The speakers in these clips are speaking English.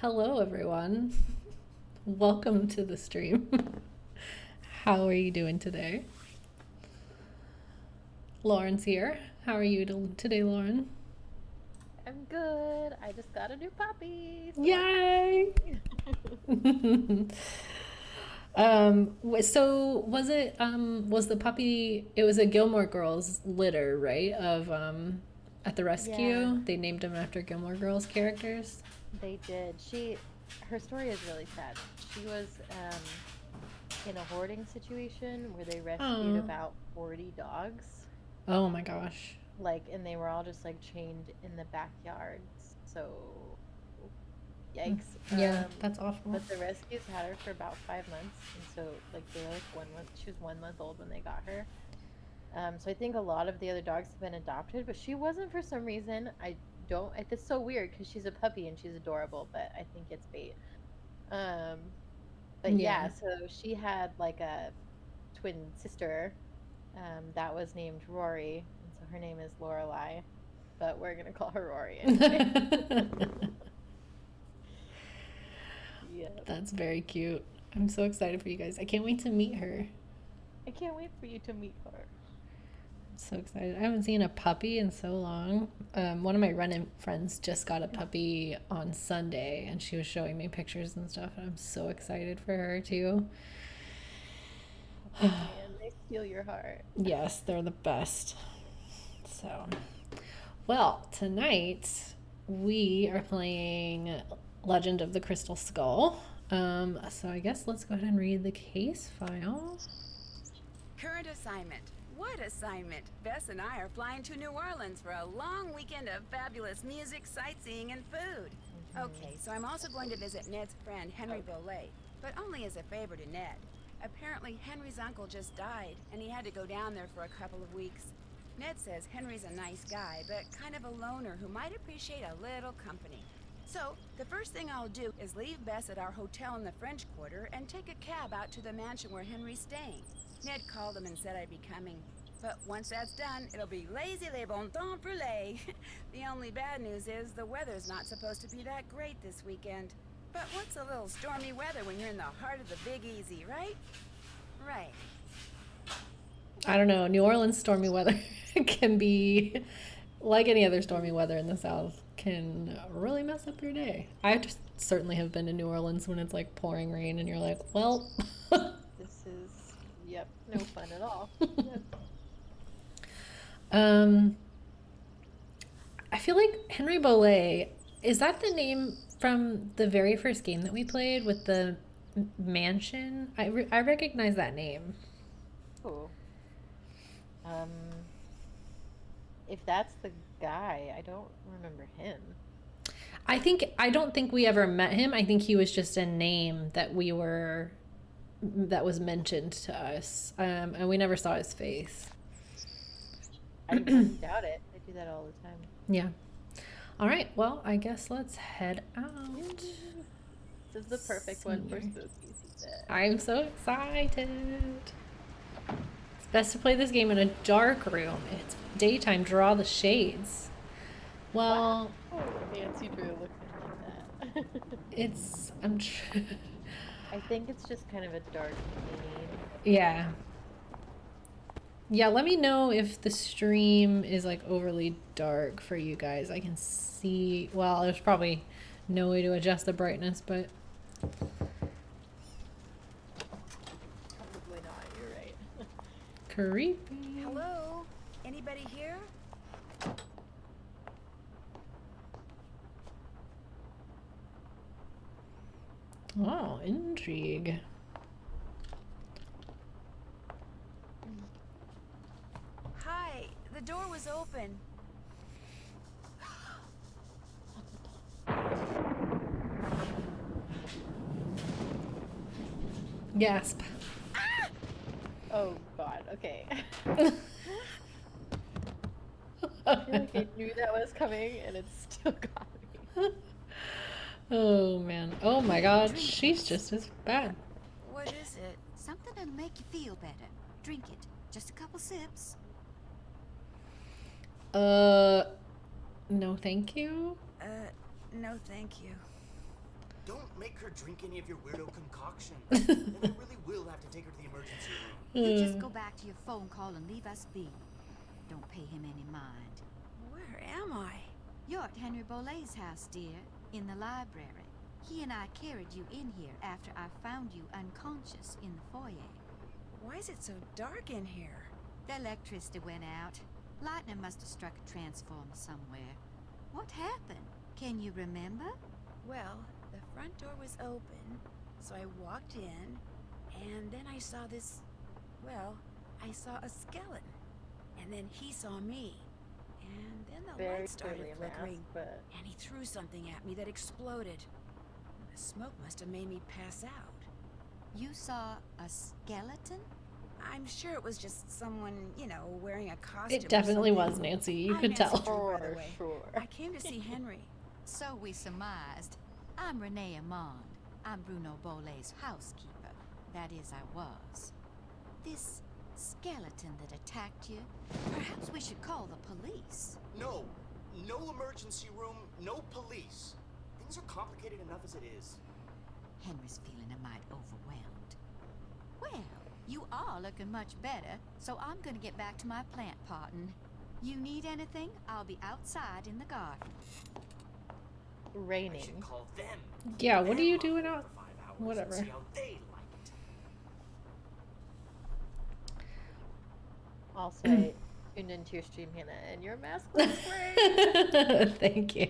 Hello, everyone. Welcome to the stream. How are you doing today? Lauren's here. How are you today, Lauren? I'm good. I just got a new puppy, so I'm Yay! happy. So was the puppy, it was a Gilmore Girls litter, right? At the Yeah, rescue. They named him after Gilmore Girls characters. they did. Her story is really sad. She was in a hoarding situation where they rescued Oh, about 40 dogs, oh my gosh. and they were all just like chained in the backyards. So, yikes. Yeah, that's awful. But the rescues had her for about 5 months, and so like they were like 1 month. She was 1 month old when they got her. So I think a lot of the other dogs have been adopted, but she wasn't for some reason. I don't. It's so weird because she's a puppy and she's adorable, but I think it's bait. Um, but Yeah. yeah, so she had like a twin sister, that was named Rory, and so her name is Lorelai, but we're gonna call her Rory anyway. Yeah, That's very cute. I'm so excited for you guys. I can't wait to meet her. I can't wait for you to meet her. I'm so excited. I haven't seen a puppy in so long. One of my run-in friends just got a puppy on Sunday, and she was showing me pictures and stuff, and I'm so excited for her too. Oh man, they steal your heart. Yes, they're the best. So, well, tonight we are playing Legend of the Crystal Skull. So I guess let's go ahead and read the case file. Current assignment. What assignment? Bess and I are flying to New Orleans for a long weekend of fabulous music, sightseeing, and food. Mhm. Okay, so I'm also going to visit Ned's friend, Henry Bollay, but only as a favor to Ned. Apparently, Henry's uncle just died, and he had to go down there for a couple of weeks. Ned says Henry's a nice guy, but kind of a loner who might appreciate a little company. So, the first thing I'll do is leave Bess at our hotel in the French Quarter and take a cab out to the mansion where Henry's staying. Ned called him and said I'd be coming. But once that's done, it'll be lazy les bon temps brûlés. The only bad news is the weather's not supposed to be that great this weekend. But what's a little stormy weather when you're in the heart of the Big Easy, right? Right. I don't know. New Orleans stormy weather can be like any other stormy weather in the South, can really mess up your day. I just certainly have been to New Orleans when it's like pouring rain and you're like, well, This is, yep, no fun at all. Yep. um, I feel like Henry Bollay, is that the name from the very first game that we played with the mansion? I recognize that name. Oh, um, if that's the guy, I don't remember him. I don't think we ever met him. I think he was just a name that was mentioned to us, and we never saw his face. I wouldn't doubt it. I do that all the time. Yeah. All right. Well, I guess let's head out. Ooh, this is the perfect one for See. spooky season. I'm so excited. It's best to play this game in a dark room. It's daytime. Draw the shades. Wow, Well, Nancy Drew looks in like that. it's I think it's just kind of a dark theme. yeah. Yeah, let me know if the stream is like overly dark for you guys. I can see, well, there's probably no way to adjust the brightness, but Probably not, you're right. creepy. Hello? Anybody here? Oh, intrigue. Hi, the door was open. Gasp. Oh God, okay. I feel like I knew that was coming and it still got me. Oh man. Oh my god, Drink she's this. just as bad. What is it? Something that'll make you feel better. Drink it. Just a couple sips. Uh, no thank you. No thank you. Don't make her drink any of your weirdo concoction. Then I really will have to take her to the emergency room. You just go back to your phone call and leave us be. Don't pay him any mind. Where am I? You're at Henry Bollay's house, dear, in the library. He and I carried you in here after I found you unconscious in the foyer. Why is it so dark in here? The electricity went out. Lightning must have struck a transformer somewhere. What happened? Can you remember? Well, the front door was open, so I walked in, and then I saw this... Well, I saw a skeleton. And then he saw me. And then the Very light started clearly a flickering, mask, but and he threw something at me that exploded. The smoke must have made me pass out. You saw a skeleton? I'm sure it was just someone, you know, wearing a costume. It definitely or was, something. Nancy. You I'm could Nancy tell. Drew, by the for way. sure. I came to see Henry. So we surmised. I'm Renee Amand. I'm Bruno Bollay's housekeeper. That is, I was. This skeleton that attacked you, perhaps we should call the police. No. No emergency room, no police. Things are complicated enough as it is. Henry's feeling a mite overwhelmed. Well, you are looking much better, so I'm gonna get back to my plant potting. You need anything? I'll be outside in the garden. I Raining. should call them. Yeah, what are you Them doing up out? for 5 hours Whatever. And see how they like it. Also, I tuned into your stream, Hannah, and your mask looks great. Thank you.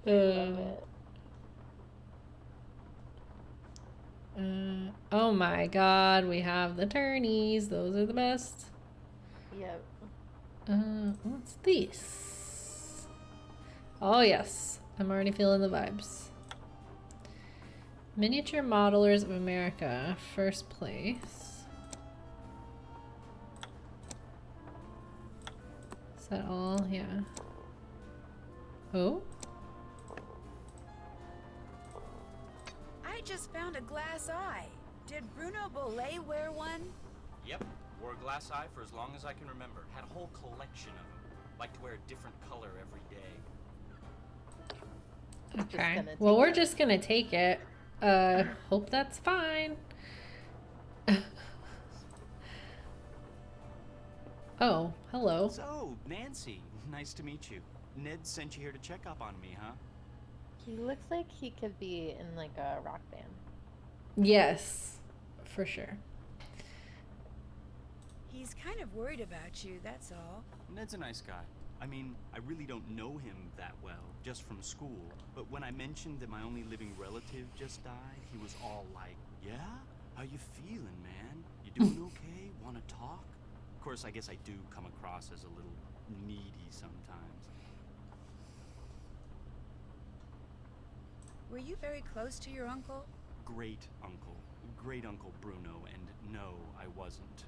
Love it. Oh my god, we have the turnies. Those are the best. Yep. What's this? Oh yes, I'm already feeling the vibes. Miniature Modelers of America, first place. Is that all? Yeah. Oh? I just found a glass eye. Did Bruno Bollay wear one? Yep, wore a glass eye for as long as I can remember. Had a whole collection of them. Liked to wear a different color every day. Okay. gonna Well, take we're it. just gonna take it. Hope that's fine. Oh, hello. So, Nancy, nice to meet you. Ned sent you here to check up on me, huh? He looks like he could be in like a rock band. Yes, for sure. He's kind of worried about you, that's all. Ned's a nice guy. I mean, I really don't know him that well, just from school. But when I mentioned that my only living relative just died, he was all like, "Yeah? How you feeling, man? You doing okay? Wanna talk?" Of course, I guess I do come across as a little needy sometimes. Were you very close to your uncle? Great uncle Bruno, and no, I wasn't.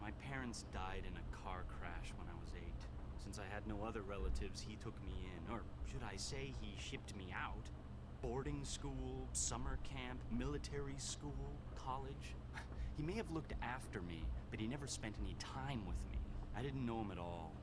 My parents died in a car crash when I was 8. Since I had no other relatives, he took me in, or should I say he shipped me out. Boarding school, summer camp, military school, college. He may have looked after me, but he never spent any time with me. I didn't know him at all.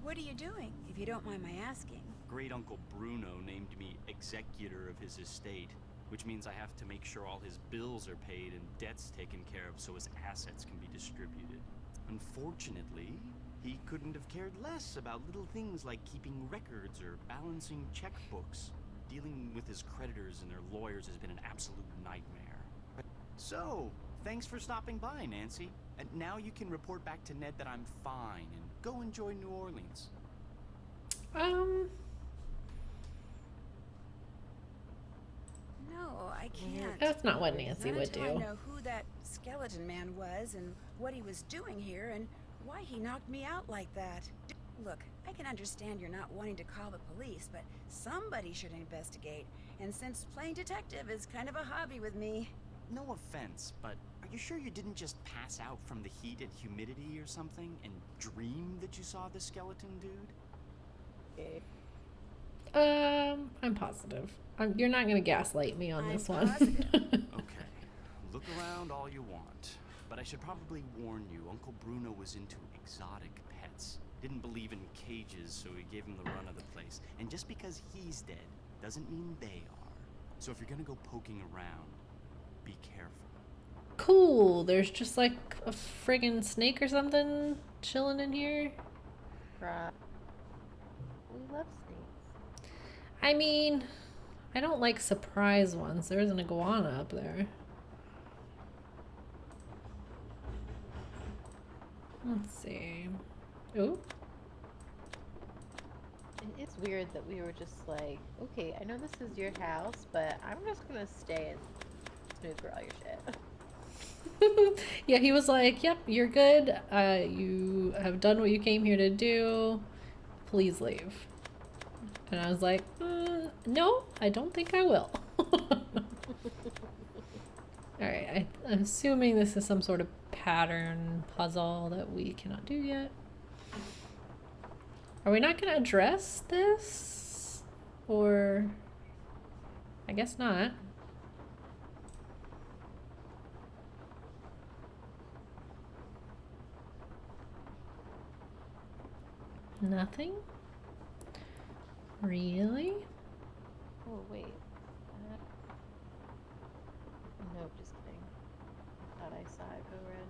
What are you doing, if you don't mind my asking? Great Uncle Bruno named me executor of his estate, which means I have to make sure all his bills are paid and debts taken care of so his assets can be distributed. Unfortunately, he couldn't have cared less about little things like keeping records or balancing checkbooks. Dealing with his creditors and their lawyers has been an absolute nightmare. So, thanks for stopping by, Nancy. And now you can report back to Ned that I'm fine and go enjoy New Orleans. No, I can't. That's not what Nancy Not would until I do. know who that skeleton man was and what he was doing here and why he knocked me out like that. Look, I can understand you're not wanting to call the police, but somebody should investigate. And since playing detective is kind of a hobby with me... No offense, but are you sure you didn't just pass out from the heat and humidity or something and dream that you saw the skeleton dude? Okay. I'm positive. You're not gonna gaslight me on I'm this one. positive. Okay, look around all you want, but I should probably warn you, Uncle Bruno was into exotic pets. didn't believe in cages, so he gave him the run of the place. And just because he's dead doesn't mean they are. So if you're gonna go poking around, be careful. Cool. There's just like a friggin' snake or something chilling in here. Bruh. We love snakes. I mean, I don't like surprise ones. There isn't an iguana up there. Let's see. Ooh. It's weird that we were just like, okay, I know this is your house, but I'm just gonna stay and snoop for all your shit. Yeah, he was like, yep, you're good. You have done what you came here to do. Please leave. And I was like, no, I don't think I will. Alright, I'm assuming this is some sort of pattern puzzle that we cannot do yet. Are we not going to address this? Or... I guess not. Nothing? Really? Oh, wait. Nope, just kidding. I thought I saw it go red.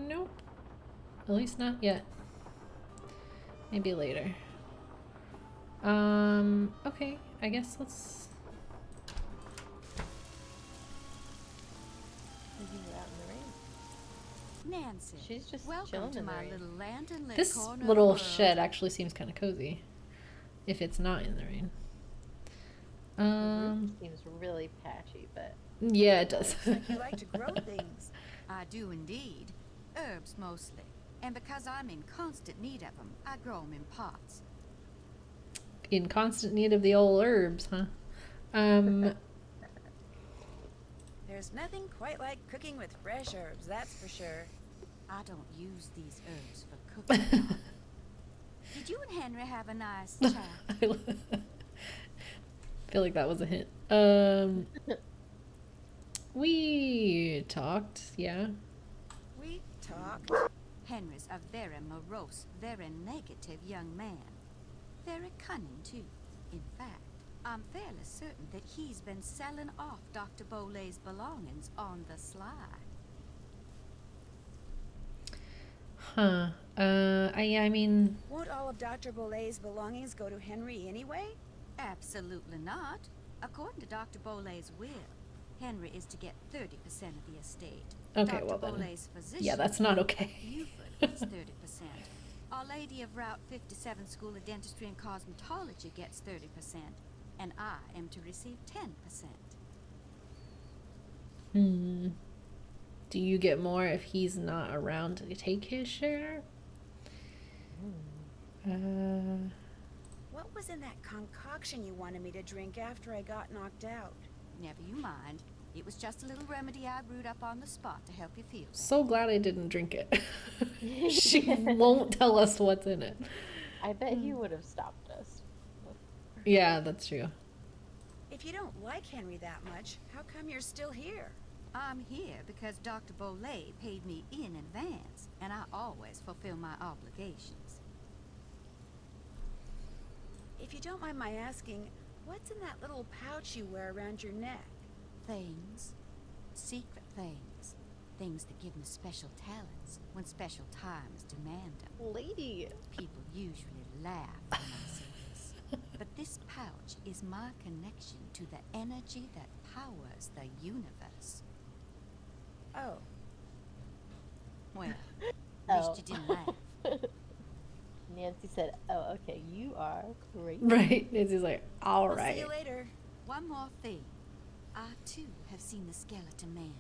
Nope. At least not yet. Maybe later. Okay. I guess let's... Maybe we're out in the rain. Nancy, She's just welcome chilling to in the my rain. little lantern-lit This corner of the little world. shed actually seems kind of cozy. If it's not in the rain. The roof seems really patchy, but Yeah, it does. Like you like to grow things. I do indeed. Herbs mostly. And because I'm in constant need of them, I grow them in pots. In constant need of the old herbs, huh? There's nothing quite like cooking with fresh herbs, that's for sure. I don't use these herbs for cooking. Did you and Henry have a nice chat? I feel like that was a hint. We talked, yeah. We talked. Henry's a very morose, very negative young man. Very cunning, too. In fact, I'm fairly certain that he's been selling off Dr. Bollay's belongings on the sly. Huh. I mean... Won't all of Dr. Bollay's belongings go to Henry anyway? Absolutely not. According to Dr. Bollay's will, Henry is to get 30% of the estate. Okay, Dr. well then. Bollay's physician, Yeah, that's not okay. Buford, gets 30%. Our Lady of Route 57 School of Dentistry and Cosmetology gets 30%. And I am to receive 10%. Do you get more if he's not around to take his share? What was in that concoction you wanted me to drink after I got knocked out? Never you mind. It was just a little remedy I brewed up on the spot to help you feel better. So glad I didn't drink it. She won't tell us what's in it. I bet he would have stopped us. Yeah, that's true. If you don't like Henry that much, how come you're still here? I'm here because Dr. Bollay paid me in advance, and I always fulfill my obligations. If you don't mind my asking, what's in that little pouch you wear around your neck? Things. Secret things. Things that give me special talents when special times demand them. Lady! People usually laugh when I say this. But this pouch is my connection to the energy that powers the universe. Oh, Well, at least you didn't laugh. Nancy said, oh, okay, you are crazy. Right. Nancy's like, all I'll see right. you later. One more thing. I, too, have seen the skeleton man.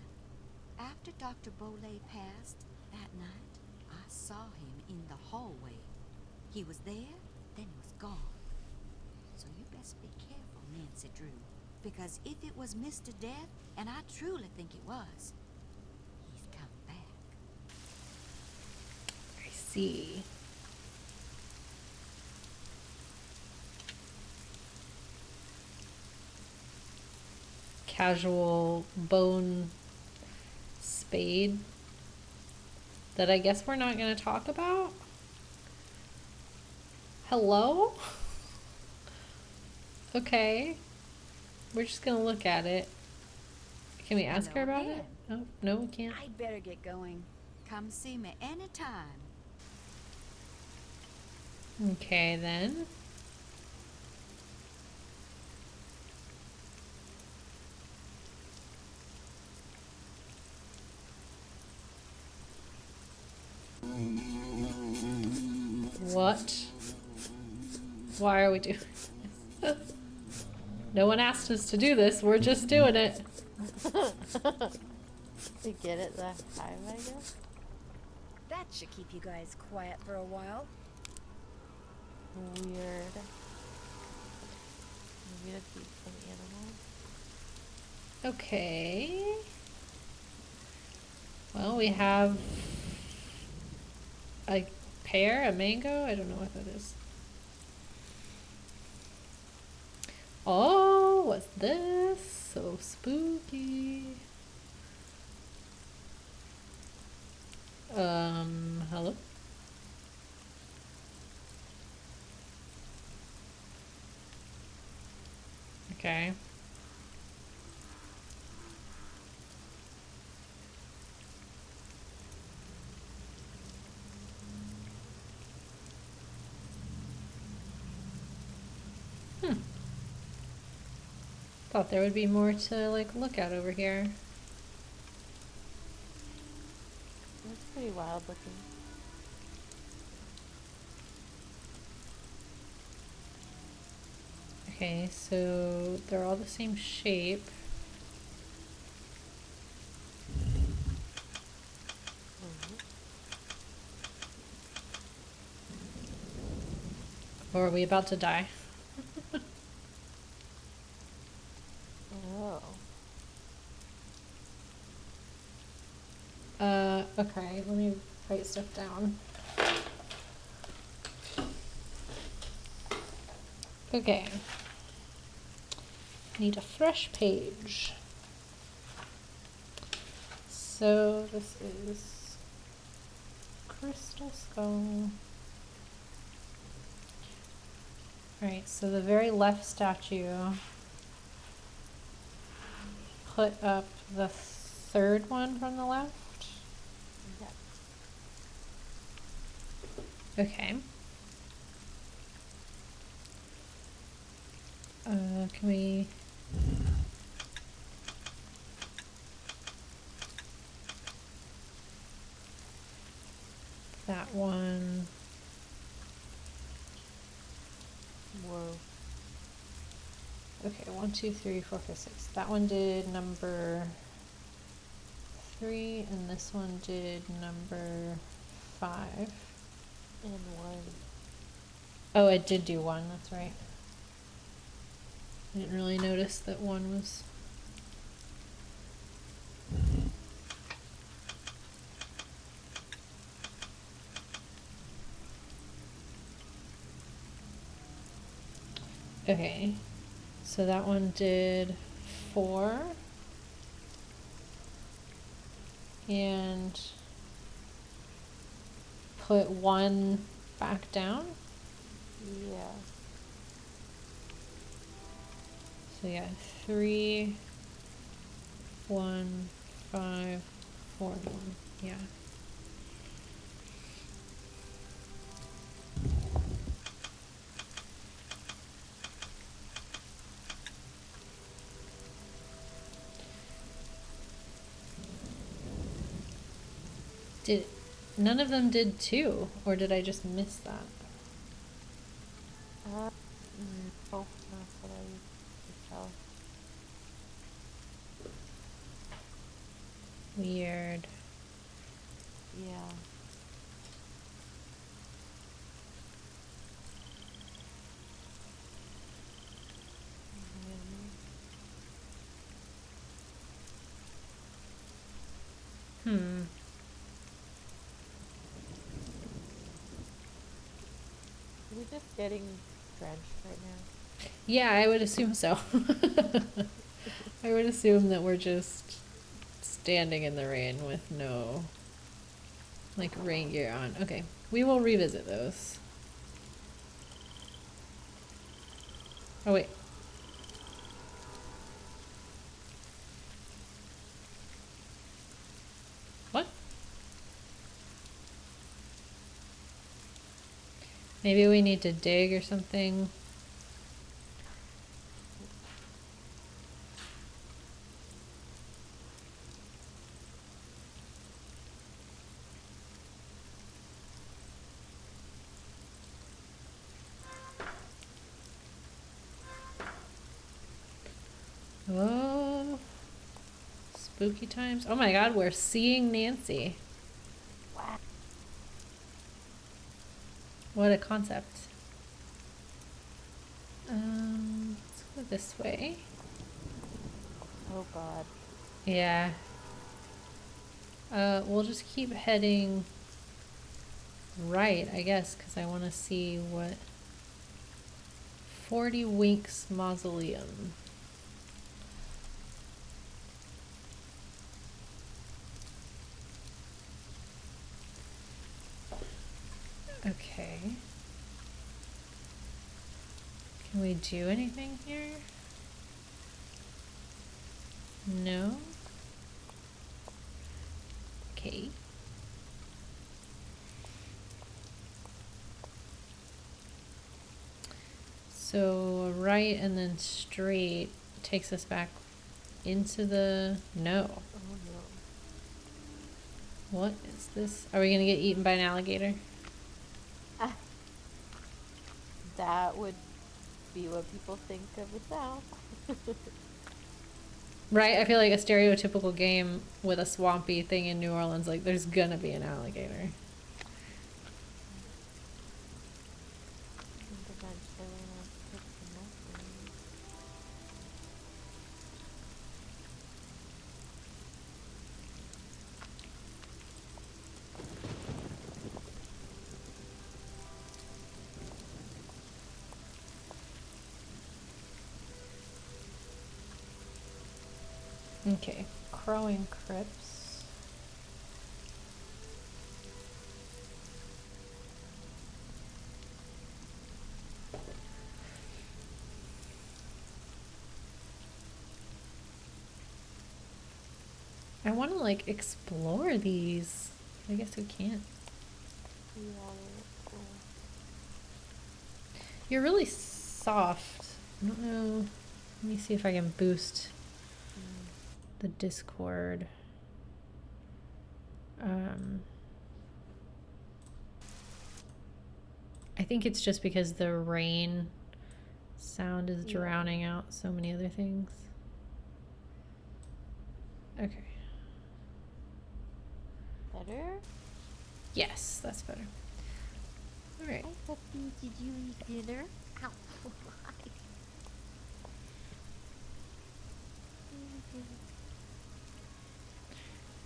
After Dr. Bollay passed, that night, I saw him in the hallway. He was there, then he was gone. So you best be careful, Nancy Drew. Because if it was Mr. Death, and I truly think it was, he's come back. I see. Casual bone spade that I guess we're not going to talk about? Hello? Okay. We're just going to look at it. Can we ask her Hello about again. it? Oh, no, we can't. I'd better get going. Come see me anytime. Okay, then. What? Why are we doing this? No one asked us to do this. We're just doing it. To get it the time, I guess. That should keep you guys quiet for a while. Weird. Maybe to feed some animals. Okay. Well, we have a pear, a mango. I don't know what that is. Oh, what's this? So spooky. Hello? Okay. Thought there would be more to like look at over here. That's pretty wild looking. Okay, so they're all the same shape. Or are we about to die? Oh. Okay, let me write stuff down. Okay. Need a fresh page. So this is Crystal Skull. Alright, so the very left statue, put up the third one from the left. Yeah. Okay. Can we... That one... Whoa. Okay, 1, 2, 3, 4, 5, 6. That one did number 3, and this one did number 5. And 1. Oh, it did do 1, that's right. I didn't really notice that 1 was... Okay, so that one did 4. And put 1 back down. Yeah. So yeah, 3, 1, 5, 4, 1. Yeah. Did none of them did 2, or did I just miss that? No, that's what I could tell. Weird. Yeah. Hmm. We're just getting drenched right now. Yeah, I would assume so. I would assume that we're just standing in the rain with no like rain gear on. Okay, we will revisit those. Oh wait. What? Maybe we need to dig or something. Oh, spooky times. Oh my god, we're seeing Nancy. Wow. What a concept. Let's go this way. Oh god. Yeah. We'll just keep heading right, I guess, because I want to see what 40 Winks Mausoleum. Okay. Can we do anything here? No? Okay. So right and then straight takes us back into the... No. Oh no. What is this? Are we gonna get eaten by an alligator? That would be what people think of the South. Right, I feel like a stereotypical game with a swampy thing in New Orleans, like there's gonna be an alligator. And eventually we're gonna have to cook some mushrooms. Okay, crowing crypts. I want to like explore these. I guess we can't. Yeah, cool. You're really soft. I don't know. Let me see if I can boost the Discord. I think it's just because the rain sound is drowning out so many other things. Okay. Better? Yes, that's better. All right. Hi, puppy. Did you eat dinner? Ow.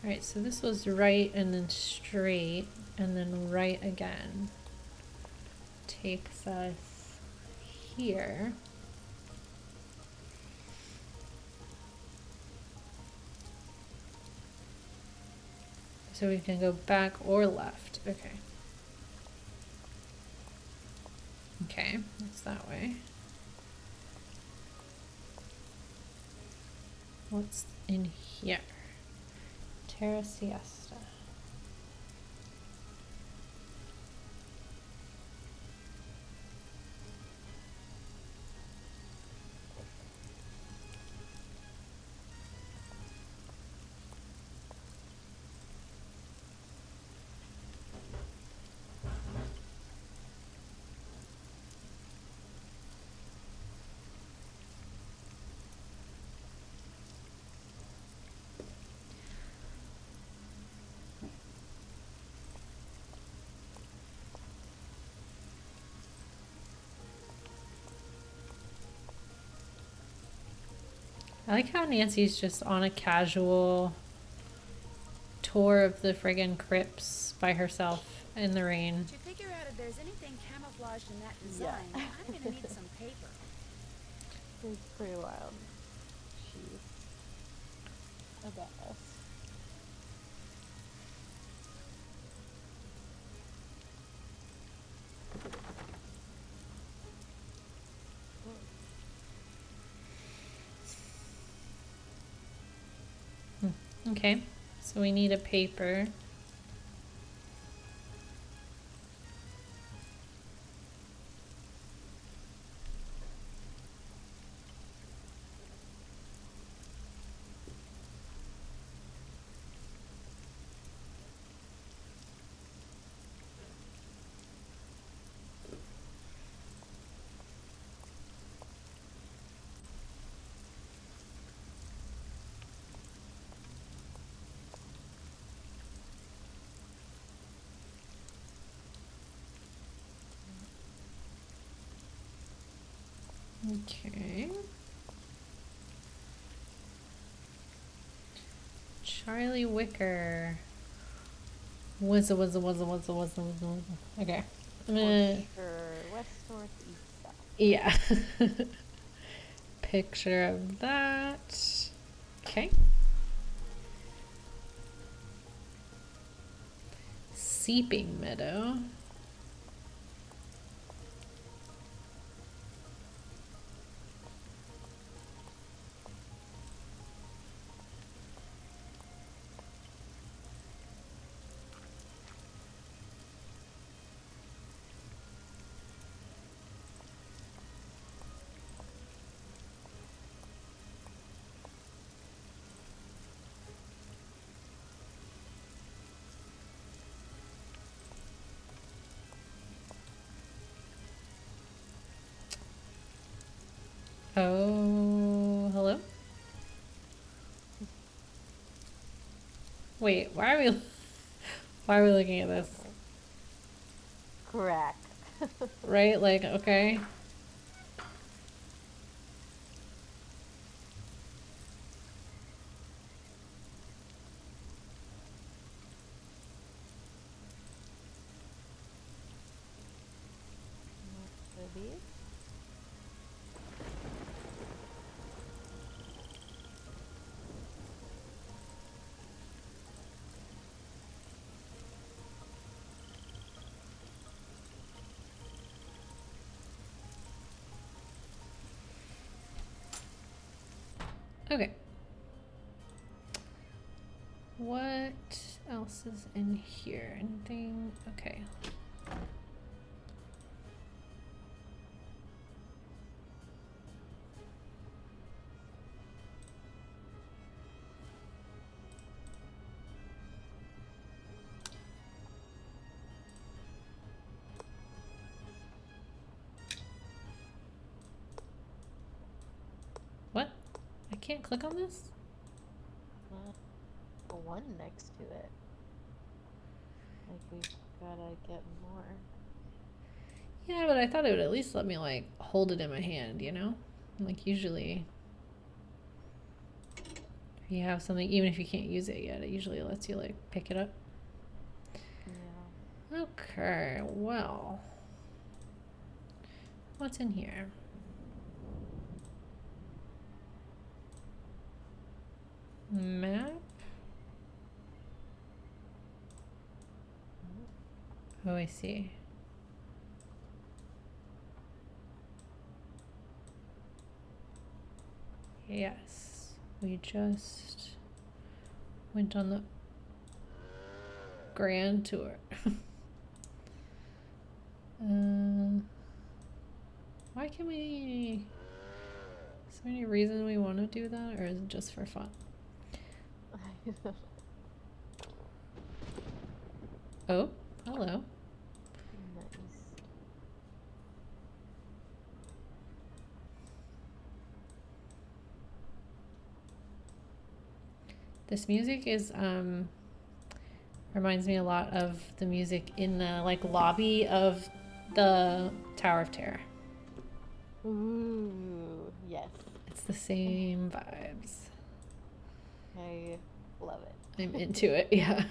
All right, so this was right and then straight and then right again. Takes us here. So we can go back or left. Okay. Okay, that's that way. What's in here? Terra Siesta. I like how Nancy's just on a casual tour of the friggin' crypts by herself in the rain. To figure out if there's anything camouflaged in that design, Yeah. I'm gonna need some paper. It's pretty wild. She's a badass. Okay, so we need a paper. Okay. Charlie Wicker. Was. Okay. I'm gonna. For sure. West, north, east, south. Yeah. Picture of that. Okay. Seeping Meadow. Oh, hello? Wait, why are we looking at this? Crack. Right? Like, okay. Maybe. Okay. What else is in here? Anything? Okay. What? I can't click on this? A one next to it. Like we've gotta get more. Yeah, but I thought it would at least let me, like, hold it in my hand, you know? Like, usually, if you have something, even if you can't use it yet, it usually lets you, like, pick it up. Yeah. Okay, well. What's in here? Map? Oh, I see. Yes, we just went on the grand tour. Why can we? Is there any reason we want to do that, or is it just for fun? Oh, hello. Nice. This music is reminds me a lot of the music in the, like, lobby of the Tower of Terror. Ooh, yes. It's the same vibes. I love it. I'm into it, yeah.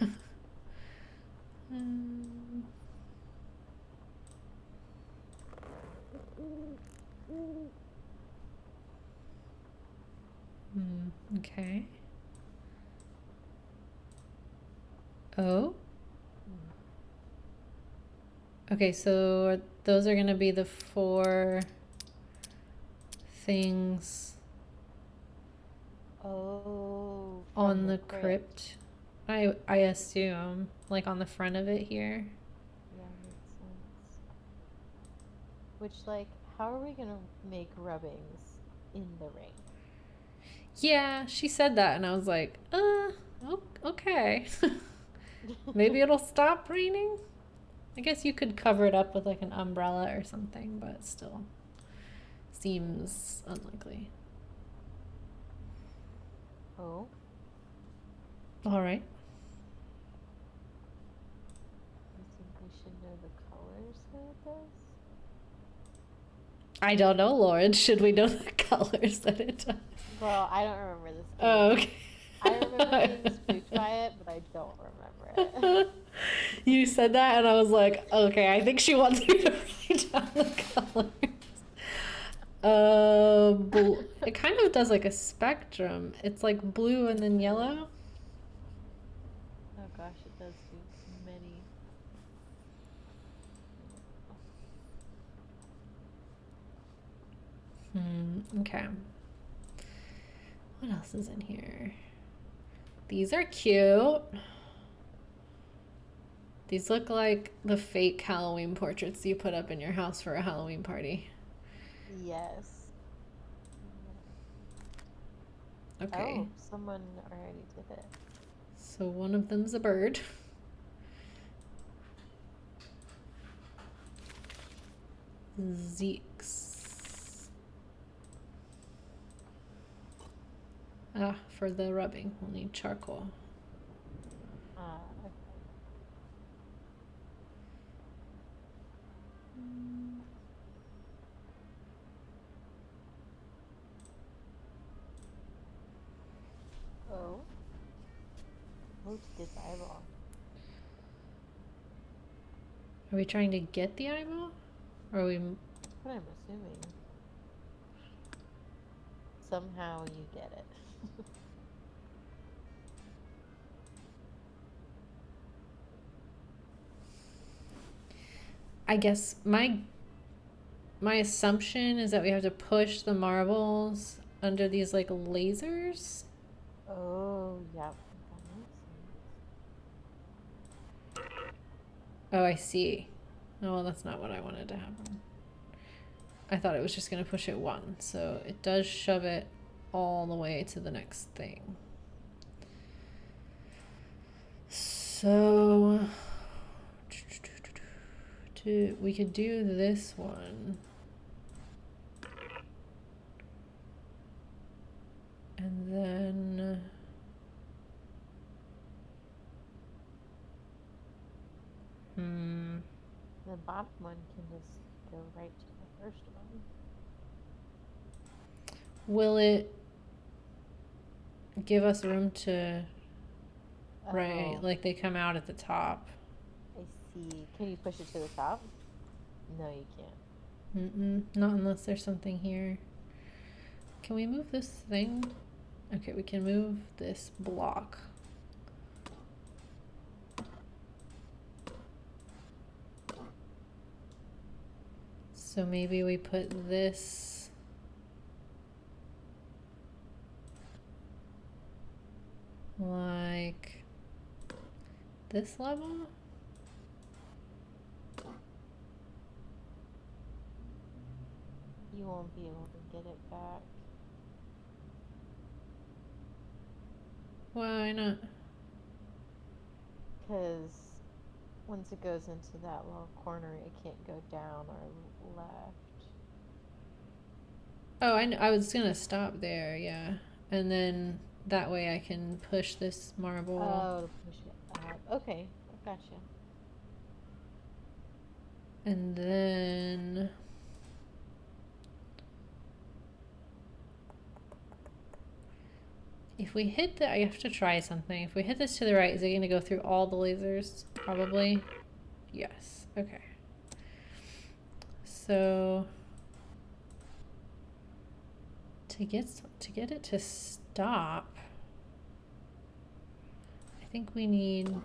Okay. Oh. Okay, so those are gonna be the 4 things. Oh, on from the crypt. I assume, like on the front of it here. Yeah, makes sense. Which, like, how are we gonna make rubbings in the rain? Yeah, she said that, and I was like, okay. Maybe it'll stop raining. I guess you could cover it up with like an umbrella or something, but still seems unlikely. Oh, All right. you think we should know the colors that it does? I don't know, Lauren. Should we know the colors that it does? Well, I don't remember this game. Oh, okay. I remember being spooked by it, but I don't remember it. You said that, and I was like, okay, I think she wants me to write down the colors. It kind of does like a spectrum. It's like blue and then yellow. Oh gosh, it does do many. Okay. What else is in here? These are cute. These look like the fake Halloween portraits you put up in your house for a Halloween party. Yes. Okay. Oh, someone already did it. So one of them's a bird. Zeke's. Ah, for the rubbing, we'll need charcoal. Okay. Oh. Oh, to get the eyeball. Are we trying to get the eyeball? Or are we... That's what I'm assuming. Somehow you get it. I guess my assumption is that we have to push the marbles under these like lasers. Oh, yep. That makes sense. Oh, I see. Oh, well, that's not what I wanted to happen. I thought it was just going to push it one. So it does shove it all the way to the next thing. So we could do this one. And then The bottom one can just go right to the first one. will it give us room to right, Oh, like they come out at the top? I see. Can you push it to the top? No, you can't. Not unless there's something here. Can we move this thing? Okay, we can move this block. So maybe we put this like this level? You won't be able to get it back. Why not? Because once it goes into that little corner, it can't go down or left. Oh, I was gonna stop there, yeah. And then that way I can push this marble. Oh, to push it up. Okay, I gotcha. And then if we hit the, I have to try something. If we hit this to the right, is it gonna go through all the lasers? Probably. Yes. Okay. So to get it to stop, I think we need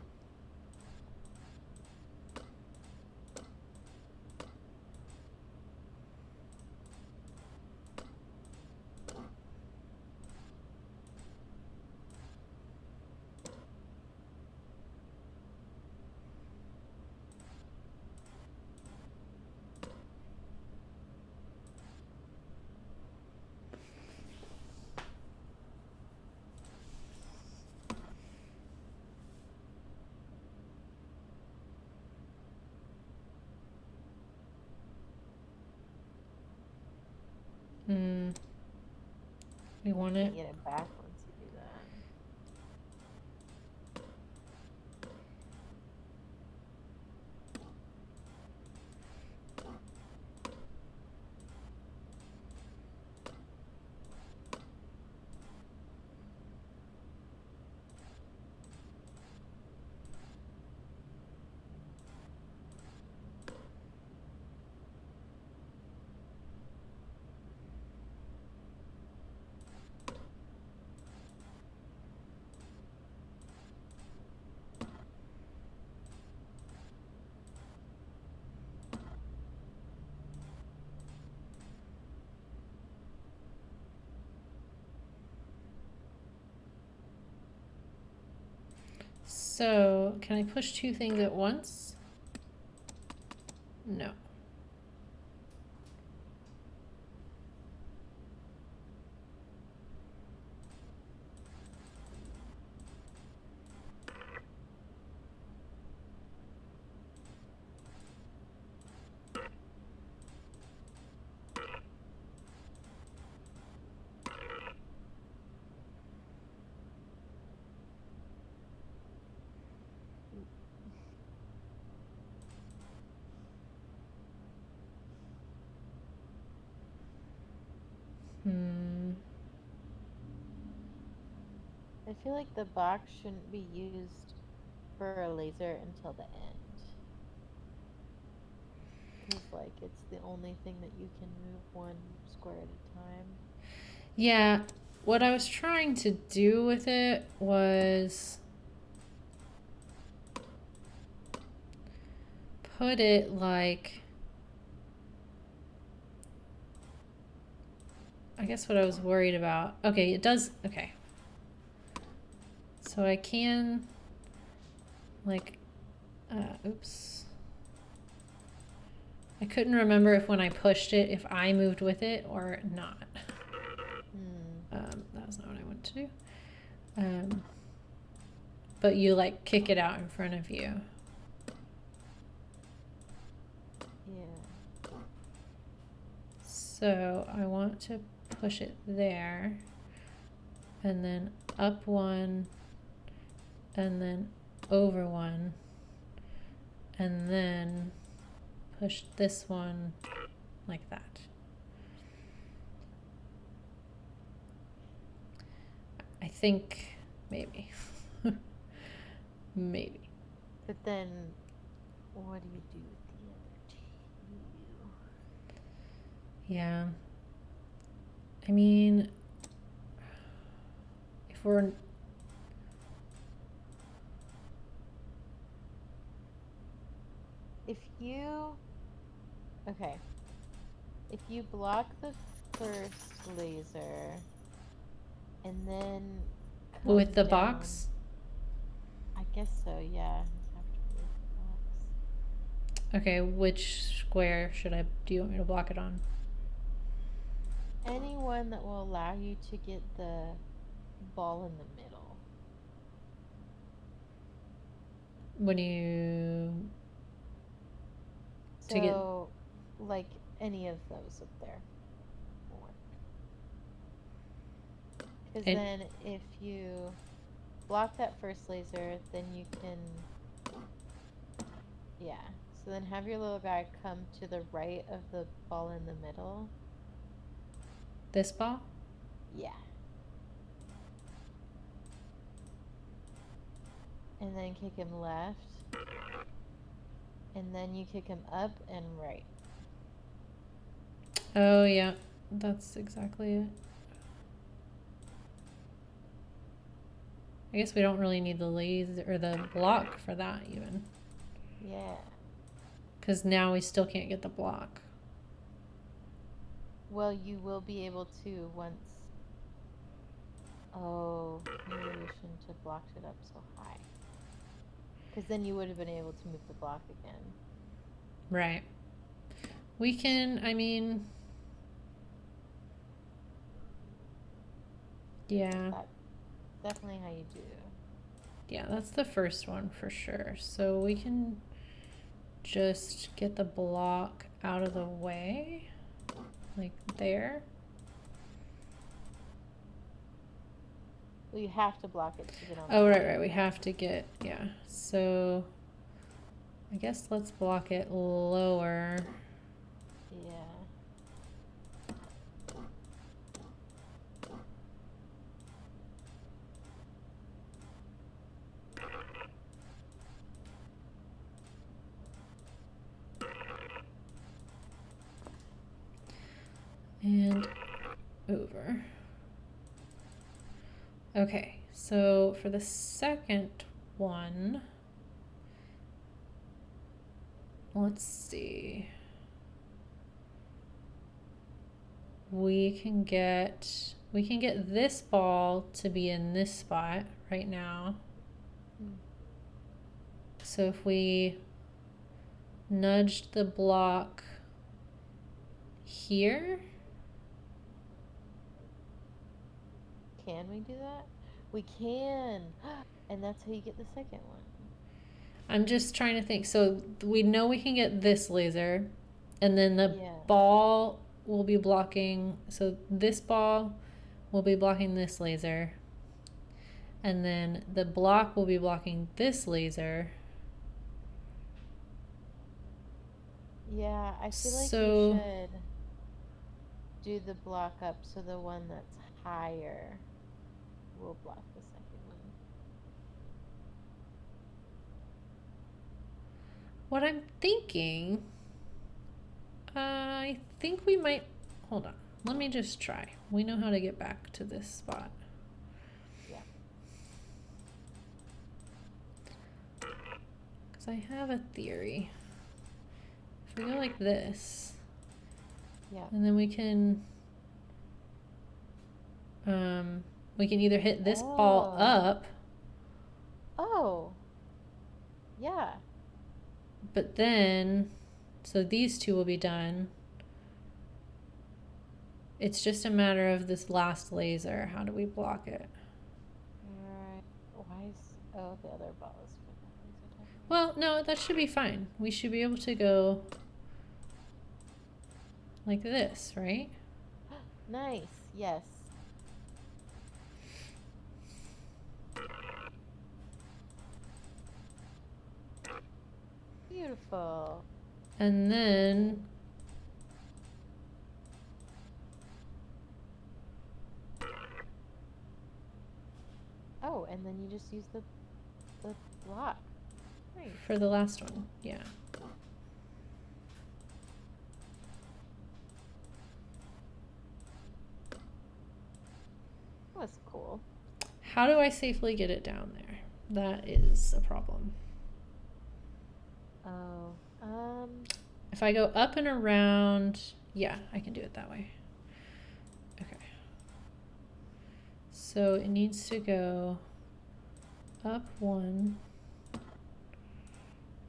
Hmm. We want You it. can get it back once you do that. So, can I push two things at once? No. Hmm. I feel like the box shouldn't be used for a laser until the end. Because, like, it's the only thing that you can move one square at a time. Yeah, what I was trying to do with it was put it like, I guess what I was worried about. Okay, it does, okay. So I can, like, oops. I couldn't remember if when I pushed it, if I moved with it or not. That was not what I wanted to do. But you like kick it out in front of you. Yeah. So I want to push it there, and then up one, and then over one, and then push this one like that. I think maybe. Maybe. But then, what do you do with the other two? Yeah. I mean, if we're... If you... Okay. If you block the first laser, and then come With the down, box? I guess so, yeah. You have to move the box. Okay, which square do you want me to block it on? Anyone that will allow you to get the ball in the middle. When you... So, like, any of those up there will work. Because then if you block that first laser, then you can... Yeah. So then have your little guy come to the right of the ball in the middle. This ball? Yeah. And then kick him left. And then you kick him up and right. Oh, yeah. That's exactly it. I guess we don't really need the laser or the block for that even. Yeah. Because now we still can't get the block. Well, you will be able to once... Oh, maybe we shouldn't have blocked it up so high. Because then you would have been able to move the block again. Right. We can, I mean... Yeah. That's definitely how you do. Yeah, that's the first one for sure. So we can just get the block out of the way. Like there. Well, you have to block it to get on. Oh, right. We have to get, yeah. So I guess let's block it lower. Yeah. And over. Okay, so for the second one, let's see. We can get this ball to be in this spot right now. So if we nudged the block here. Can we do that? We can. And that's how you get the second one. I'm just trying to think. So we know we can get this laser, and then the Yeah. ball will be blocking. So this ball will be blocking this laser, and then the block will be blocking this laser. Yeah, I feel like So- you should do the block up so the one that's higher will block the second one. What I'm thinking, I think we might, hold on, let me just try. We know how to get back to this spot. Yeah. Because I have a theory. If we go like this, Yeah. and then we can either hit this ball Oh. up, Oh. Yeah. but then, so these two will be done. It's just a matter of this last laser. How do we block it? Alright. Why is the other ball is Well, no, that should be fine. We should be able to go like this, right? nice. Yes. Beautiful. And then Oh, and then you just use the block. Nice. for the last one, yeah. That was cool. How do I safely get it down there? That is a problem. Oh. If I go up and around, yeah, I can do it that way. Okay. So it needs to go up one,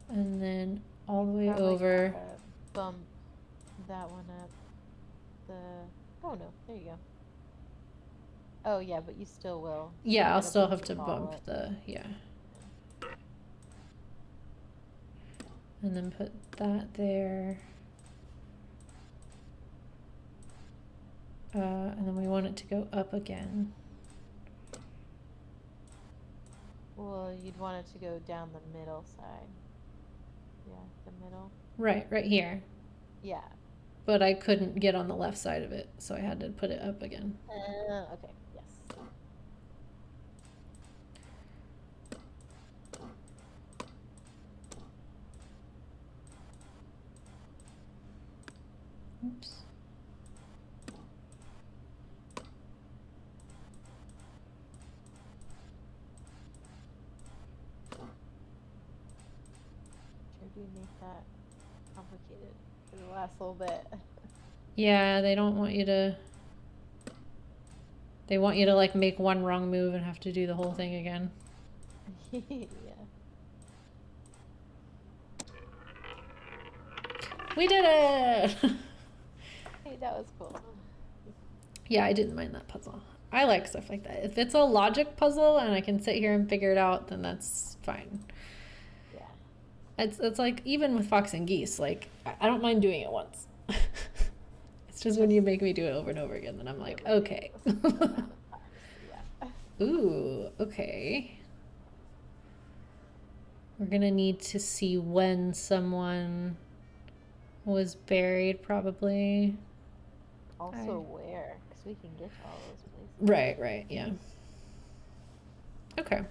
and then all the way probably over. gotta bump that one up. Oh no, there you go. Oh yeah, but you still will. Yeah, You I'll gotta still bump have the to ball bump up. the, yeah. And then put that there. And then we want it to go up again. Well, you'd want it to go down the middle side. Yeah, the middle. Right here. Yeah. But I couldn't get on the left side of it, so I had to put it up again. Okay. Yes. Oops. Sure do make that complicated for the last little bit. Yeah, they don't want you to. They want you to like make one wrong move and have to do the whole thing again. Yeah. We did it! Hey, that was cool. Yeah, I didn't mind that puzzle. I like stuff like that. If it's a logic puzzle and I can sit here and figure it out, then that's fine. Yeah. It's like even with Fox and Geese, like I don't mind doing it once. It's just when you make me do it over and over again, then I'm like, okay. Yeah. Ooh, okay. We're gonna need to see when someone was buried, probably. Also, where? Because we can get to all those places. Right, yeah. Okay.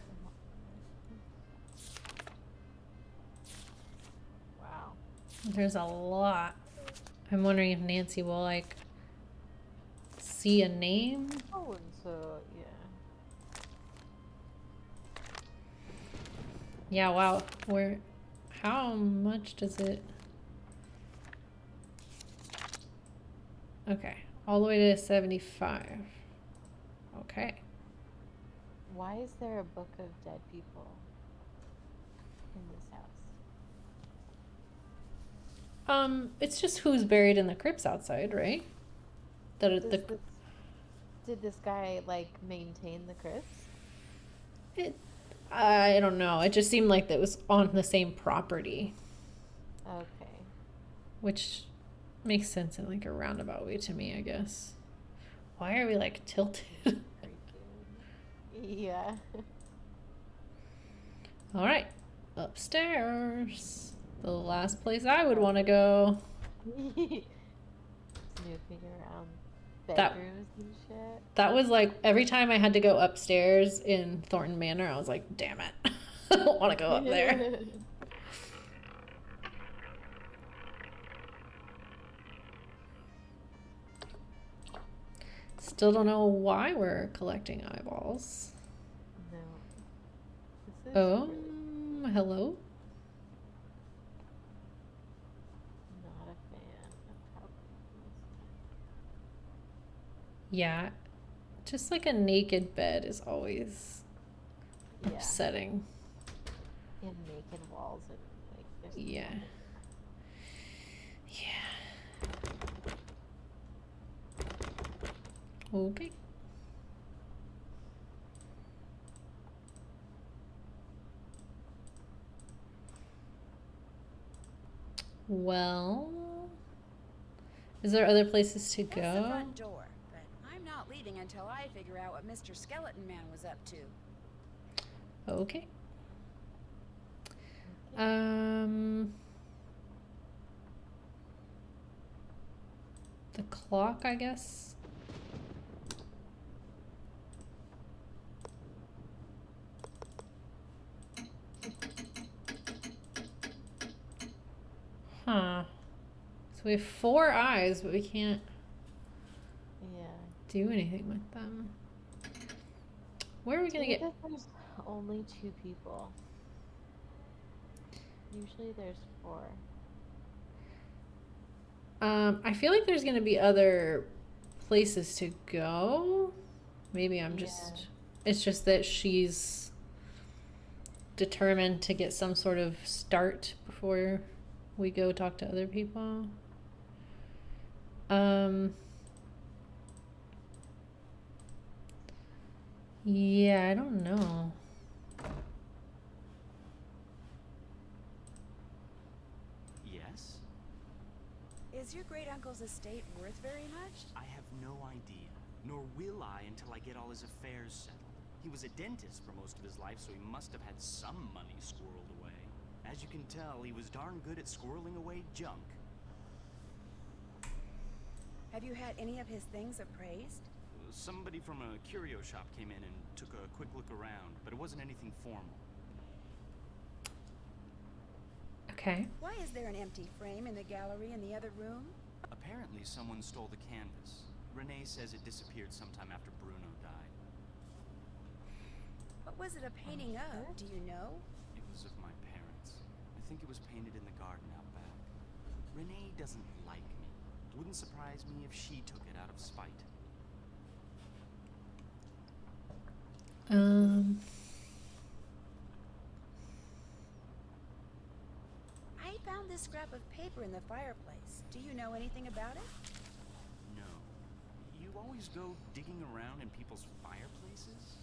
Wow. There's a lot. I'm wondering if Nancy will, like, see a name. Oh, and so, yeah. Yeah, wow. How much does it? Okay, all the way to 75. Okay. Why is there a book of dead people in this house? It's just who's buried in the crypts outside, right? Did this guy, like, maintain the crypts? I don't know. It just seemed like that was on the same property, Okay. which makes sense in like a roundabout way to me, I guess. Why are we like tilted? Yeah. All right, upstairs. The last place I would want to go. Snooping around That- bedrooms and shit. That was like every time I had to go upstairs in Thornton Manor, I was like, damn it. I don't want to go up there. Still don't know why we're collecting eyeballs. No. This is Oh, really hello? not a fan of how Yeah, just like a naked bed is always yeah. upsetting. And naked walls and like there's Yeah. Yeah. Okay. Well, is there other places to That's the go? front door, but I'm not leaving until I figure out what Mr. Skeleton Man was up to. Okay. Um, the clock, I guess. Huh. So we have 4 eyes, but we can't Yeah. do anything with them. Where are we gonna Maybe get? there's only 2 people. Usually there's 4. I feel like there's gonna be other places to go. Maybe I'm just. Yeah. It's just that she's determined to get some sort of start before we go talk to other people. Yeah, I don't know. Yes? Is your great uncle's estate worth very much? I have no idea. Nor will I until I get all his affairs settled. He was a dentist for most of his life, so he must have had some money squirreled away. As you can tell, he was darn good at squirreling away junk. Have you had any of his things appraised? Somebody from a curio shop came in and took a quick look around, but it wasn't anything formal. Okay. Why is there an empty frame in the gallery in the other room? Apparently someone stole the canvas. Renee says it disappeared sometime after Bruno died. What was it a painting of? Do you know? It was of my parents. I think it was painted in the garden out back. Renee doesn't like me. Wouldn't surprise me if she took it out of spite. I found this scrap of paper in the fireplace. Do you know anything about it? No. You always go digging around in people's fireplaces?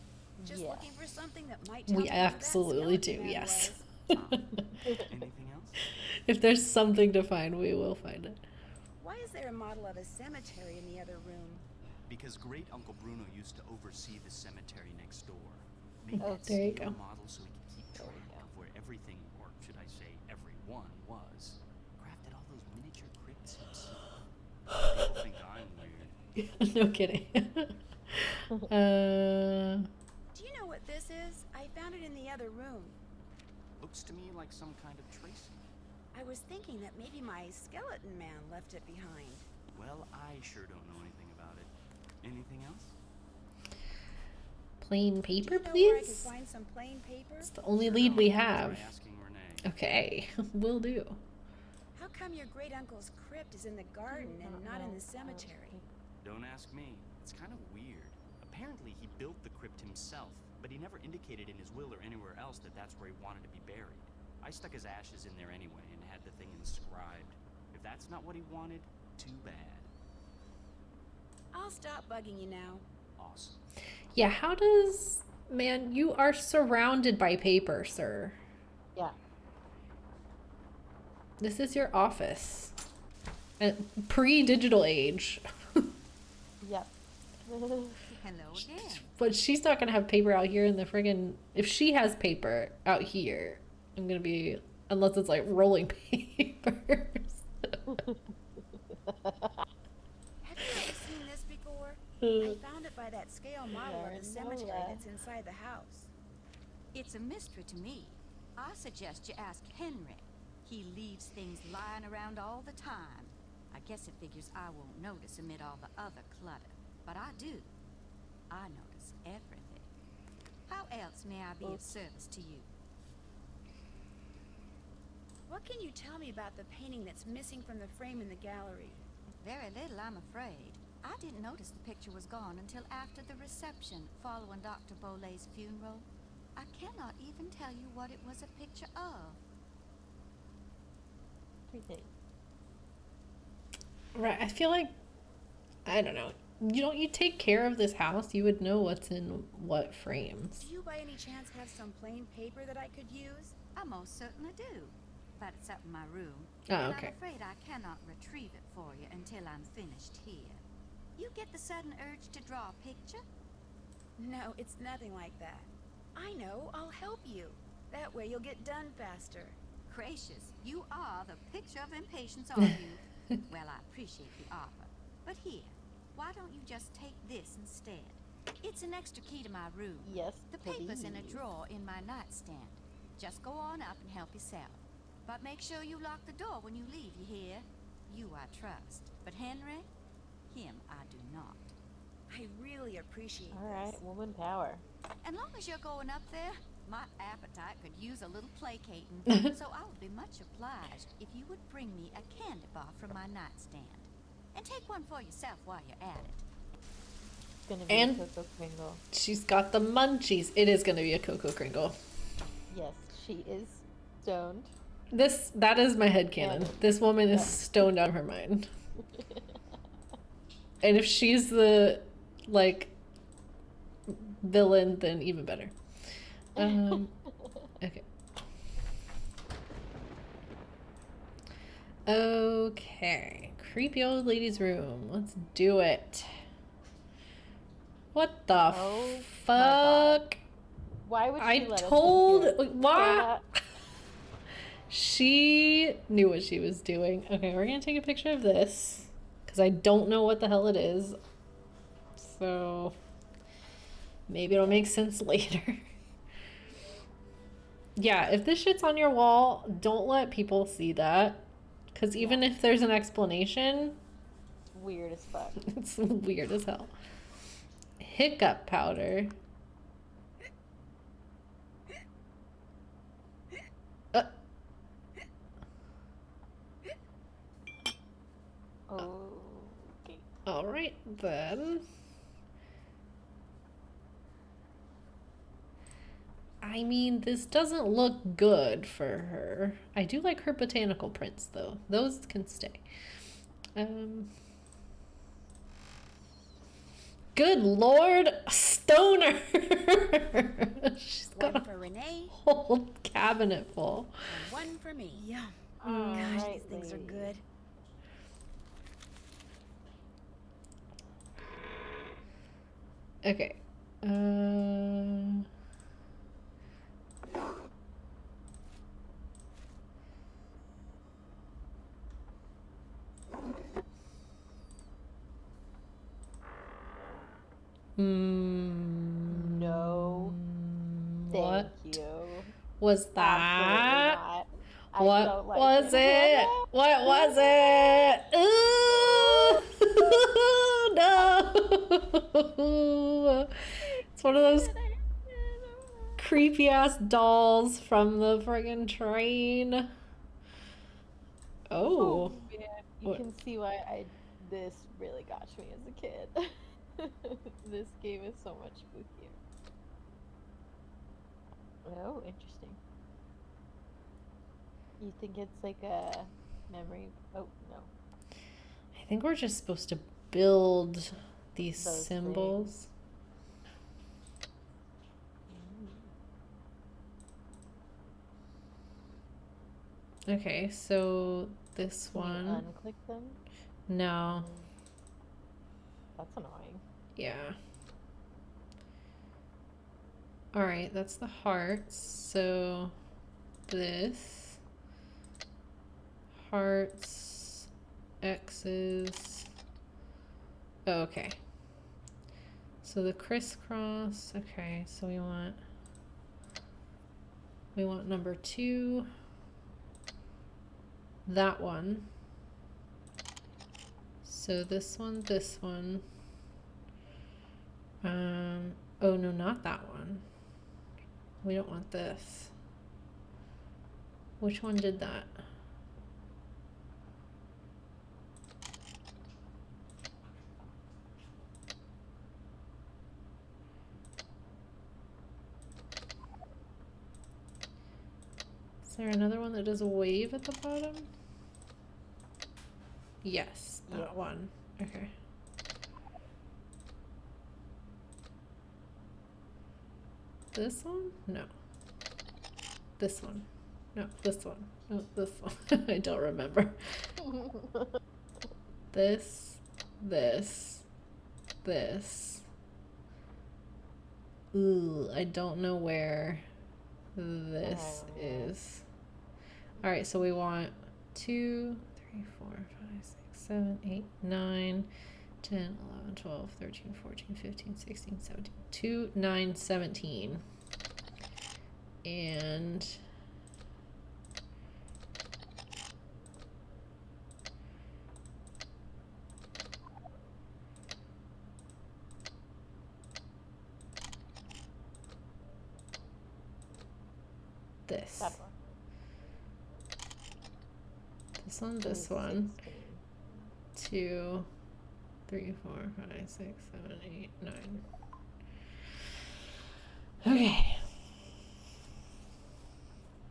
Just Yeah. looking for something that might tell We me who that absolutely do, skeleton man yes. was. Anything else? If there's something to find, we will find it. Why is there a model of a cemetery in the other room? Because Great Uncle Bruno used to oversee the cemetery next door. Made Oh, that there you scale go. model so he could keep There we track go. of where everything, or should I say everyone, was. Crafted all those miniature crypts himself. People think I'm weird. No kidding. Do you know what this is? I found it in the other room. Looks to me like some kind of tracing. I was thinking that maybe my skeleton man left it behind. Well, I sure don't know anything about it. Anything else? Plain Do paper, you know where I could please? find some plain paper? It's the only Sure lead don't. we Try have. asking Renee. Okay, will do. How come your great uncle's crypt is in the garden and not in the cemetery? Don't ask me. It's kind of weird. Apparently, he built the crypt himself, but he never indicated in his will or anywhere else that that's where he wanted to be buried. I stuck his ashes in there anyway and had the thing inscribed. If that's not what he wanted, too bad. I'll stop bugging you now. Awesome. Yeah, how does... Man, you are surrounded by paper, sir. Yeah. This is your office. Pre-digital age. Yep. Hello again. But she's not gonna have paper out here in the friggin'... If she has paper out here, I'm gonna be... Unless it's like rolling papers. Have you ever seen this before? I found it by that scale model Yeah, of the I know cemetery that. that's inside the house. It's a mystery to me. I suggest you ask Henry. He leaves things lying around all the time. I guess it figures I won't notice amid all the other clutter. But I do. I notice everything. How else may I be of service to you? What can you tell me about the painting that's missing from the frame in the gallery? Very little, I'm afraid. I didn't notice the picture was gone until after the reception following Dr. Bollay's funeral. I cannot even tell you what it was a picture of. Everything. Right, I feel like... I don't know. You take care of this house, you would know what's in what frames. Do you by any chance have some plain paper that I could use? I most certainly do. But it's up in my room. Oh, And okay. I'm afraid I cannot retrieve it for you until I'm finished here. You get the sudden urge to draw a picture? No, it's nothing like that. I know, I'll help you. That way you'll get done faster. Gracious, you are the picture of impatience, aren't you? Well, I appreciate the offer. But here, why don't you just take this instead? It's an extra key to my room. Yes, The paper's in a please. drawer in my nightstand. Just go on up and help yourself. But make sure you lock the door when you leave, you hear? You I trust. But Henry, him I do not. I really appreciate All right, this. woman power. And long as you're going up there, my appetite could use a little placating. So I would be much obliged if you would bring me a candy bar from my nightstand. And take one for yourself while you're at it. It's gonna be And- a Cocoa Kringle. She's got the munchies. It is gonna be a Cocoa Kringle. Yes, she is stoned. That is my headcanon. Yeah. This woman is Yeah. stoned out of her mind. And if she's the, like, villain, then even better. Okay. Okay. Creepy old lady's room. Let's do it. What the Oh my God. fuck? Why would she I let us told... up here? What? She knew what she was doing. Okay, we're gonna take a picture of this. Because I don't know what the hell it is. So... maybe it'll make sense later. Yeah, if this shit's on your wall, don't let people see that. Because even if there's an explanation, Weird as fuck. it's weird as hell. Hiccup powder. Okay. Alright then. I mean, this doesn't look good for her. I do like her botanical prints, though. Those can stay. Good lord, stoner! She's got One a for Renee whole cabinet full. and one for me. Yum. All Gosh, right, these things are lady. good. Okay. No, What thank you. was Absolutely that? not. I What don't like was it, it? Hannah. What was it? Ooh, no. It's one of those creepy ass dolls from the friggin' train. Oh Oh. man, you What? can see why this really got me as a kid. This game is so much spookier. Oh, interesting. You think it's like a memory? Oh no, I think we're just supposed to build these those symbols. things. Okay, so this Can you one. unclick them? No. That's annoying. Yeah. Alright, that's the hearts. So this. Hearts. X's. Oh, okay. So the crisscross. Okay, so we want number 2. That one. So this one. Oh no, not that one. We don't want this. Which one did that? Is there another one that does a wave at the bottom? Yes, that Yes. one. Okay. This one? No. This one. No, this one. No, this one. I don't remember. This. Ooh, I don't know where this is. Alright, so we want 2, 3, 4, 5, 6, 7, 8, 9, 10, 11, 12, 13, 14, 15, 16, 17. 2, 9, 17. And this. That one. This one, this Is one. 16. 2, 3, 4, 5, 6, 7, 8, 9. Okay.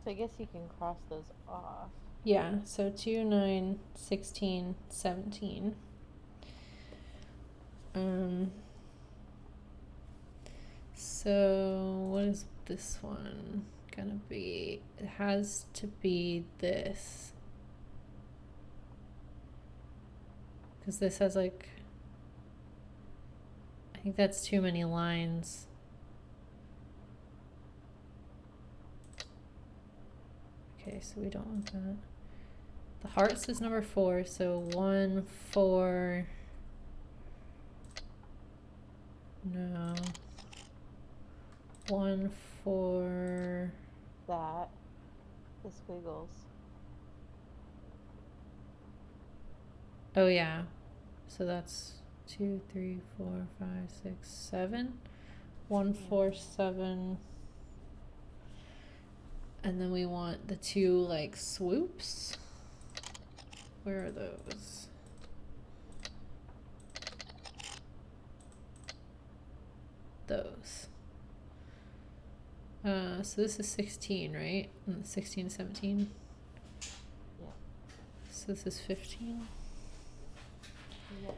So I guess you can cross those off. Yeah, so 2, 9, 16, 17. So what is this one gonna be? It has to be this. Because this has like, I think that's too many lines. Okay, so we don't want that. The hearts is number 4, so 1, 4. No. 1, 4. That. The squiggles. Oh yeah. So that's 2, 3, 4, 5, 6, 7. 1, 4, 7. And then we want the 2 like swoops. Where are those? Those. So this is 16, right? 16, 17. Yeah. So this is 15. Yeah.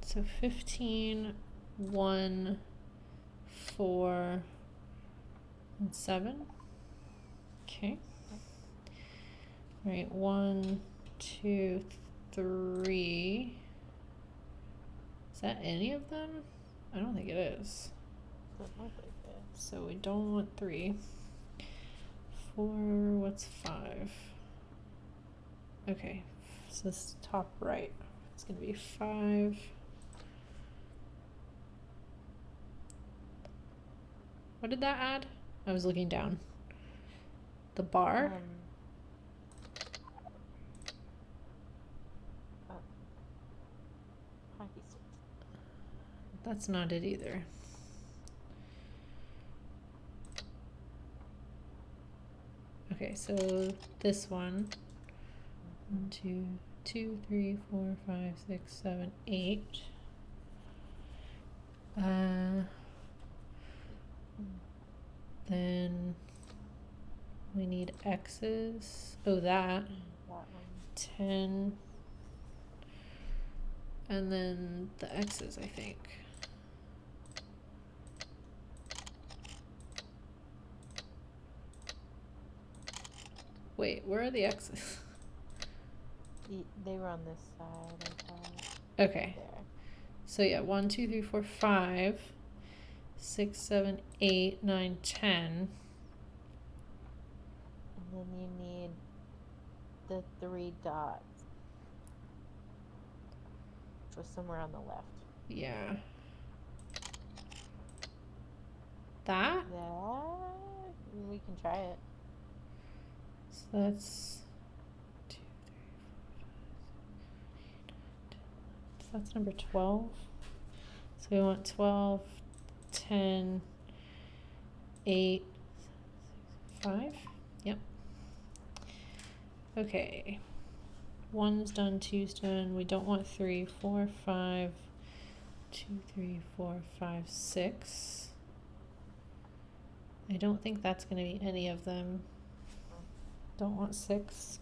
So 15, 1, 4, and 7. Okay. All right, 1, 2, 3. Is that any of them? I don't think it is. Doesn't look like it. So we don't want 3. 4, what's 5? Okay, so this top right, it's gonna be 5. What did that add? I was looking down. The bar? Hockey stick. That's not it either. Okay, so this one. 1, 2, 2, 3, 4, 5, 6, 7, 8. Then we need X's. Oh, that. That one. 10. And then the X's, I think. Wait, where are the X's? They were on this side, I thought. Okay. There. So yeah, 1, 2, 3, 4, 5, 6, 7, 8, 9, 10. And then you need the 3 dots. Which was somewhere on the left. Yeah. That? That? We can try it. So that's 2, 3, 4, 5, 6, 7, 8, 9, 10. So that's number 12. So we want 12, 10, 8, 5. Yep. Okay. 1's done, 2's done. We don't want 3, 4, 5, 2, 3, 4, 5, 6. I don't think that's going to be any of them. Don't want 6,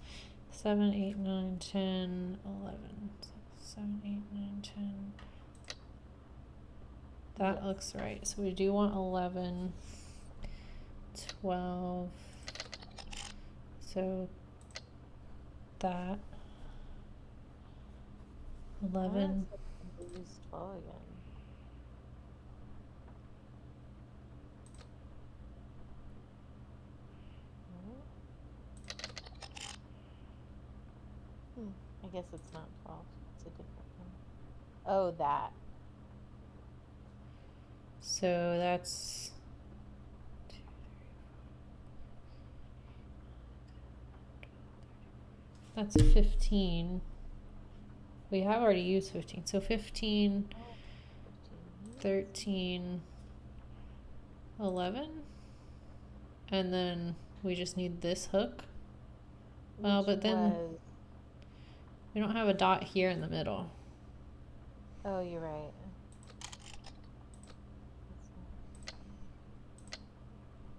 7, 8, 9, 10, 11. 7, 8, 9, 10. That Yes. looks right. So we do want 11, 12. So that 11. We use 12 again. I guess it's not 12. It's a different one. Oh, that. So that's 15. We have already used 15. So 15, 13, 11. And then we just need this hook. Well, Which but then was... we don't have a dot here in the middle. Oh, you're right.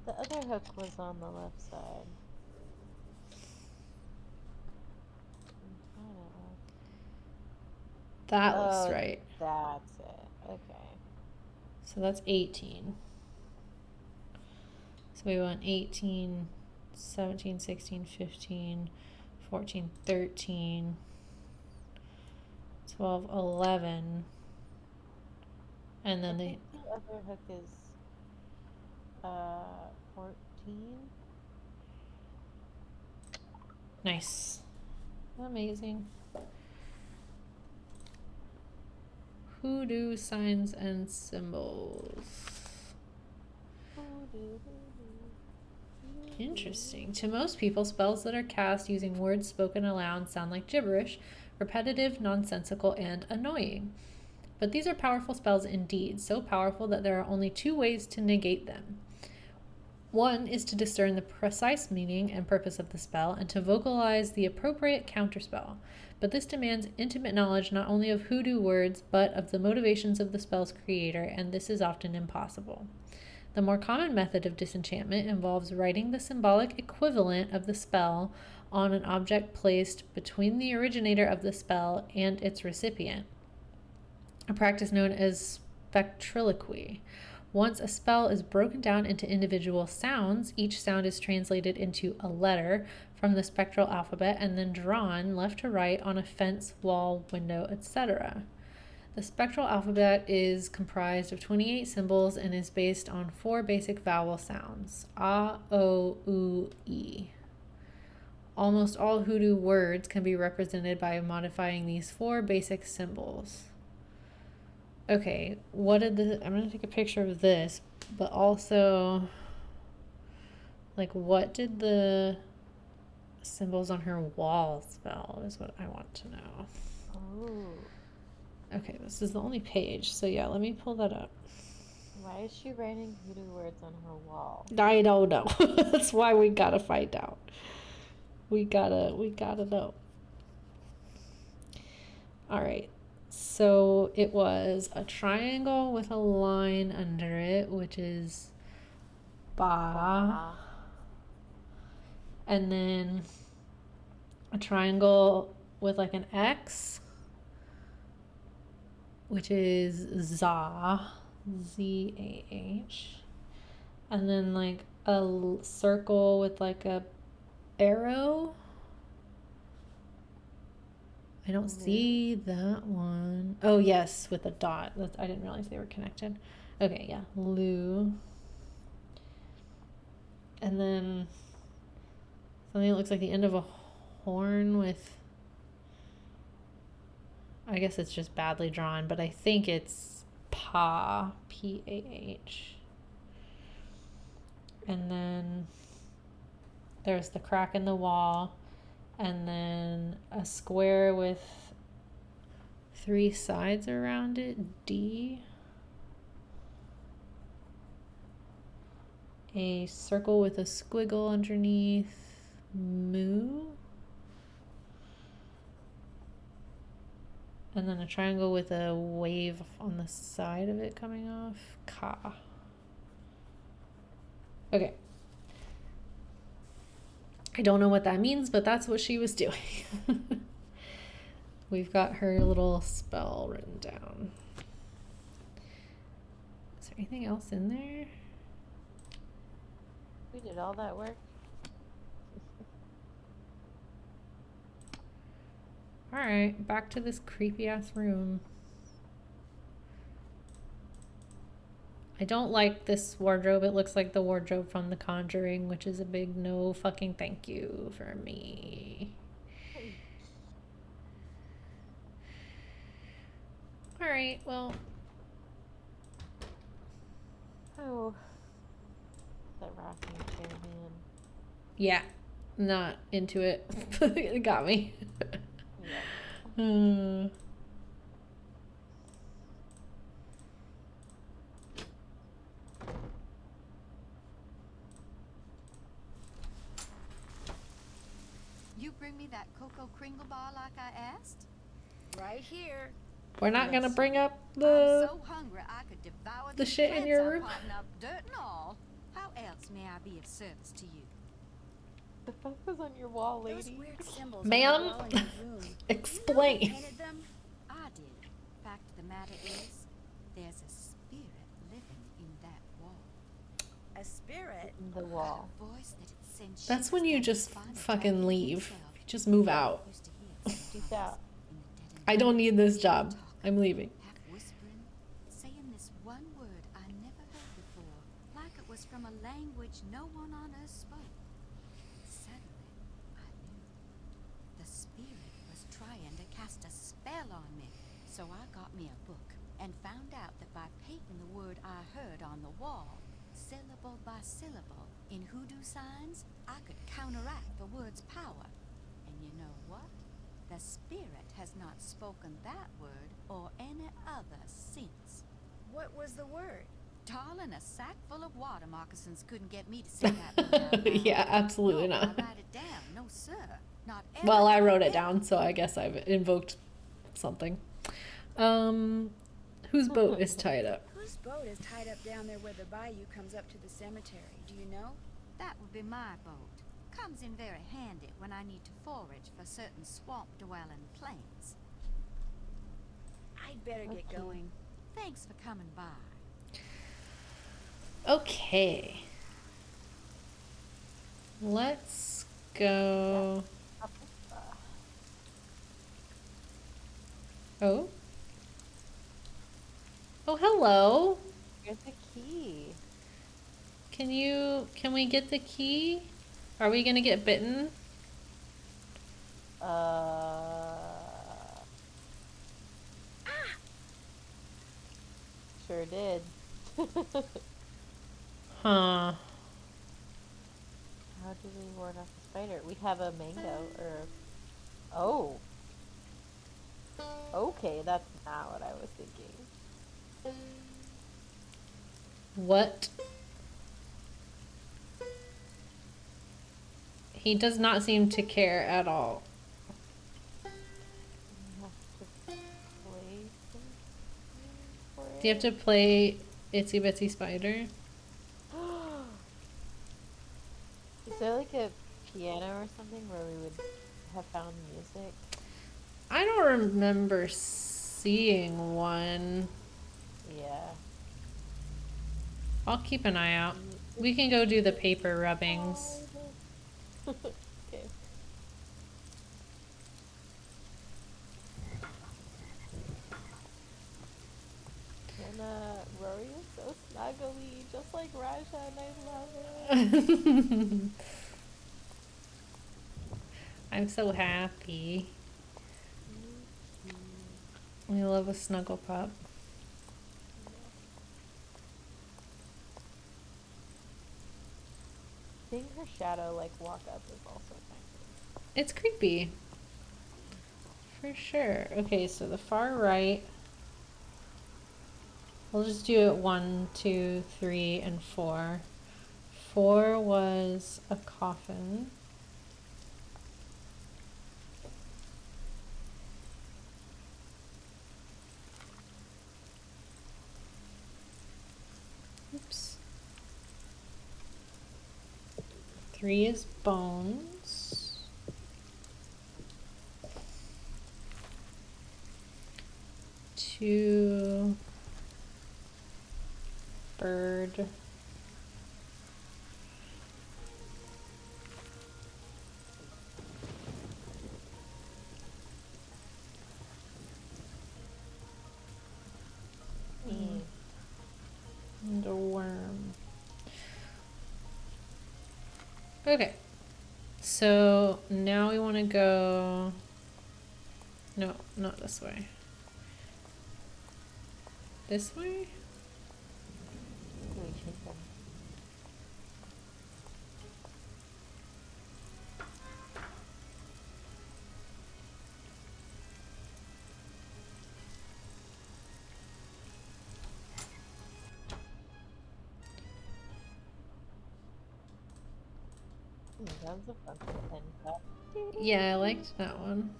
The other hook was on the left side. That looks right. That's it. Okay. So that's 18. So we want 18, 17, 16, 15, 14, 13, 12, 11. And then I the think the other hook is 14. nice. Amazing. Hoodoo signs and symbols. Interesting. To most people, spells that are cast using words spoken aloud sound like gibberish, repetitive, nonsensical, and annoying. But these are powerful spells indeed, so powerful that there are only 2 ways to negate them. One is to discern the precise meaning and purpose of the spell and to vocalize the appropriate counterspell. But this demands intimate knowledge not only of hoodoo words, but of the motivations of the spell's creator, and this is often impossible. The more common method of disenchantment involves writing the symbolic equivalent of the spell on an object placed between the originator of the spell and its recipient, a practice known as Spectriloquy. Once a spell is broken down into individual sounds, each sound is translated into a letter from the spectral alphabet and then drawn left to right on a fence, wall, window, etc. The spectral alphabet is comprised of 28 symbols and is based on 4 basic vowel sounds: A, O, U, E. Almost all Hoodoo words can be represented by modifying these 4 basic symbols. Okay, what did the... I'm going to take a picture of this, but also, like, what did the symbols on her wall spell is what I want to know. Oh. Okay, this is the only page, so yeah, let me pull that up. Why is she writing hoodoo words on her wall? I don't know. That's why we gotta find out. We gotta know. All right. So it was a triangle with a line under it, which is ba. And then a triangle with like an X, which is za, Z-A-H. And then like a circle with like a arrow. I don't see that one. Oh, yes, with a dot. I didn't realize they were connected. Okay, yeah. Lu. And then something that looks like the end of a horn with... I guess it's just badly drawn, but I think it's Pa. P-A-H. And then there's the crack in the wall. And then a square with 3 sides around it, D. A circle with a squiggle underneath, Mu. And then a triangle with a wave on the side of it coming off, Ka. Okay. I don't know what that means, but that's what she was doing. We've got her little spell written down. Is there anything else in there? We did all that work. Alright, back to this creepy ass room. I don't like this wardrobe. It looks like the wardrobe from The Conjuring, which is a big no fucking thank you for me. Alright, well. Oh. That rocking chair, man. Yeah, not into it. It got me. Yeah. You bring me that cocoa kringle bar like I asked? Right here. We're not gonna bring up I'm the... so hungry I could devour the these shit in plants your I'm room? potting up, dirt and all. How else may I be of service to you? The fuck was on your wall, Those lady? weird symbols Ma'am? on the wall in your room. Explain. You know who painted them? I did. Fact of the matter is, there's a spirit living in that wall. A spirit. The wall. A voice that it sends That's shivers when you down just your spine fucking attacking leave. himself. Just move out. Used to hear it Peace sometimes out. in the dead I of don't night. need this job. Talking, I'm leaving. half whispering, saying this one word I never heard before, like it was from a language no one on earth spoke. Suddenly, I knew. The spirit was trying to cast a spell on me, so I got me a book and found out that by painting the word I heard on the wall, syllable by syllable, in hoodoo signs, I could counteract the word's power. And you know what? The spirit has not spoken that word or any other since. What was the word? Darling, a sack full of water moccasins couldn't get me to say that word out loud. Yeah, absolutely No, not. I write it down. No, sir. Not ever. Well, I wrote it ever. down, so I guess I've invoked something. Whose boat is tied up? Whose boat is tied up down there where the bayou comes up to the cemetery? Do you know? That would be my boat. Comes in very handy when I need to forage for certain swamp-dwelling plants. I'd better get Okay. going. Thanks for coming by. Okay. Let's go. Up. uh, Oh? Up. What? uh, Oh? Oh, hello. Here's the key. Can we get the key? Are we gonna get bitten? Sure did. Huh. How do we ward off the spider? We have a mango, or... Oh. Okay, that's not what I was thinking. What? He does not seem to care at all. We have to play something for it? Do you have to play Itsy Bitsy Spider? Is there like a piano or something where we would have found music? I don't remember seeing one. Yeah. I'll keep an eye out. We can go do the paper rubbings. Okay. And Rory is so snuggly, just like Raja, and I love it. I'm so happy. I love a snuggle pup. Seeing her shadow like walk up is also kind It's creepy. For sure. Okay, so the far right. We'll just do it 1, 2, 3, and 4. 4 was a coffin. Oops. 3 is bones. 2, bird. And a worm. Okay. So now we want to go. No, not this way. This way? of. We change them. That was a fun pen cut. Yeah, I liked that one.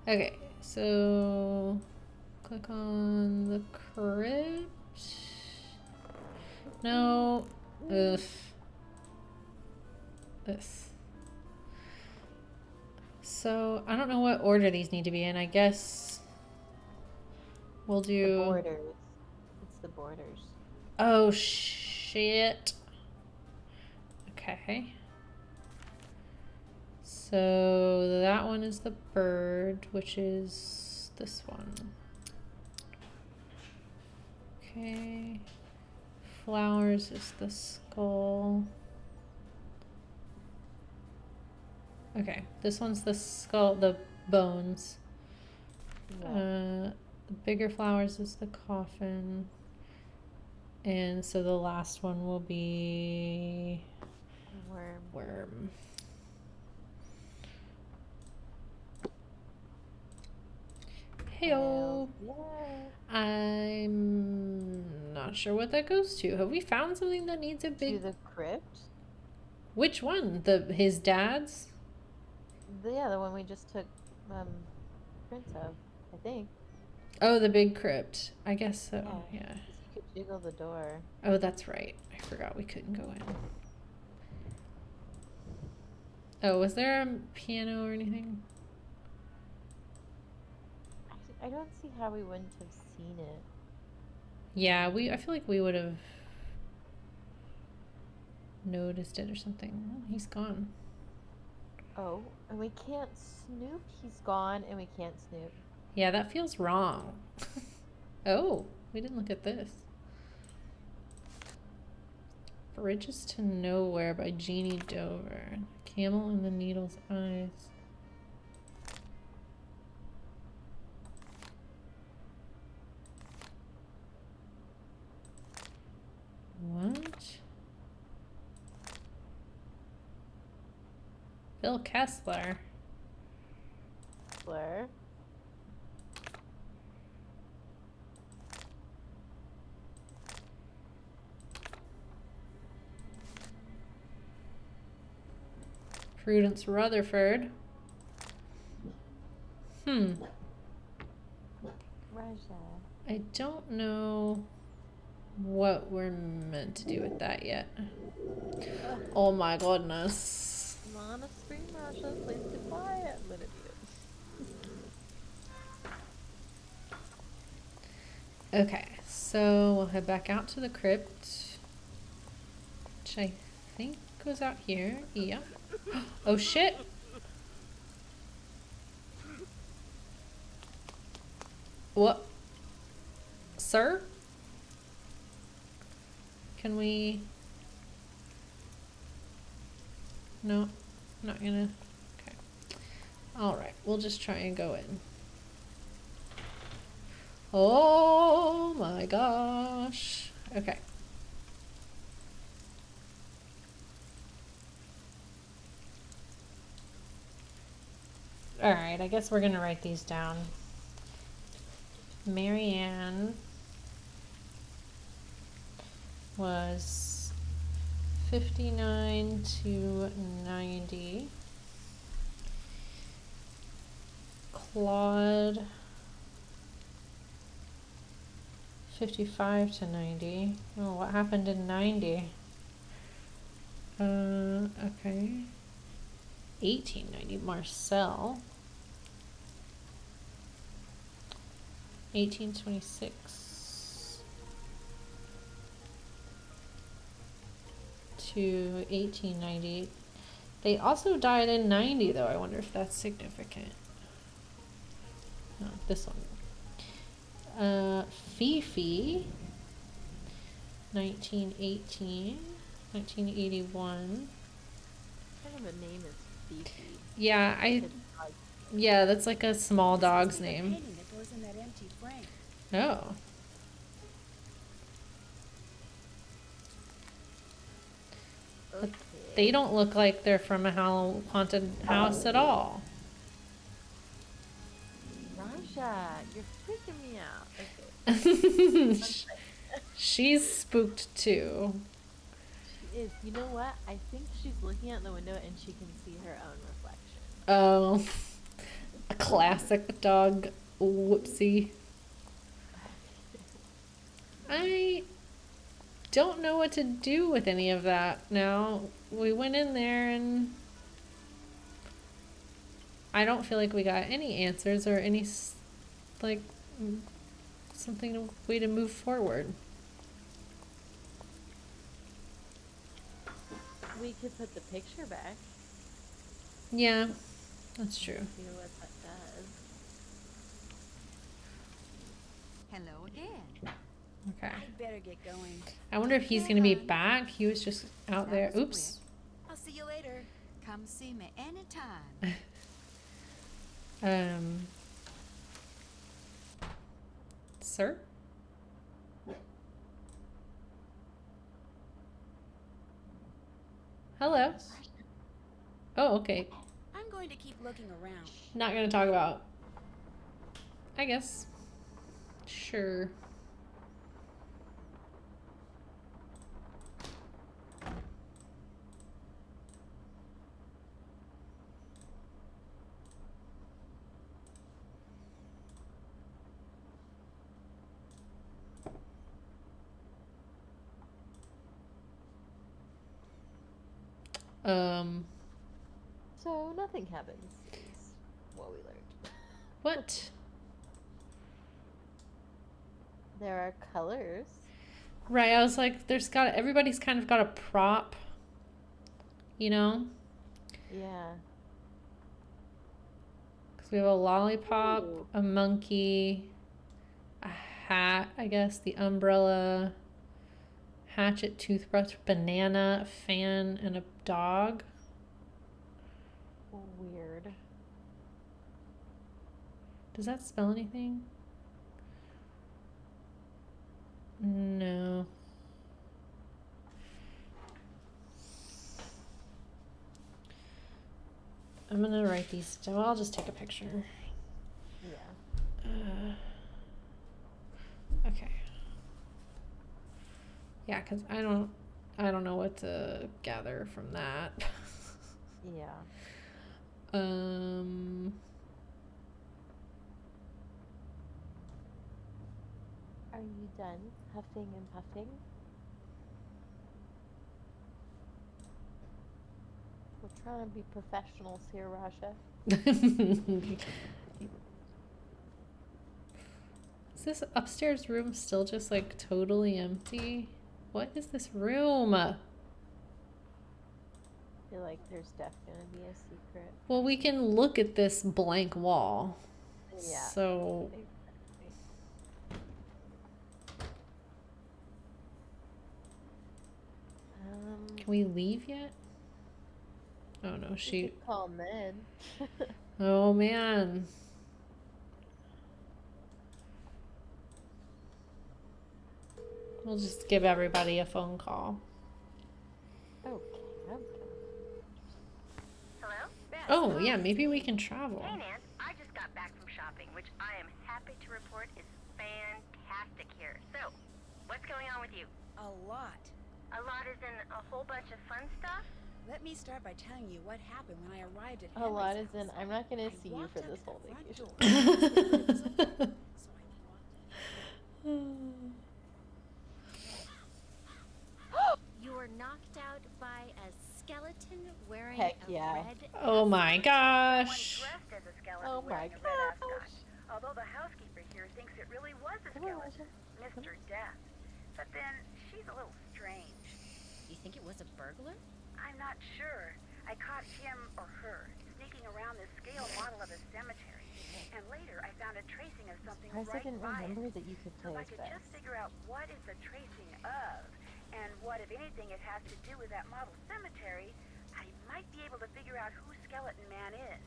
Okay, so click on the crypt. No. Ugh. This. So I don't know what order these need to be in. I guess we'll do. The borders. It's the borders. Oh shit. Okay. So that one is the bird, which is this one. Okay. Flowers is the skull. Okay, this one's the skull, the bones. Yeah. The bigger flowers is the coffin. And so the last one will be Worm. worm. Heyo. Yeah. I'm not sure what that goes to. Have we found something that needs a To big? the crypt? Which one? His dad's? Yeah, the one we just took prints of, I think. Oh, the big crypt. I guess so. Yeah. 'Cause you could jiggle the door. Oh, that's right. I forgot we couldn't go in. Oh, was there a piano or anything? I don't see how we wouldn't have seen it. Yeah, I feel like we would have noticed it or something. Oh, he's gone. Oh, and we can't snoop. He's gone, and we can't snoop. Yeah, that feels wrong. Oh, we didn't look at this. Bridges to Nowhere by Jeannie Dover. Camel in the Needle's Eyes. What? Bill Kessler. Blair. Prudence Rutherford. Raja. I don't know what we're meant to do with that yet. Oh my goodness. Monastery, Raja. Please be quiet. Let it be. Okay, so we'll head back out to the crypt, which I think goes out here. Yeah. Oh shit! What? Sir? Can we... No, not gonna... Okay. Alright, we'll just try and go in. Oh my gosh. Okay. Alright, I guess we're gonna write these down. Marianne was 59 to 90. Claude 55 to 90. Oh, what happened in 90? Okay. 1890. Marcel. 1826 to 1890. They also died in 90 though. I wonder if that's significant. No, this one. Fifi, 1918, 1981. What kind of a name is Fifi? Yeah, yeah, that's like a small dog's name. That goes in that empty frame. Oh. Okay. They don't look like they're from a haunted house at all. Raja, you're freaking me out. Okay. She's spooked too. She is. You know what? I think she's looking out the window and she can see her own reflection. Oh, a classic dog whoopsie. I don't know what to do with any of that now. We went in there and I don't feel like we got any answers or any, like, way to move forward. We could put the picture back. Yeah, that's true. See what that does. Hello again. Okay. I'd better get going. I wonder if he's gonna be back. He was just out there. That was Oops. I'll see you later. Come see me anytime. Sir? Hello. Oh, okay. I'm going to keep looking around. Not gonna talk about. I guess. Sure. So nothing happens. Is what we learned. What? There are colors. Right, I was like, everybody's kind of got a prop, you know? Yeah. Because we have a lollipop, Ooh. a monkey, a hat, I guess. The umbrella, hatchet, toothbrush, banana, fan, and a dog. Weird. Does that spell anything? No. I'm gonna write these down. I'll just take a picture. Yeah. Okay. Yeah, because I don't know what to gather from that. Yeah. Are you done huffing and puffing? We're trying to be professionals here, Raja. Is this upstairs room still just like totally empty? What is this room? I feel like there's definitely gonna be a secret. Well, we can look at this blank wall. Yeah. So Exactly. can we leave yet? Oh no, You shoot. could call Ned. Oh man. We'll just give everybody a phone call. Okay. Hello? Oh yeah, maybe we can travel. Hey, Nan. I just got back from shopping, which I am happy to report is fantastic here. So, what's going on with you? A lot. A lot is in a whole bunch of fun stuff? Let me start by telling you what happened when I arrived at A Henry's lot is house. in. I'm not gonna I see you walked for up this to the whole front vacation. door, and it was open. So I walked in. You were knocked out by a skeleton wearing Heck a yeah. red Oh my Someone gosh. dressed as a skeleton Oh my wearing a red ascot. gosh. Although the housekeeper here thinks it really was a Come on, skeleton, Raja. Mr. Death. But then, she's a little strange. You think it was a burglar? I'm not sure. I caught him or her sneaking around this scale model of a cemetery. And later, I found a tracing of something Surprised I right didn't by remember it. that you could So play if I as could just Bess. figure out what is the tracing of, and what, if anything, it has to do with that model cemetery, I might be able to figure out who Skeleton Man is.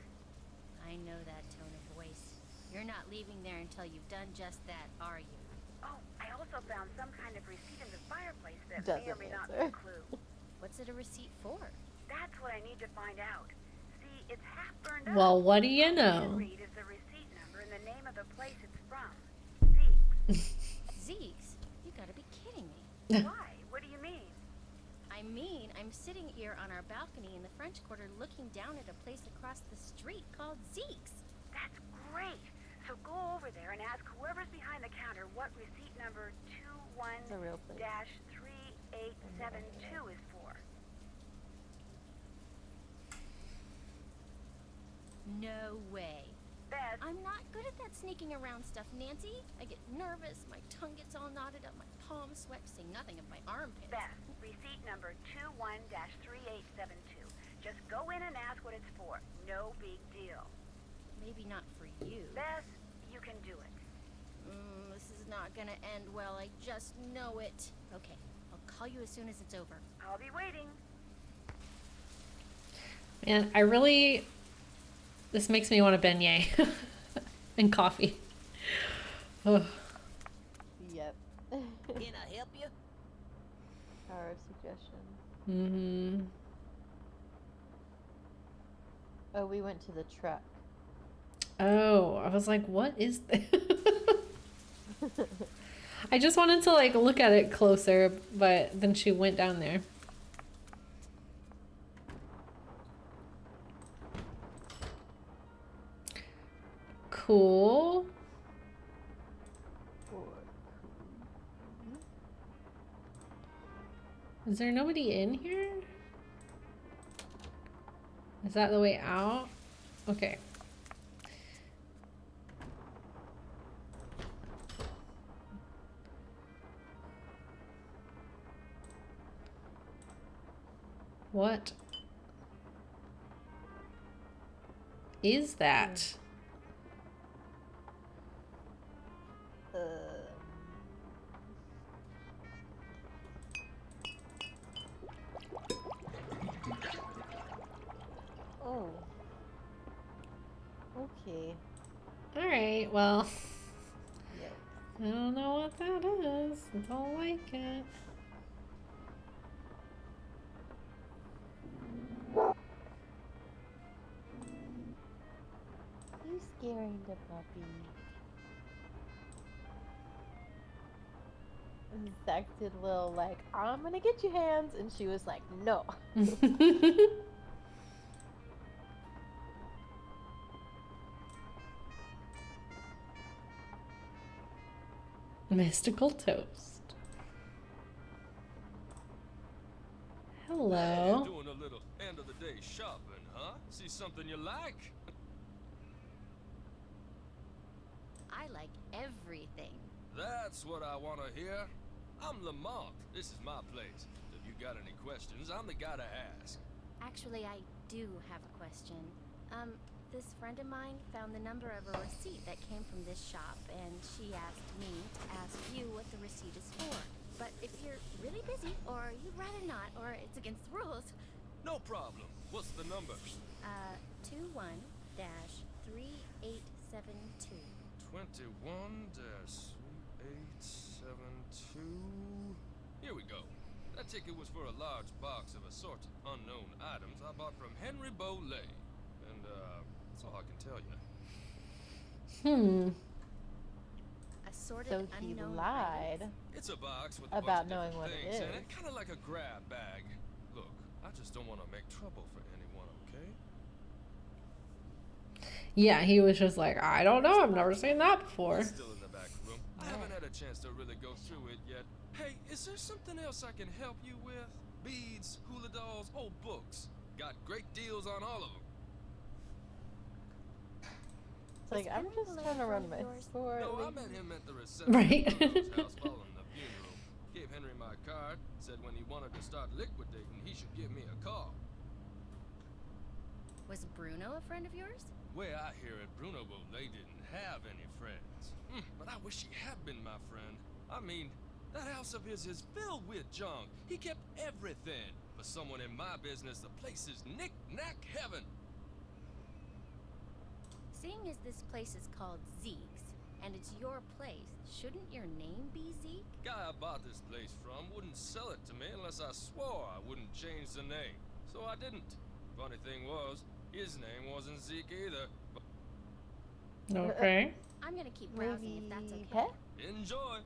I know that tone of voice. You're not leaving there until you've done just that, are you? Oh, I also found some kind of receipt in the fireplace that may or Doesn't may not be a answer. clue. What's it a receipt for? That's what I need to find out. See, it's half burned up. Well, what do you All I can know? read is the receipt number and the name of the place it's from. Zeke's. Zeke's? You gotta be kidding me. Why? What do you mean? I mean, I'm sitting here on our balcony in the French Quarter looking down at a place across the street called Zeke's. That's great. So go over there and ask whoever's behind the counter what receipt number It's a real place. 21-3872 is for. No way. Beth, I'm not good at that sneaking around stuff, Nancy. I get nervous, my tongue gets all knotted up, my palms sweat, to say nothing of my armpits. Beth, receipt number 21-3872. Just go in and ask what it's for. No big deal. Maybe not for you. Beth, you can do it. This is not gonna end well, I just know it. Okay, I'll call you as soon as it's over. I'll be waiting. Man, this makes me want a beignet and coffee. Ugh. Yep. Can I help you? Power of suggestion. Mm-hmm. Oh, we went to the truck. Oh, I was like, what is this? I just wanted to like look at it closer, but then she went down there. Cool. Is there nobody in here? Is that the way out? Okay. What is that? right. Well, Yikes. I don't know what that is. I don't like it. You scaring the puppy. Zach did a little like, I'm gonna get you hands, and she was like, no. Mystical toast. Hey, Hello. doing a little end of the day shopping, huh? See something you like? I like everything. That's what I want to hear. I'm Lamont. This is my place. If you got any questions, I'm the guy to ask. Actually, I do have a question. This friend of mine found the number of a receipt that came from this shop, and she asked me to ask you what the receipt is for. But if you're really busy, or you'd rather not, or it's against the rules, No problem. What's the number? 21-3872. 21-3872. Here we go. That ticket was for a large box of assorted unknown items I bought from Henry Bollay. And, that's all I can tell you. Assorted So he unknown lied. items? It's a box with a About bunch of knowing different what it things in is. it, kind of like a grab bag. Look, I just don't want to make trouble for anyone, okay? Yeah, he was just like, I don't know. I've never seen that before. It's still in the back room. I haven't had a chance to really go through it yet. Hey, is there something else I can help you with? Beads, hula dolls, old books. Got great deals on all of them. It's like, I'm just trying to run my store. No, I leave met me- him at the reception Right. at Bruno's house following the funeral. Gave Henry my card, said when he wanted to start liquidating, he should give me a call. Was Bruno a friend of yours? Way I hear it, Bruno Bollay didn't have any friends. But I wish he had been my friend. I mean, that house of his is filled with junk. He kept everything. For someone in my business, the place is knick-knack heaven. Seeing as this place is called Zeke's, and it's your place, shouldn't your name be Zeke? Guy I bought this place from wouldn't sell it to me unless I swore I wouldn't change the name. So I didn't. Funny thing was, his name wasn't Zeke either. But Okay. I'm gonna keep browsing if that's Maybe okay. pet? enjoy.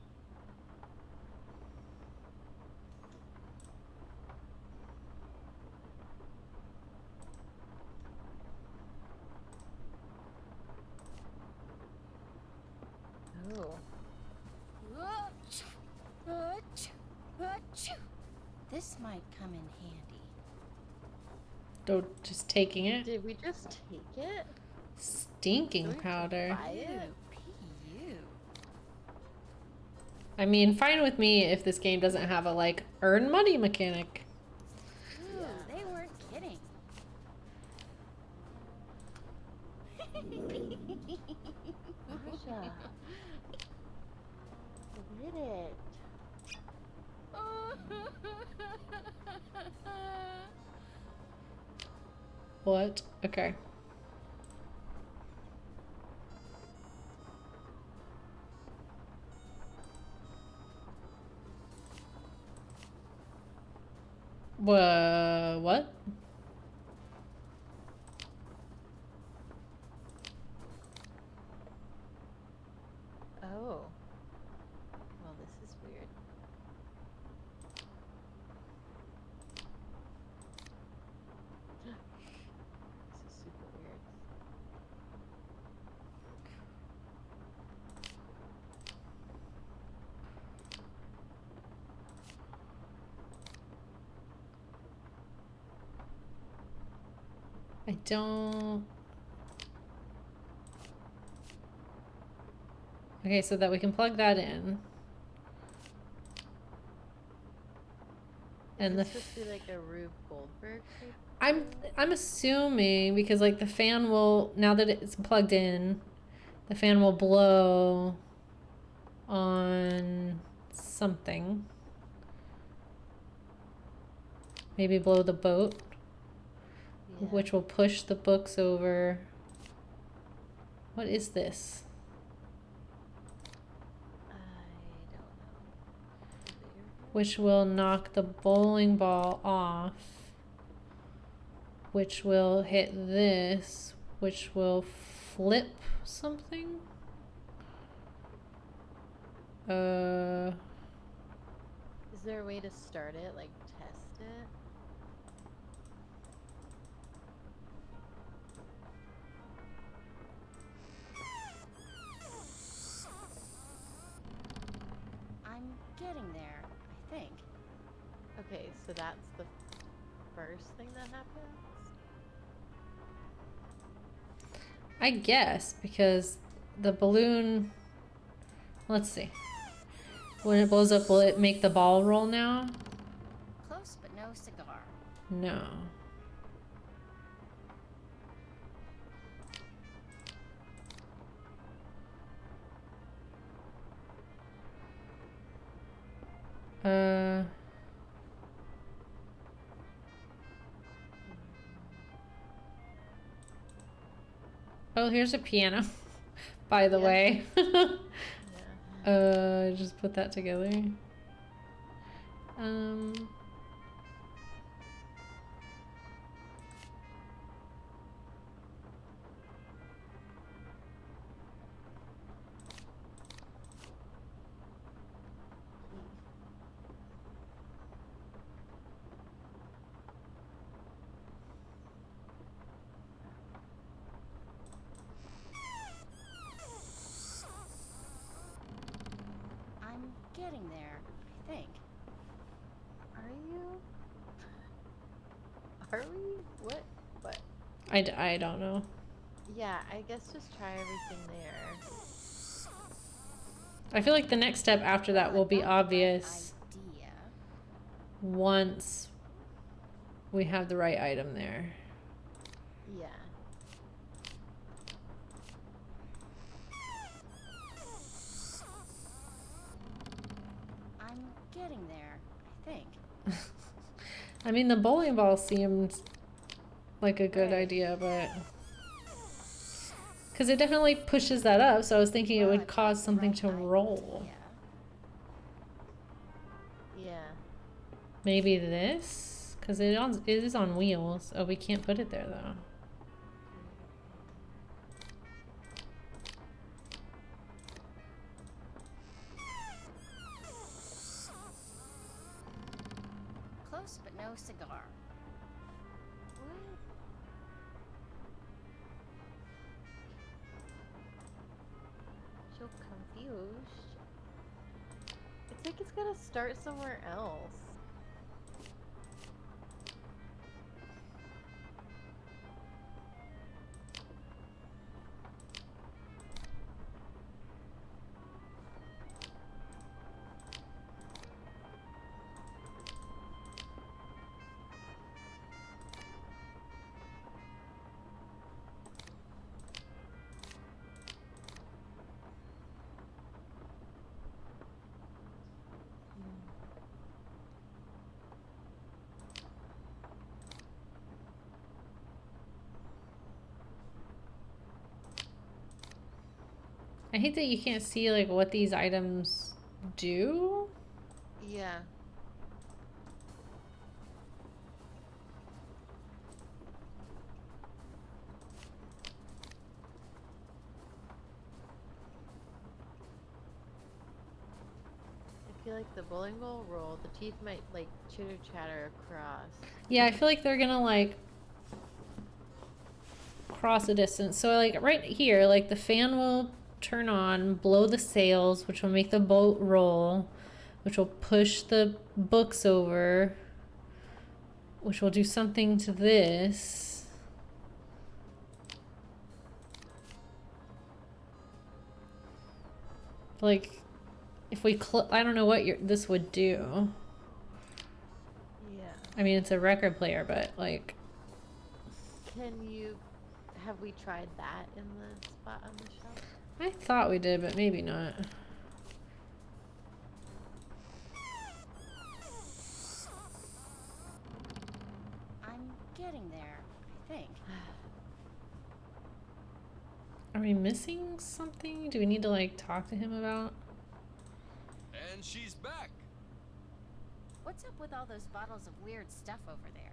Ooh. This might come in handy. Don't just taking it. Did we just take it? Stinking Do we have to powder. buy it? Ew. I mean, fine with me if this game doesn't have a like earn money mechanic. Ooh, Yeah. they weren't kidding. Marsha. Did it. What? Okay. What? Oh. Well, this is weird. This is super weird. I don't. Okay, so that we can plug that in. And the Is this supposed to be like a Rube Goldberg type? I'm assuming because like the fan will, now that it's plugged in, the fan will blow on something. Maybe blow the boat, which will push the books over. What is this? which will knock the bowling ball off, which will hit this, which will flip something. Is there a way to start it, like test it? I'm getting there, I think. Okay, so that's the first thing that happens? I guess, because the balloon, let's see. When it blows up, will it make the ball roll now? Close but no cigar. No. Oh, here's a piano, by the Yeah. way. Yeah. Just put that together. I'm getting there, I think. Are you? Are we? What? What? I don't know. Yeah, I guess just try everything there. I feel like the next step after that will be Not the right obvious idea. once we have the right item there. Yeah. I'm getting there, I think. I mean, the bowling ball seemed like a good Right. idea, but... Because it definitely pushes that up, so I was thinking it Well, would it's cause not the something right to roll. idea. Yeah. Maybe this? Because it is on wheels. Oh, we can't put it there, though. Close but no cigar. What? So confused. It's like it's gotta start somewhere else. I hate that you can't see, like, what these items do. Yeah. I feel like the bowling ball roll, the teeth might like chitter chatter across. Yeah, I feel like they're gonna, like, cross a distance. So, like, right here, like, the fan will turn on, blow the sails, which will make the boat roll, which will push the books over, which will do something to this. Like, if we I don't know what this would do. Yeah. I mean, it's a record player, but, like... Have we tried that in the spot on the shelf? I thought we did, but maybe not. I'm getting there, I think. Are we missing something? Do we need to, like, talk to him about? And she's back. What's up with all those bottles of weird stuff over there?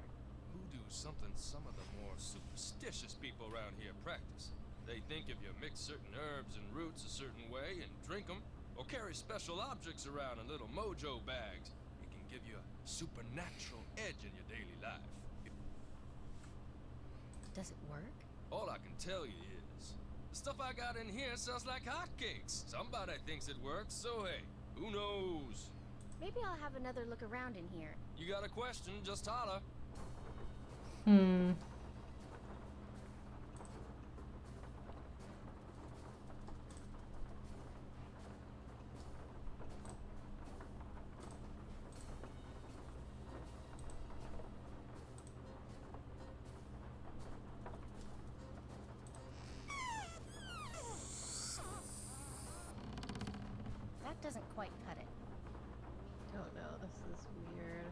Voodoo's something some of the more superstitious people around here practice. They think if you mix certain herbs and roots a certain way and drink them, or carry special objects around in little mojo bags, it can give you a supernatural edge in your daily life. Does it work? All I can tell you is, the stuff I got in here sells like hotcakes. Somebody thinks it works, so hey, who knows? Maybe I'll have another look around in here. You got a question, just holler. That doesn't quite cut it. Don't know. This is weird.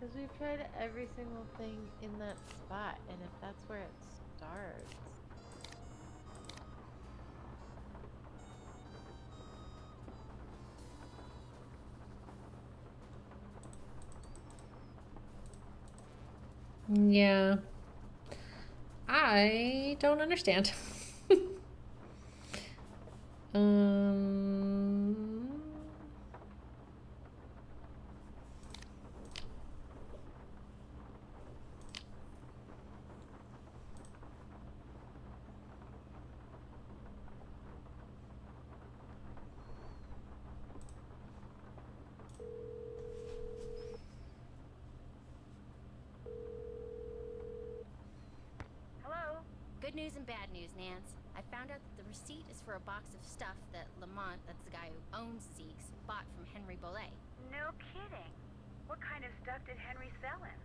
Because we've tried every single thing in that spot, and if that's where it starts. Yeah. I don't understand. um, Hello? Good news and bad news, Nance. I found out that the receipt is for a box of stuff that Lamont, that's the guy who owns Zeke's, bought from Henry Bollay. No kidding. What kind of stuff did Henry sell him?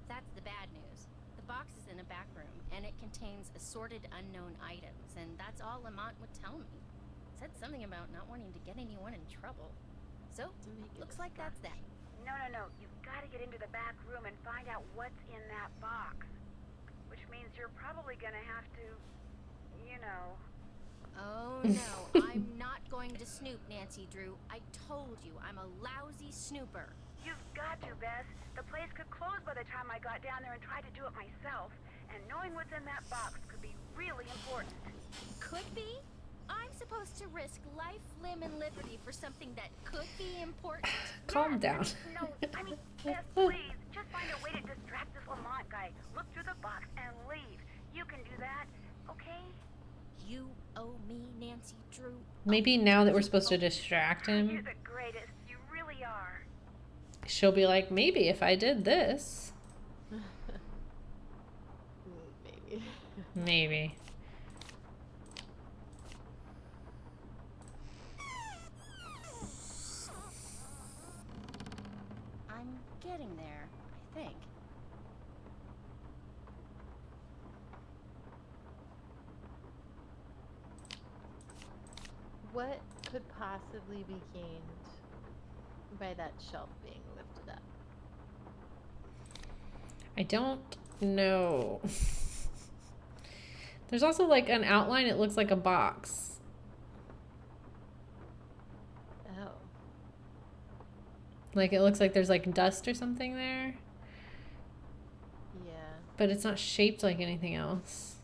That's the bad news. The box is in a back room, and it contains assorted unknown items, and that's all Lamont would tell me. Said something about not wanting to get anyone in trouble. So, looks like that's that. No. You've got to get into the back room and find out what's in that box. Which means you're probably gonna have to, you know. Oh no, I'm not going to snoop, Nancy Drew. I told you, I'm a lousy snooper. You've got to, Bess. The place could close by the time I got down there and tried to do it myself. And knowing what's in that box could be really important. Could be? I'm supposed to risk life, limb, and liberty for something that could be important? calm down. No, I mean, Bess, please. Just find a way to distract this Lamont guy. Look through the box and leave. You can do that, okay? You owe me, Nancy Drew. Maybe now that we're supposed to distract You're him, the greatest. You really are. she'll be like, maybe if I did this. Maybe. Maybe. I'm getting there, I think. What could possibly be gained by that shelf being lifted up? I don't know. There's also like an outline. It looks like a box. Oh. Like it looks like there's like dust or something there. Yeah. But it's not shaped like anything else.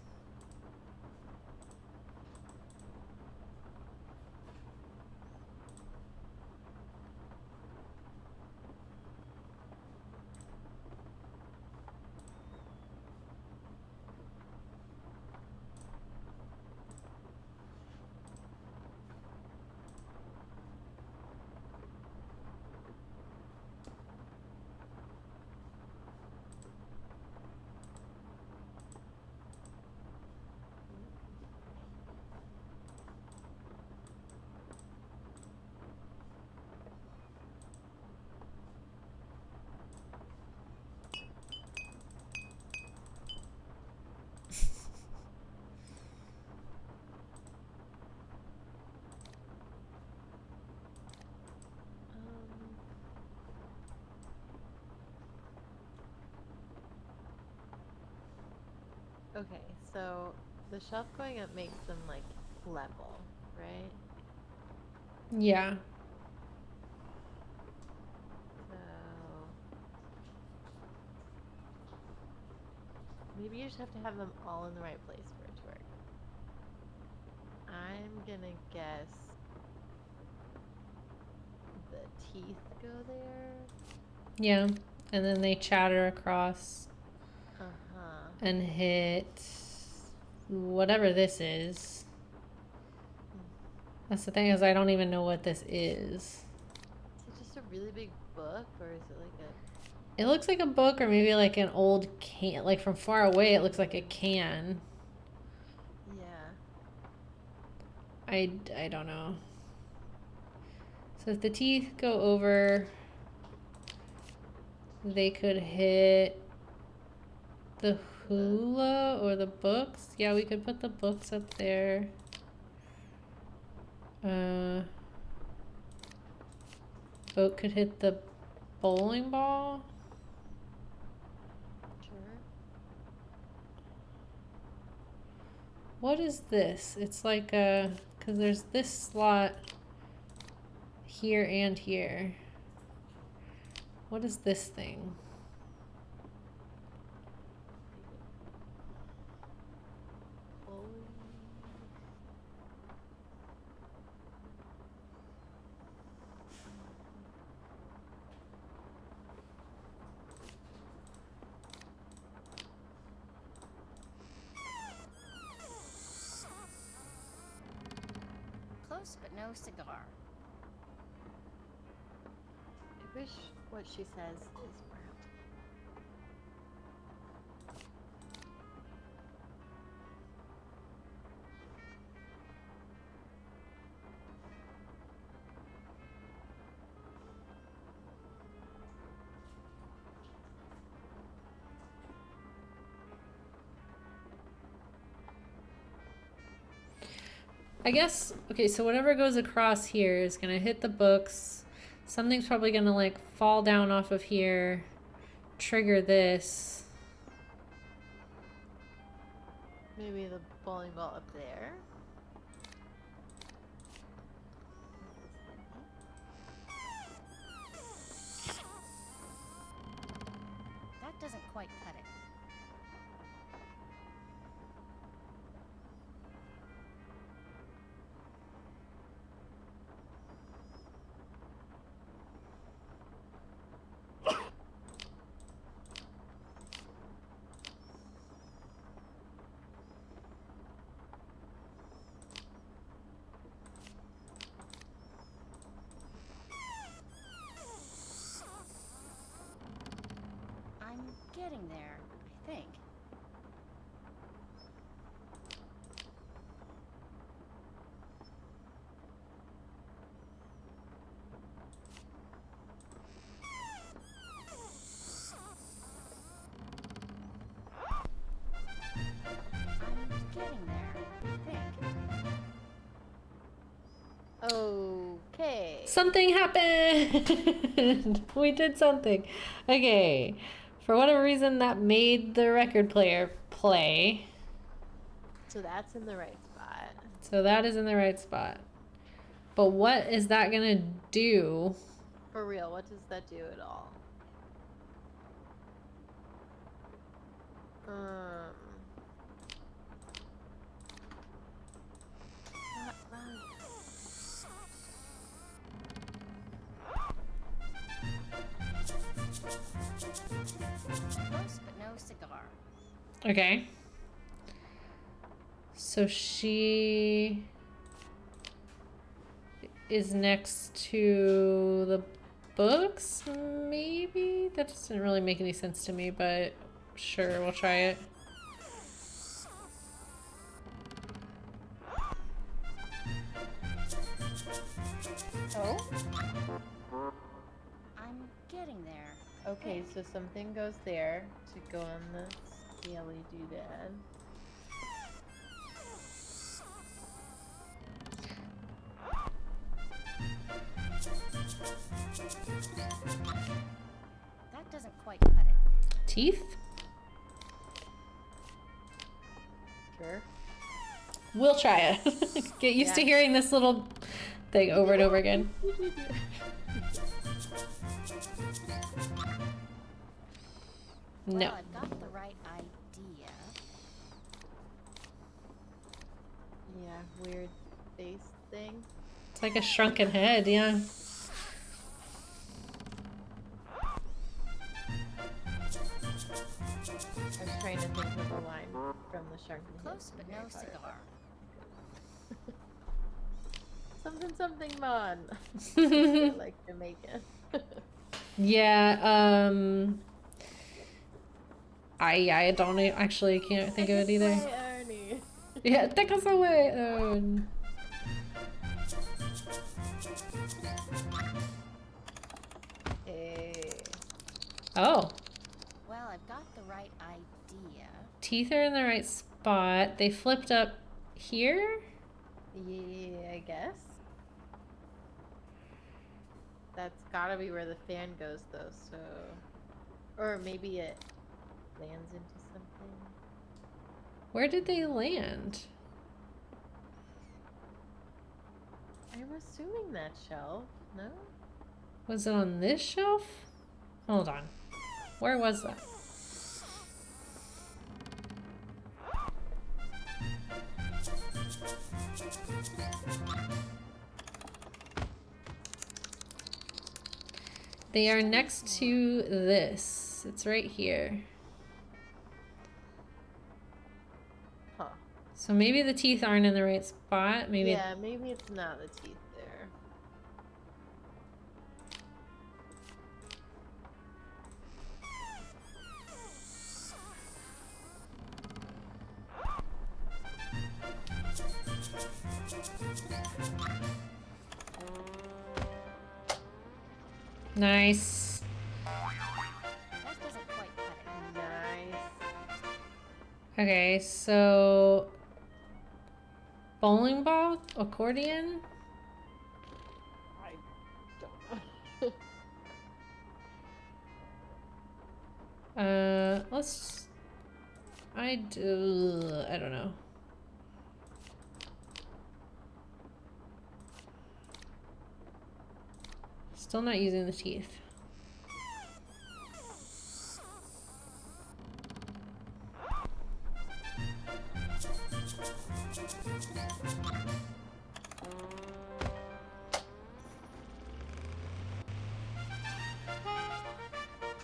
Okay, so The shelf going up makes them like level, right? Yeah. So maybe you just have to have them all in the right place for it to work. I'm gonna guess the teeth go there. Yeah. And then they chatter across Uh-huh. and hit whatever this is. That's the thing, is I don't even know what this is. Is it just a really big book, or is it like a... It looks like a book, or maybe like an old can. Like from far away, it looks like a can. Yeah. I don't know. So if the teeth go over, they could hit the hula or the books. Yeah, we could put the books up there. Boat could hit the bowling ball. Sure. What is this? It's like a... Because there's this slot here and here. What is this thing? Close, but no cigar. I wish what she says is brown. I guess, okay, so whatever goes across here is gonna hit the books. Something's probably gonna like fall down off of here, trigger this. Maybe the bowling ball up there. That doesn't quite cut it. I'm getting there, I think. I'm getting there, I think. Okay. Something happened! We did something. Okay. For whatever reason, that made the record player play. So that's in the right spot. So that is in the right spot. But what is that gonna do? For real, what does that do at all? Not right. Close, but no cigar. Okay. So she is next to the books, maybe? That doesn't really make any sense to me, but sure, we'll try it. Oh? I'm getting there. Okay, so something goes there to go on the scaly doodad. That doesn't quite cut it. Teeth? Sure. We'll try it. Get used to Yeah. hearing this little thing over and over again. No. Well, I've got the right idea. Yeah, weird face thing. It's like a shrunken head, yeah. I was trying to think of a line from the Shark. Close, but no cigar. Something, something, man. Like Jamaican. Yeah, I don't actually can't think of it either. Hi, Arnie. Yeah, take us away. Hey. Oh, Well, I've got the right idea. teeth are in the right spot. They flipped up here. Yeah, I guess. That's gotta be where the fan goes, though, so... Or maybe it lands into something. Where did they land? I'm assuming that shelf, no? Was it on this shelf? Hold on. Where was that? They are next to this. It's right here. Huh. So maybe the teeth aren't in the right spot. Maybe Yeah, maybe it's not the teeth there. Nice. That doesn't quite cut it. Nice. Okay, so bowling ball, accordion. I don't know. Let's. I don't know. Still not using the teeth.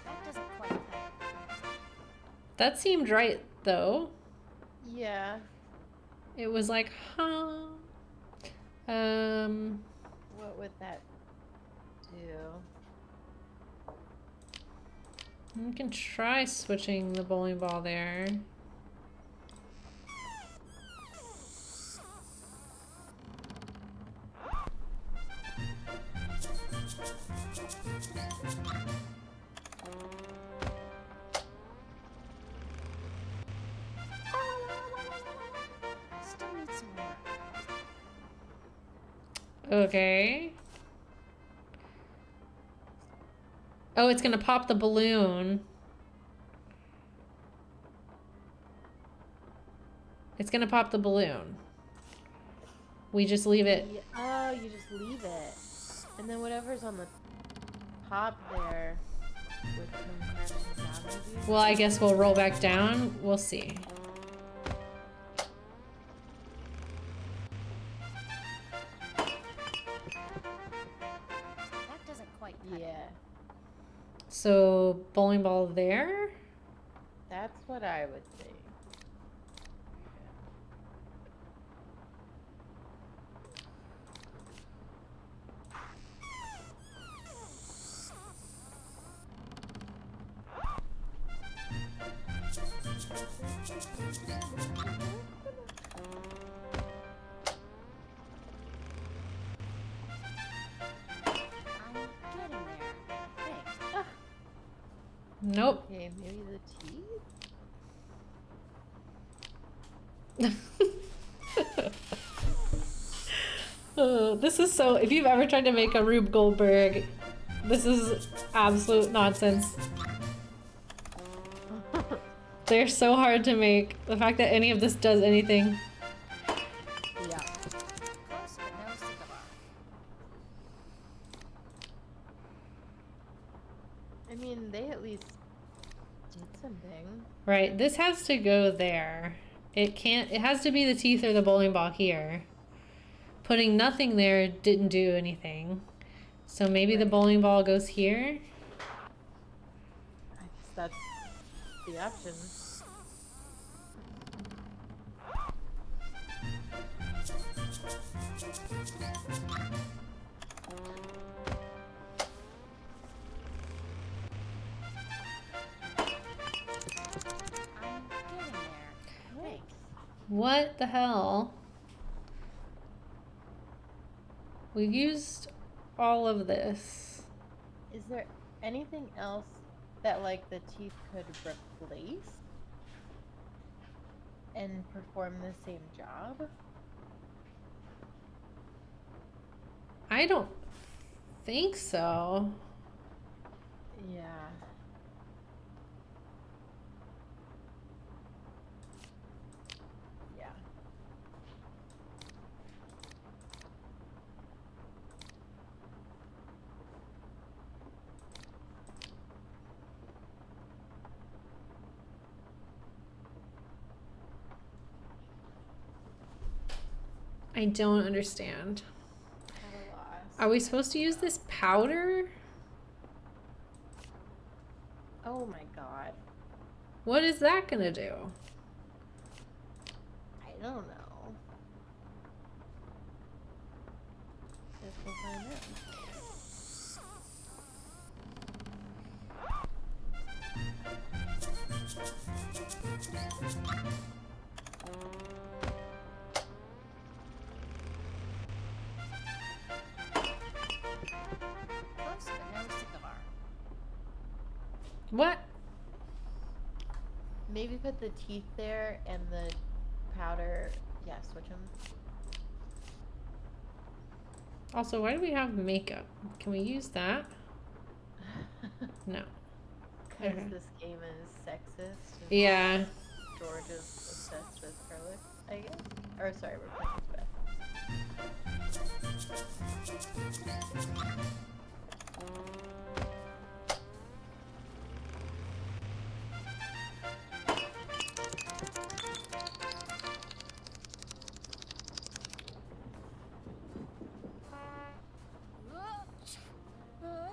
That doesn't quite cut it. That seemed right though. Yeah. It was like, huh? What would that do? We can try switching the bowling ball there. Still need some more. Okay. Oh, it's gonna pop the balloon. It's gonna pop the balloon. We just leave it. Yeah. Oh, you just leave it. And then whatever's on the top there would come crashing down, maybe? Well, I guess we'll roll back down. We'll see. That doesn't quite cut it. Yeah. So, bowling ball there? That's what I would think. I'm getting there. I think. Nope. Okay, maybe the teeth? This is so. If you've ever tried to make a Rube Goldberg, this is absolute nonsense. They're so hard to make. The fact that any of this does anything Right, this has to go there. It can't, it has to be the teeth or the bowling ball here. Putting nothing there didn't do anything. So maybe the Right. bowling ball goes here? I guess that's the option. I'm getting there. Thanks. What the hell? We've used all of this. Is there anything else that like the teeth could replace and perform the same job? I don't think so. Yeah. Yeah. I don't understand. At a loss. Are we supposed to use this powder? Oh my god. What is that gonna do? I don't know. Guess we'll find out. Close, but no cigar. What? Maybe put the teeth there and the powder. Yeah, switch them. Also, why do we have makeup? Can we use that? No. Because Okay. this game is sexist. and Yeah. George is obsessed with her look, I guess. Or sorry, we're playing with Beth.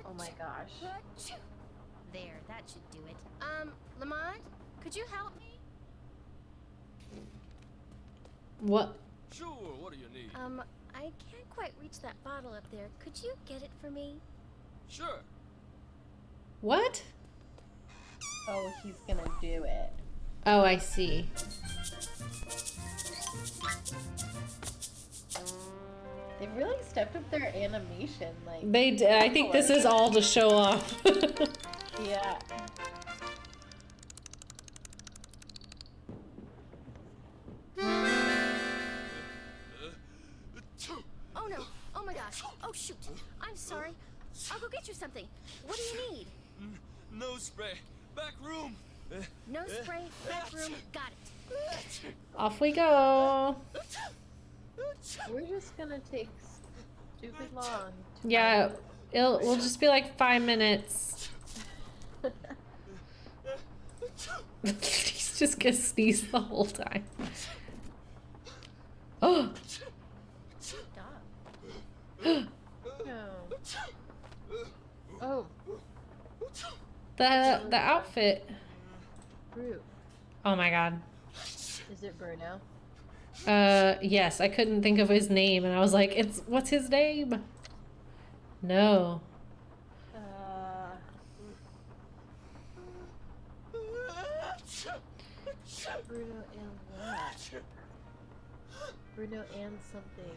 Oh my gosh. There, that should do it. Lamont, could you help me? What? Sure, what do you need? I can't quite reach that bottle up there. Could you get it for me? Sure. What? Oh, he's gonna do it. Oh, I see. They really stepped up their animation, like. I think this is all to show off. Yeah. Oh no! Oh my gosh! Oh shoot! I'm sorry. I'll go get you something. What do you need? No spray. Back room. No spray, back room, got it. Off we go. We're just gonna take stupid long. to Yeah, find we'll just be like 5 minutes. He's just gonna sneeze the whole time. Oh! Stop. No. Oh, The outfit. Brute. Oh my god. Is it Bruno? Yes, I couldn't think of his name and I was like, what's his name? No. Bruno and what? Bruno and something.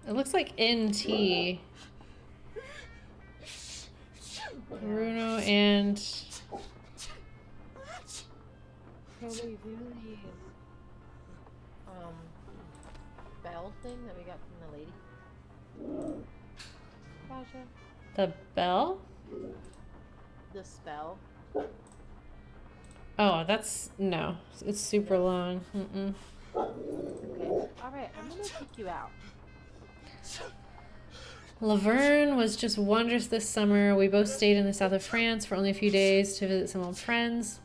It looks like NT. Bruno and... Probably do the bell thing that we got from the lady. Raja? The bell? The spell. Oh, that's... No. It's super long. Mm-mm. Okay. All right. I'm gonna kick you out. Laverne was just wondrous this summer. We both stayed in the south of France for only a few days to visit some old friends.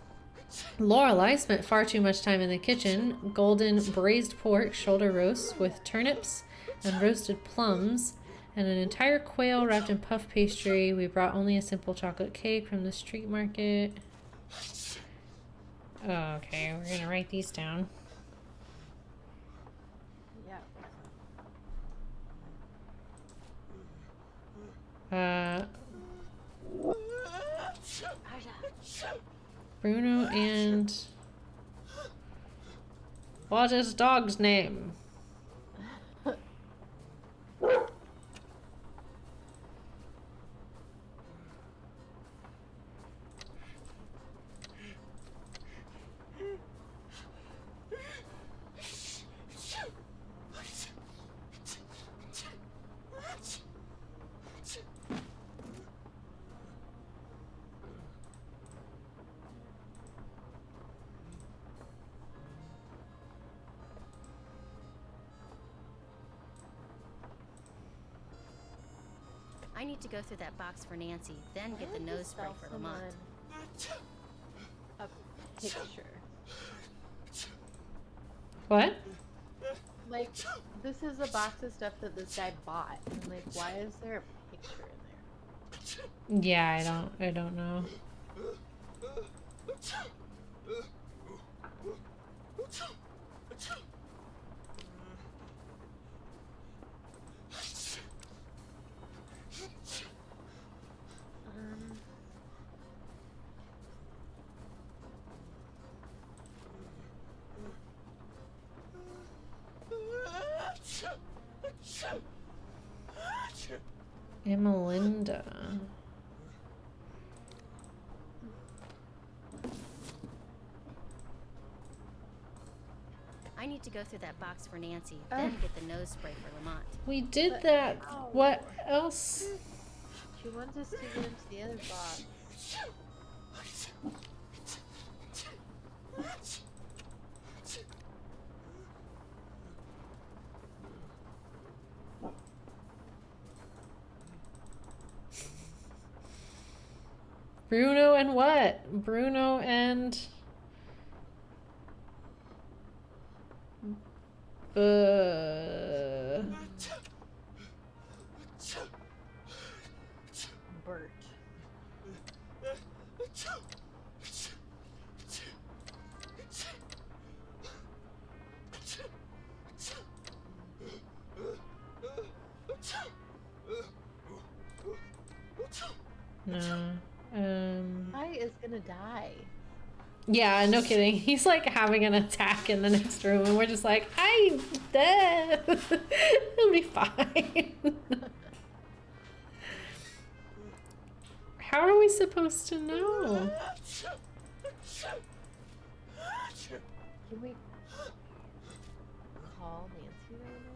Lorelei spent far too much time in the kitchen. Golden braised pork shoulder roasts with turnips and roasted plums, and an entire quail wrapped in puff pastry. We brought only a simple chocolate cake from the street market. Oh, okay, we're gonna write these down. Yeah. Bruno and... What is dog's name? I need to go through that box for Nancy, then get the nose spray for Lamont. A picture. What? Like, this is a box of stuff that this guy bought. And like, why is there a picture in there? Yeah, I don't know. Emelinda. I need to go through that box for Nancy, then get the nose spray for Lamont. We did that. What else? She wants us to get into the other box. Bruno and what? Bruno and... Bert. No. I is gonna die. Yeah, no kidding. He's like having an attack in the next room, and we're just like, I'm dead. It'll be fine. How are we supposed to know? Can we call Nancy right now?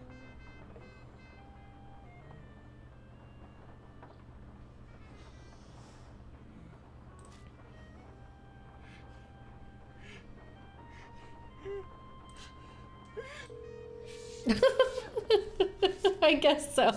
I guess so.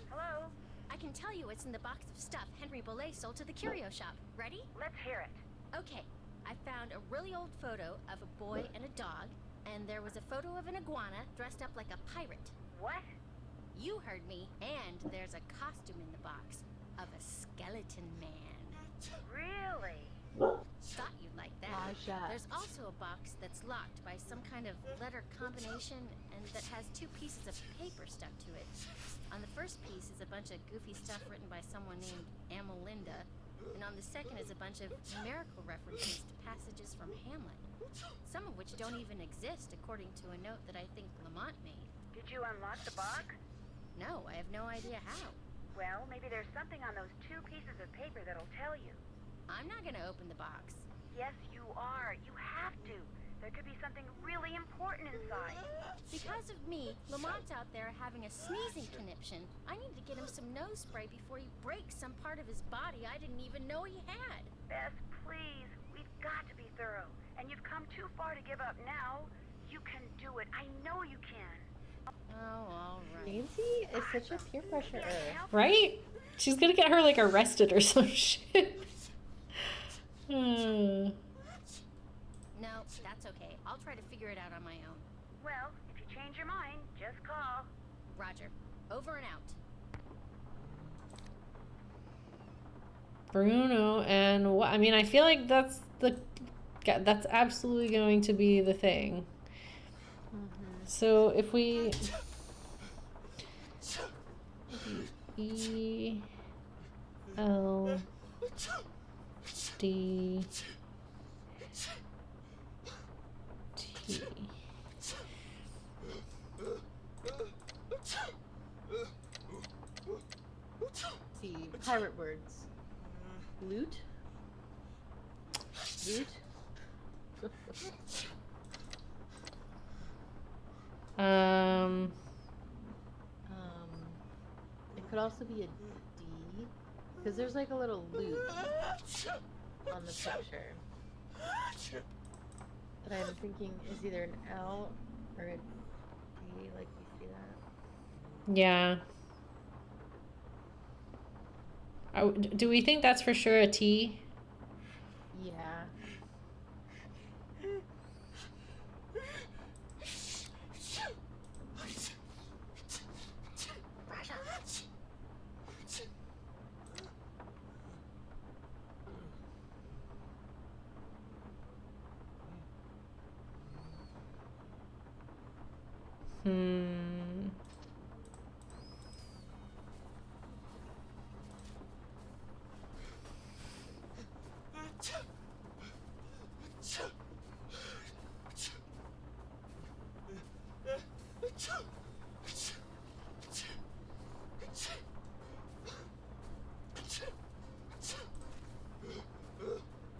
Hello? I can tell you it's in the box of stuff Henry Bollay sold to the curio shop. Ready? Let's hear it. Okay, I found a really old photo of a boy and a dog, and there was a photo of an iguana dressed up like a pirate. What? You heard me. And there's a costume in the box of a skeleton man. Really? Thought you'd like that. Aja. There's also a box that's locked by some kind of letter combination and that has two pieces of paper stuck to it. On the first piece is a bunch of goofy stuff written by someone named Amelinda, and on the second is a bunch of numerical references to passages from Hamlet, some of which don't even exist according to a note that I think Lamont made. Did you unlock the box? No, I have no idea how. Well, maybe there's something on those two pieces of paper that'll tell you. I'm not gonna open the box. Yes, you are. You have to. There could be something really important inside. Because of me, Lamont's out there having a sneezing conniption. I need to get him some nose spray before he breaks some part of his body I didn't even know he had. Bess, please. We've got to be thorough, and you've come too far to give up now. You can do it. I know you can. Oh, all right. Nancy is such a peer pressurer. Right? She's gonna get her, like, arrested or some shit. Hmm. No, that's okay. I'll try to figure it out on my own. Well, if you change your mind, just call. Roger. Over and out. Bruno and what? I mean, I feel like that's absolutely going to be the thing. So if we E L D T. See, pirate words. Loot? Loot? It could also be a D, because there's like a little loop on the picture. But I'm thinking is either an L or a D, like you see that? Yeah. Do we think that's for sure a T? Yeah.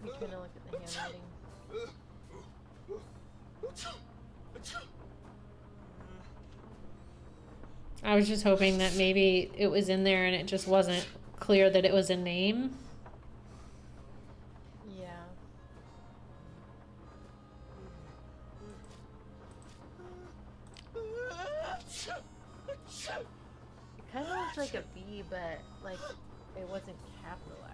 I'm trying to look at the handwriting. I was just hoping that maybe it was in there and it just wasn't clear that it was a name. Yeah. It kind of looks like a B, but like it wasn't capitalized.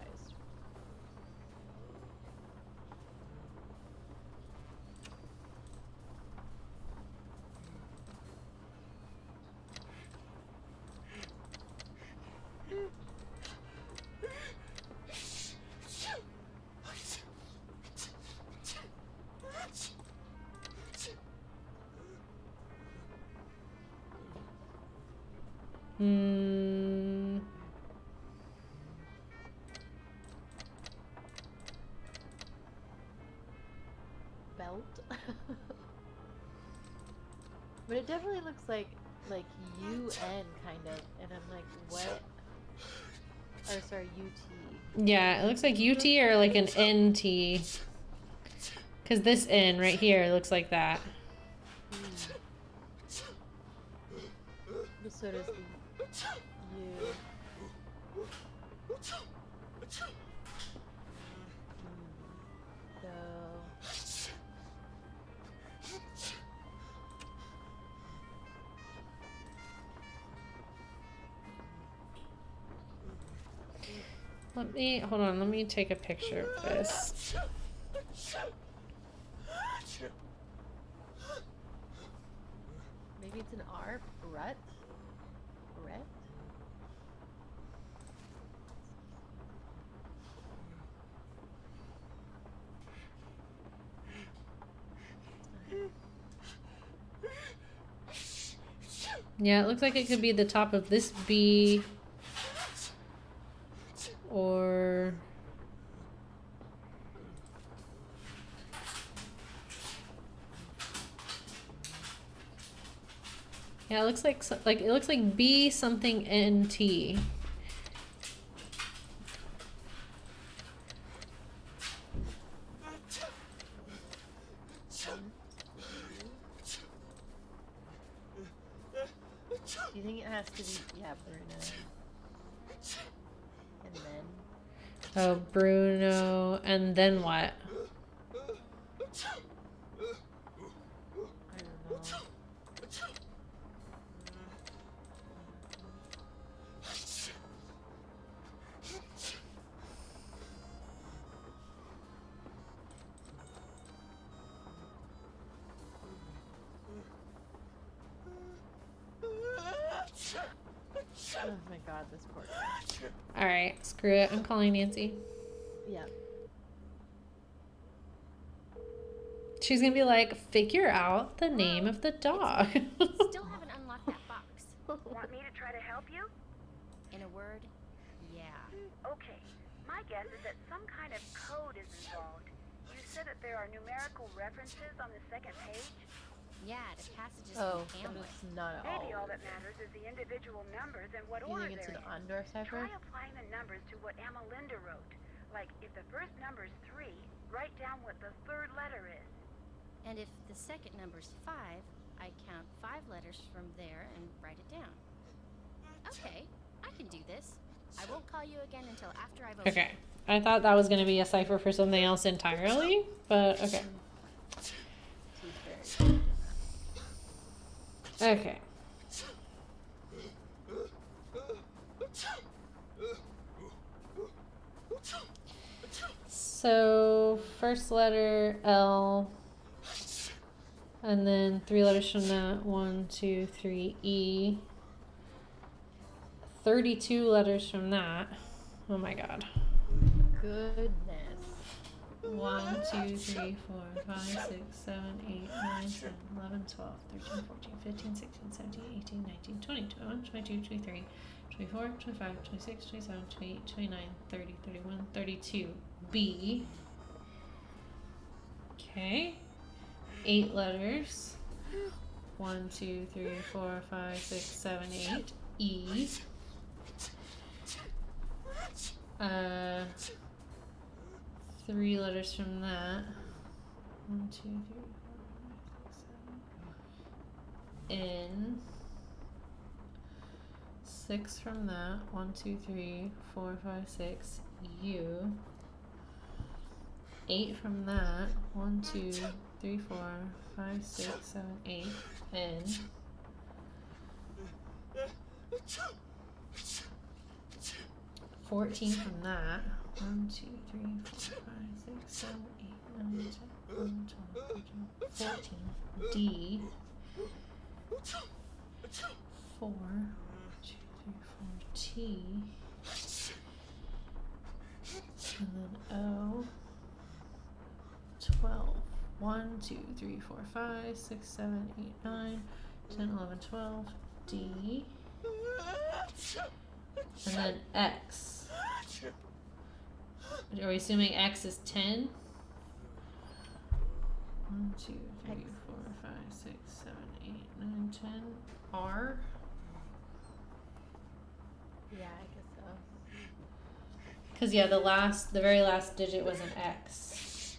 Belt. But it definitely looks like UN kind of, and I'm like, what? Or sorry, UT. Yeah, it looks like UT or like an NT. Because this N right here looks like that. But so does the U. So hold on, let me take a picture of this. maybe it's an R. Brett. Brett. Yeah, it looks like it could be the top of this B. Or... yeah, it looks like B something NT. Do you think it has to be Bruno? And then Oh, Bruno, and then what? Oh my god, this poor guy. Alright, screw it. I'm calling Nancy. Yeah. She's gonna be like, figure out the name of the dog. Still haven't unlocked that box. Want me to try to help you? In a word, yeah. Okay. My guess is that some kind of code is involved. You said that there are numerical references on the second page? Yeah, to passages Oh, from but Hamlet. it's not at Maybe all all. that matters is the individual numbers and what You order think it's they're an in. Ondorf cipher? Try applying the numbers to what Amalinda wrote. Like, if the first number is 3, write down what the third letter is. And if the second number's 5, I count 5 letters from there and write it down. Okay, I can do this. I won't call you again until after I've opened Okay. I thought that was gonna be a cipher for something else entirely, but okay. Okay. So, first letter L, and then 3 letters from that, 1, 2, 3, E. 32 letters from that. Oh my god. Goodness. 1, 2, 3, 4, 5, 6, 7, 8, 9, 10, 11, 12, 13, 14, 15, 16, 17, 18, 19, 20, 21, 22, 23, 24, 25, 26, 27, 28, 29, 30, 31, 32. B. Okay. 8 letters. 1, 2, 3, 4, 5, 6, 7, 8. E. 3 letters from that. 1, 2, 3, 4, 5, 6, 7. N. 6 from that. 1, 2, 3, 4, 5, 6. U. 8 from that. 1, 2, 3, 4, 5, 6, 7, 8. N. 14 from that. 1, 2, 3, 4, 5, 6, 7, 8, 9, 10, 11, 12, 13, 14. D. 4, 2, 3, 4. T. And then O. 12. 1, 2, 3, 4, 5, 6, 7, 8, 9, 10, 11, 12. D. And then X. Are we assuming X is 10? 1, 2, 3, 4, 5, 6, 7, 8, 9, 10. R. Yeah, I guess so. Because yeah, the very last digit was an X.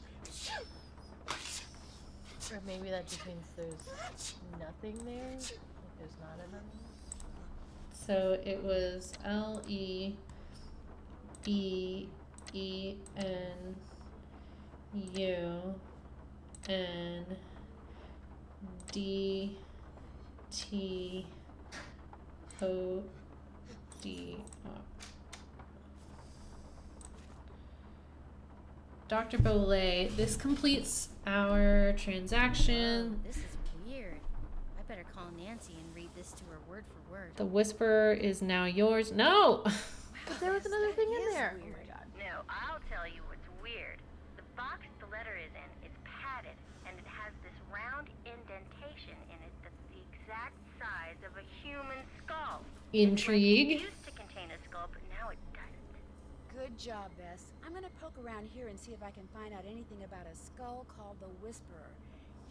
Or maybe that just means there's nothing there. Like there's not a number. So it was L E B E N U N D T O D R. Dr. Bollay, this completes our transaction. Whoa, this is weird. I better call Nancy and read this to her word for word. The Whisperer is now yours. No! But there was another thing in is there. weird. Oh my god. No, I'll tell you what's weird. The box the letter is in is padded, and it has this round indentation in it that's the exact size of a human skull. Intrigue. It used to contain a skull, but now it doesn't. Good job, Bess. I'm gonna poke around here and see if I can find out anything about a skull called the Whisperer.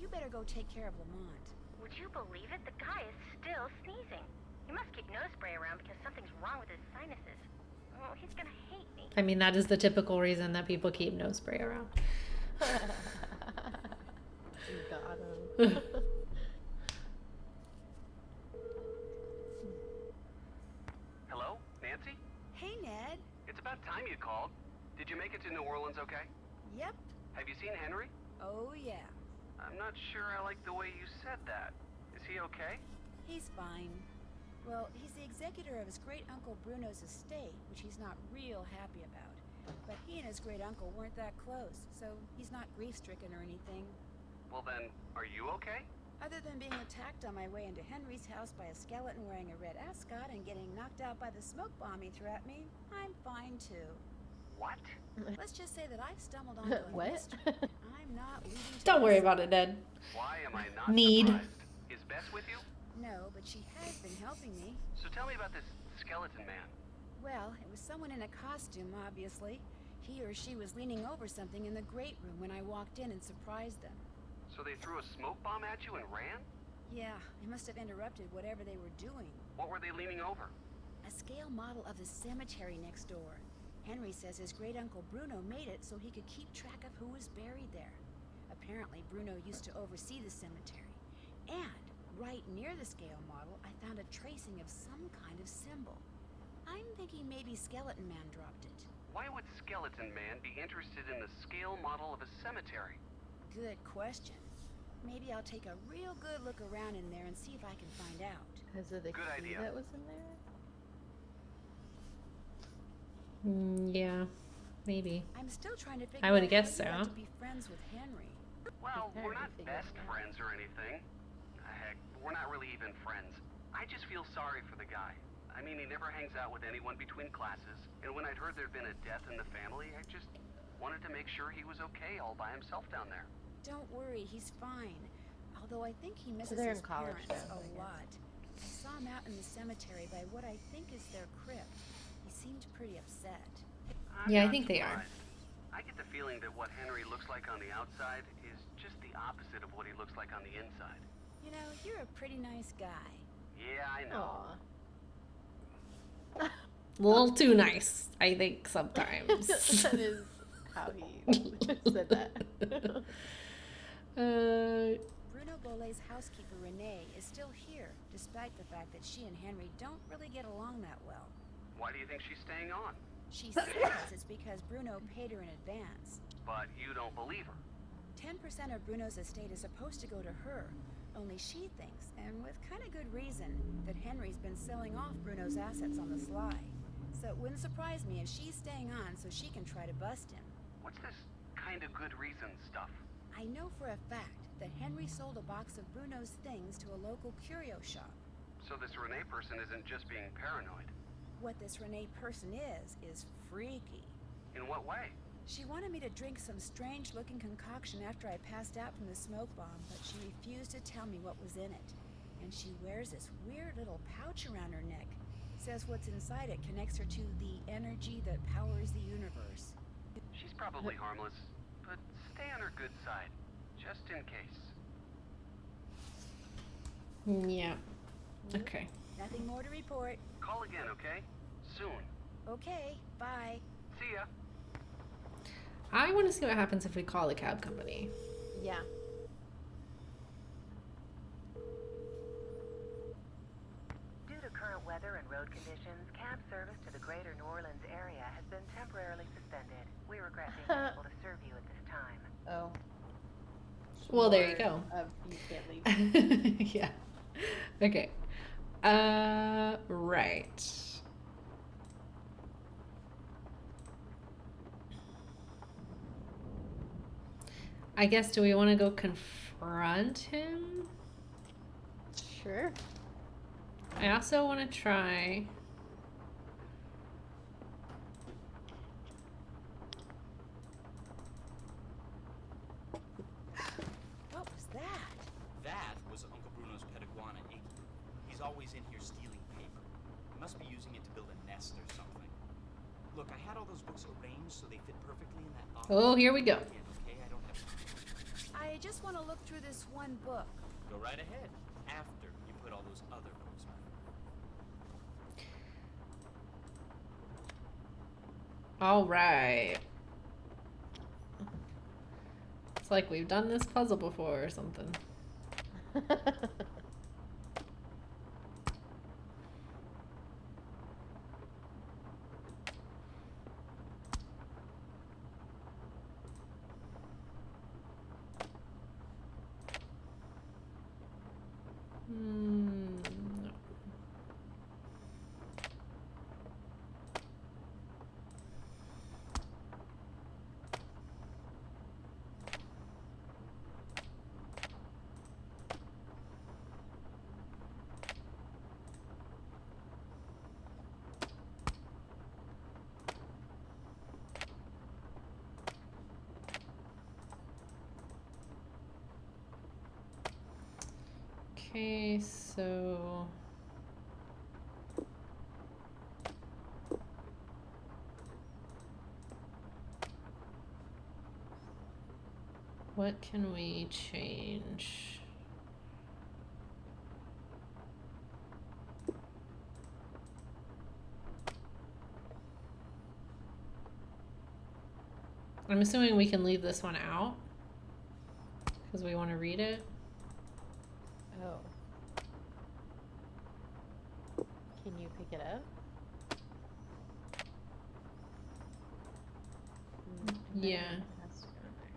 You better go take care of Lamont. Would you believe it? The guy is still sneezing. He must keep nose spray around because something's wrong with his sinuses. Oh, he's gonna hate me. I mean, that is the typical reason that people keep nose spray around. You got him. Hello, Nancy? Hey, Ned. It's about time you called. Did you make it to New Orleans okay? Yep. Have you seen Henry? Oh, yeah. I'm not sure I like the way you said that. Is he okay? He's fine. Well, he's the executor of his great-uncle Bruno's estate, which he's not real happy about. But he and his great-uncle weren't that close, so he's not grief-stricken or anything. Well then, are you okay? Other than being attacked on my way into Henry's house by a skeleton wearing a red ascot and getting knocked out by the smoke bomb he threw at me, I'm fine too. What? Let's just say that I've stumbled onto a What? mystery. I'm not leaving till Don't I worry solve about it, Ned. Why am I not Need. surprised? Is Bess with you? No, but she has been helping me. So tell me about this skeleton man. Well, it was someone in a costume, obviously. He or she was leaning over something in the great room when I walked in and surprised them. So they threw a smoke bomb at you and ran? Yeah, I must have interrupted whatever they were doing. What were they leaning over? A scale model of the cemetery next door. Henry says his great-uncle Bruno made it so he could keep track of who was buried there. Apparently, Bruno used to oversee the cemetery. And right near the scale model, I found a tracing of some kind of symbol. I'm thinking maybe Skeleton Man dropped it. Why would Skeleton Man be interested in the scale model of a cemetery? Good question. Maybe I'll take a real good look around in there and see if I can find out. Is it the Good key idea. that was in there? Yeah, maybe. I'm still trying to figure I would out guess how you got so. to be friends with Henry. Well, we're not Apparently figured best it out. friends or anything. Heck, we're not really even friends. I just feel sorry for the guy. I mean, he never hangs out with anyone between classes, and when I'd heard there'd been a death in the family, I just wanted to make sure he was okay all by himself down there. Don't worry, he's fine. Although I think he misses they're his in college parents now, I a guess. lot. I saw him out in the cemetery by what I think is their crypt. He seemed pretty upset. I'm Yeah, I not think they are. surprised. I get the feeling that what Henry looks like on the outside is just the opposite of what he looks like on the inside. You know, you're a pretty nice guy. Yeah, I know. Aw. A little too nice, I think, sometimes. That is how he said that. Bruno Bollay's housekeeper, Renee, is still here, despite the fact that she and Henry don't really get along that well. Why do you think she's staying on? She says it's because Bruno paid her in advance. But you don't believe her. 10% of Bruno's estate is supposed to go to her. Only she thinks, and with kind of good reason, that Henry's been selling off Bruno's assets on the sly. So it wouldn't surprise me if she's staying on so she can try to bust him. What's this kind of good reason stuff? I know for a fact that Henry sold a box of Bruno's things to a local curio shop. So this Renee person isn't just being paranoid. What this Renee person is freaky. In what way? She wanted me to drink some strange-looking concoction after I passed out from the smoke bomb, but she refused to tell me what was in it. And she wears this weird little pouch around her neck. Says what's inside it connects her to the energy that powers the universe. She's probably harmless, but stay on her good side, just in case. Yeah. Okay. Nothing more to report. Call again, okay? Soon. Okay, bye. See ya. I want to see what happens if we call the cab company. Yeah. Due to current weather and road conditions, cab service to the greater New Orleans area has been temporarily suspended. We regret being unable to serve you at this time. Oh. Well, there you More go. of you can't leave. Yeah. Okay. Right. I guess, do we want to go confront him? Sure. I also want to try. What was that? That was Uncle Bruno's pet iguana, Iggy. He's always in here stealing paper. He must be using it to build a nest or something. Look, I had all those books arranged so they fit perfectly in that box. Oh, here we go. Again, okay? I don't have time. I just want to look through this one book. Go right ahead. After you put all those other books back. All right. It's like we've done this puzzle before or something. No. Okay, so what can we change? I'm assuming we can leave this one out because we want to read it. Oh. Can you pick it up? Yeah. It has to go in there.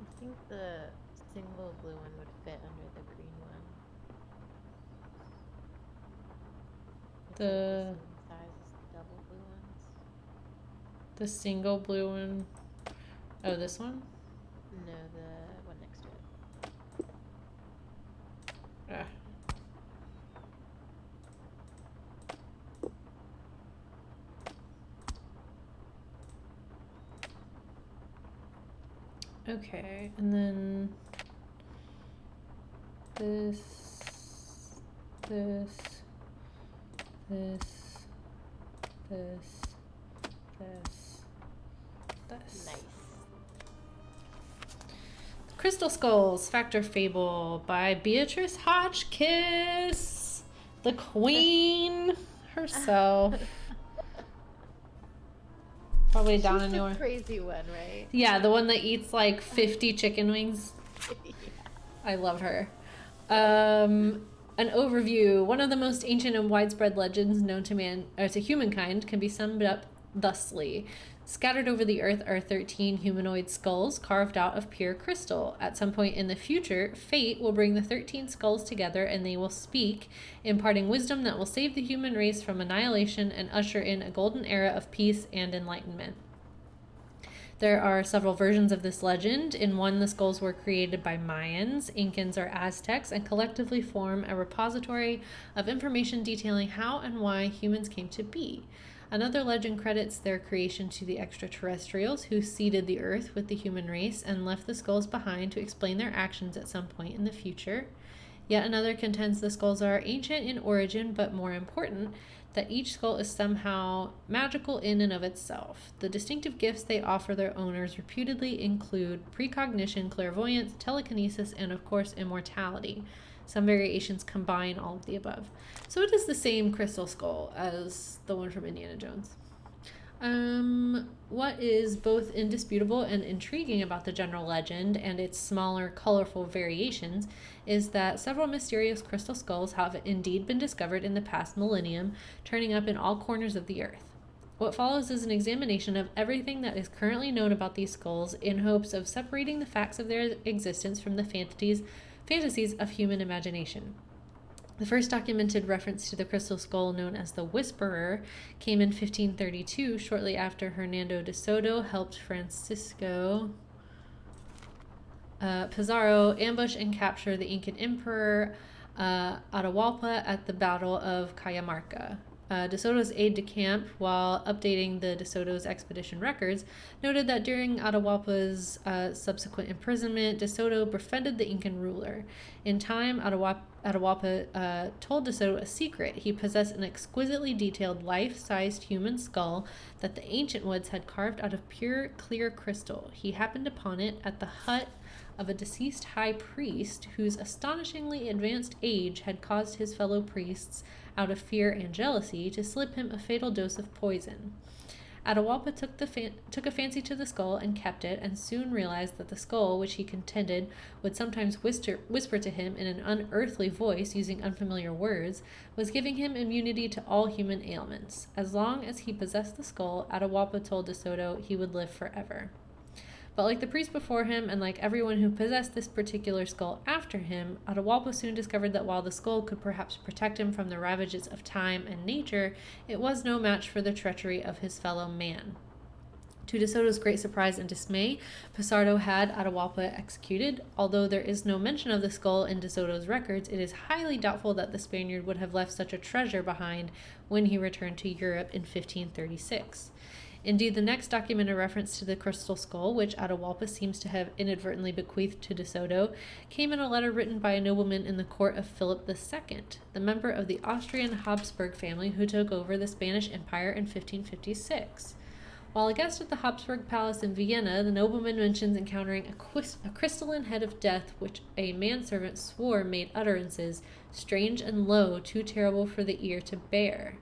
I think the single blue one would fit under the green one. It's like the same size as the double blue ones. The single blue one. Oh, this one? No, the one next to it. Ah. Okay, and then this, this, this, this, this, this. Nice. Crystal Skulls, Factor Fable by Beatrice Hotchkiss, the queen herself. Probably down in your crazy one, right? Yeah, the one that eats like 50 chicken wings. Yeah. I love her. An overview. One of the most ancient and widespread legends known to humankind can be summed up thusly. Scattered over the earth are 13 humanoid skulls carved out of pure crystal. At some point in the future, fate will bring the 13 skulls together and they will speak, imparting wisdom that will save the human race from annihilation and usher in a golden era of peace and enlightenment. There are several versions of this legend. In one, the skulls were created by Mayans, Incans, or Aztecs and collectively form a repository of information detailing how and why humans came to be. Another legend credits their creation to the extraterrestrials who seeded the earth with the human race and left the skulls behind to explain their actions at some point in the future. Yet another contends the skulls are ancient in origin, but more important, that each skull is somehow magical in and of itself. The distinctive gifts they offer their owners reputedly include precognition, clairvoyance, telekinesis, and of course immortality. Some variations combine all of the above. So it is the same crystal skull as the one from Indiana Jones. What is both indisputable and intriguing about the general legend and its smaller, colorful variations is that several mysterious crystal skulls have indeed been discovered in the past millennium, turning up in all corners of the earth. What follows is an examination of everything that is currently known about these skulls in hopes of separating the facts of their existence from the fantasies of human imagination. The first documented reference to the crystal skull, known as the Whisperer, came in 1532, shortly after Hernando de Soto helped Francisco Pizarro ambush and capture the Incan Emperor Atahualpa at the Battle of Cajamarca. De Soto's aide-de-camp, while updating the De Soto's expedition records, noted that during Atahualpa's subsequent imprisonment, De Soto befriended the Incan ruler. In time, Atahualpa told De Soto a secret. He possessed an exquisitely detailed life-sized human skull that the ancient woods had carved out of pure, clear crystal. He happened upon it at the hut of a deceased high priest whose astonishingly advanced age had caused his fellow priests, out of fear and jealousy, to slip him a fatal dose of poison. Atahualpa took a fancy to the skull and kept it, and soon realized that the skull, which he contended would sometimes whisper to him in an unearthly voice using unfamiliar words, was giving him immunity to all human ailments. As long as he possessed the skull, Atahualpa told De Soto he would live forever. But like the priest before him, and like everyone who possessed this particular skull after him, Atahualpa soon discovered that while the skull could perhaps protect him from the ravages of time and nature, it was no match for the treachery of his fellow man. To De Soto's great surprise and dismay, Pizarro had Atahualpa executed. Although there is no mention of the skull in De Soto's records, it is highly doubtful that the Spaniard would have left such a treasure behind when he returned to Europe in 1536. Indeed, the next documented reference to the crystal skull, which Atahualpa seems to have inadvertently bequeathed to De Soto, came in a letter written by a nobleman in the court of Philip II, the member of the Austrian Habsburg family who took over the Spanish Empire in 1556. While a guest at the Habsburg Palace in Vienna, the nobleman mentions encountering a crystalline head of death which a manservant swore made utterances, strange and low, too terrible for the ear to bear.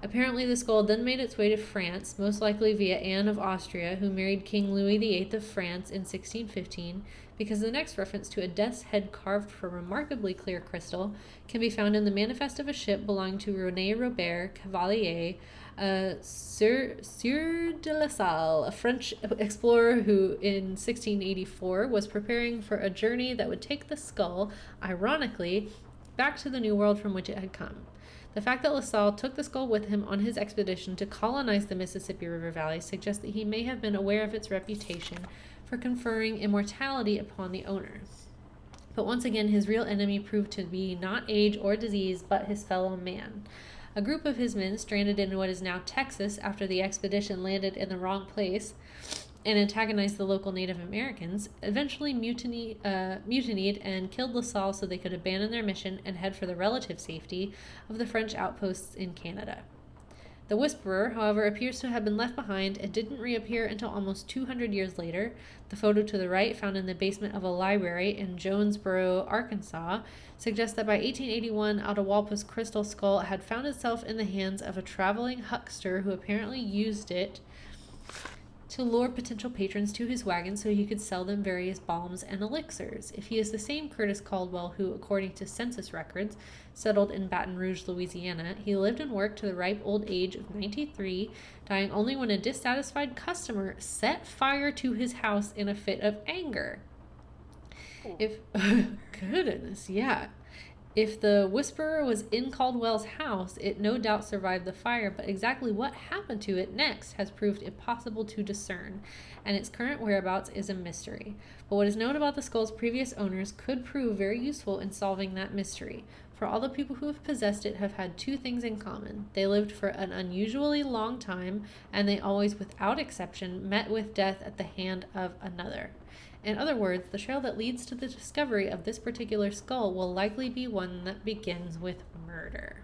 Apparently, the skull then made its way to France, most likely via Anne of Austria, who married King Louis VIII of France in 1615, because the next reference to a death's head carved from remarkably clear crystal can be found in the manifest of a ship belonging to René Robert Cavalier, Sieur de la Salle, a French explorer who, in 1684, was preparing for a journey that would take the skull, ironically, back to the New World from which it had come. The fact that La Salle took the skull with him on his expedition to colonize the Mississippi River Valley suggests that he may have been aware of its reputation for conferring immortality upon the owner. But once again, his real enemy proved to be not age or disease, but his fellow man. A group of his men, stranded in what is now Texas after the expedition landed in the wrong place and antagonized the local Native Americans, eventually mutinied and killed La Salle so they could abandon their mission and head for the relative safety of the French outposts in Canada. The Whisperer, however, appears to have been left behind and didn't reappear until almost 200 years later. The photo to the right, found in the basement of a library in Jonesboro, Arkansas, suggests that by 1881, Atahualpa's crystal skull had found itself in the hands of a traveling huckster who apparently used it to lure potential patrons to his wagon so he could sell them various balms and elixirs. If he is the same Curtis Caldwell who, according to census records, settled in Baton Rouge, Louisiana, he lived and worked to the ripe old age of 93, dying only when a dissatisfied customer set fire to his house in a fit of anger. Goodness, yeah. If the Whisperer was in Caldwell's house, it no doubt survived the fire, but exactly what happened to it next has proved impossible to discern, and its current whereabouts is a mystery. But what is known about the skull's previous owners could prove very useful in solving that mystery, for all the people who have possessed it have had two things in common. They lived for an unusually long time, and they always, without exception, met with death at the hand of another. In other words, the trail that leads to the discovery of this particular skull will likely be one that begins with murder.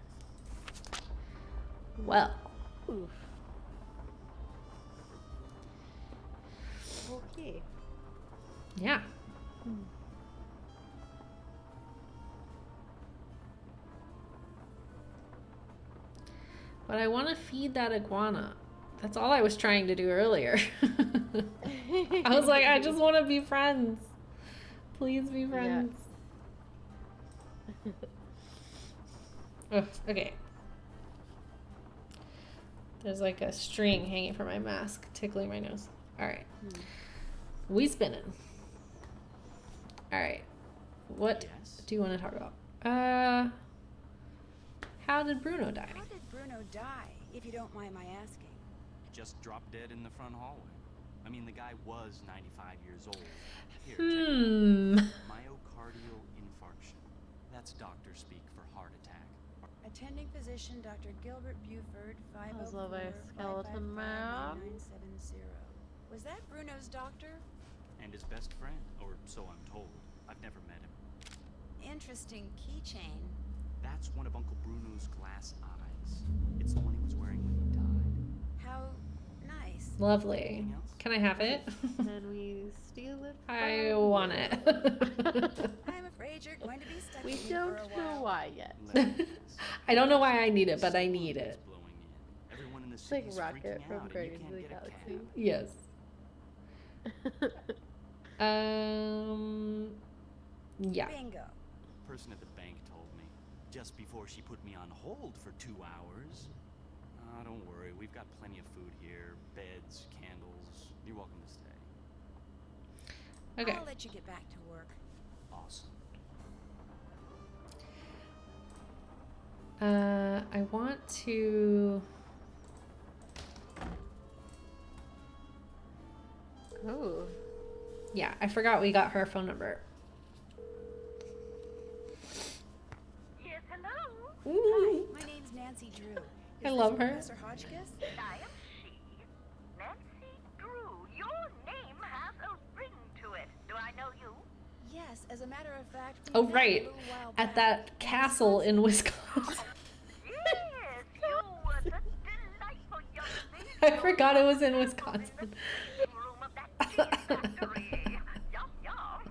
Well. Oof. Okay. Yeah. But I want to feed that iguana. That's all I was trying to do earlier. I was like, I just want to be friends. Please be friends. Yeah. Ugh, okay. There's like a string hanging from my mask, tickling my nose. All right. We spinning. All right. What Yes? do you want to talk about? How did Bruno die? How did Bruno die, if you don't mind my asking? Just dropped dead in the front hallway. I mean, the guy was 95 years old. Here, check it out. Myocardial infarction. That's doctor speak for heart attack. Attending physician Dr. Gilbert Buford, How's love a skeleton 504-555-9970. man? Was that Bruno's doctor? And his best friend, or so I'm told. I've never met him. Interesting keychain. That's one of Uncle Bruno's glass eyes. It's the one he was wearing when he died. How nice. Lovely. Anything else? Can I have it? Then we steal it. I from want you. it. I'm afraid you're going to be stuck We with me don't for a know while. why yet. Let me guess. I don't know why I need it, but I need Someone it. is blowing in. Everyone in the It's like city's Rocket freaking from out, and Guardians you of the can't get a Galaxy. cab. Yes. Yeah. Bingo. The person at the bank told me just before she put me on hold for 2 hours. Don't worry, we've got plenty of food here, beds, candles. You're welcome to stay. Okay. I'll let you get back to work. Awesome. I want to. Oh. Yeah, I forgot we got her phone number. Yes, hello. Ooh. My name's Nancy Drew. I Is love this her. Professor Hotchkiss? I am she. Nancy Drew. Your name has a ring to it. Do I know you? Yes, as a matter of fact. we Oh, met a right. little while At back that castle in Wisconsin. Yes, you were the delightful young lady. I forgot it was in Wisconsin. In the freezing room of that cheese factory. Yum, yum.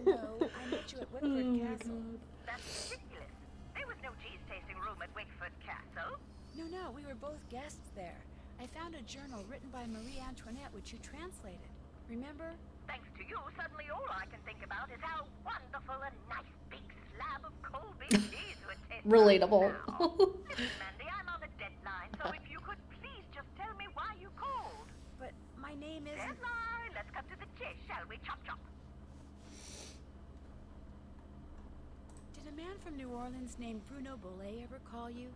No, I met you at Oh Wickford my Castle. god. That's ridiculous. There was no cheese tasting room at Wickford Castle. No, we were both guests there. I found a journal written by Marie Antoinette, which you translated. Remember? Thanks to you, suddenly all I can think about is how wonderful a nice big slab of cold beef cheese would taste. Relatable. Now. Listen, Mandy, I'm on a deadline, so if you could please just tell me why you called. But my name isn't... Deadline! Let's cut to the chase, shall we? Chop, chop. Did a man from New Orleans named Bruno Bollay ever call you?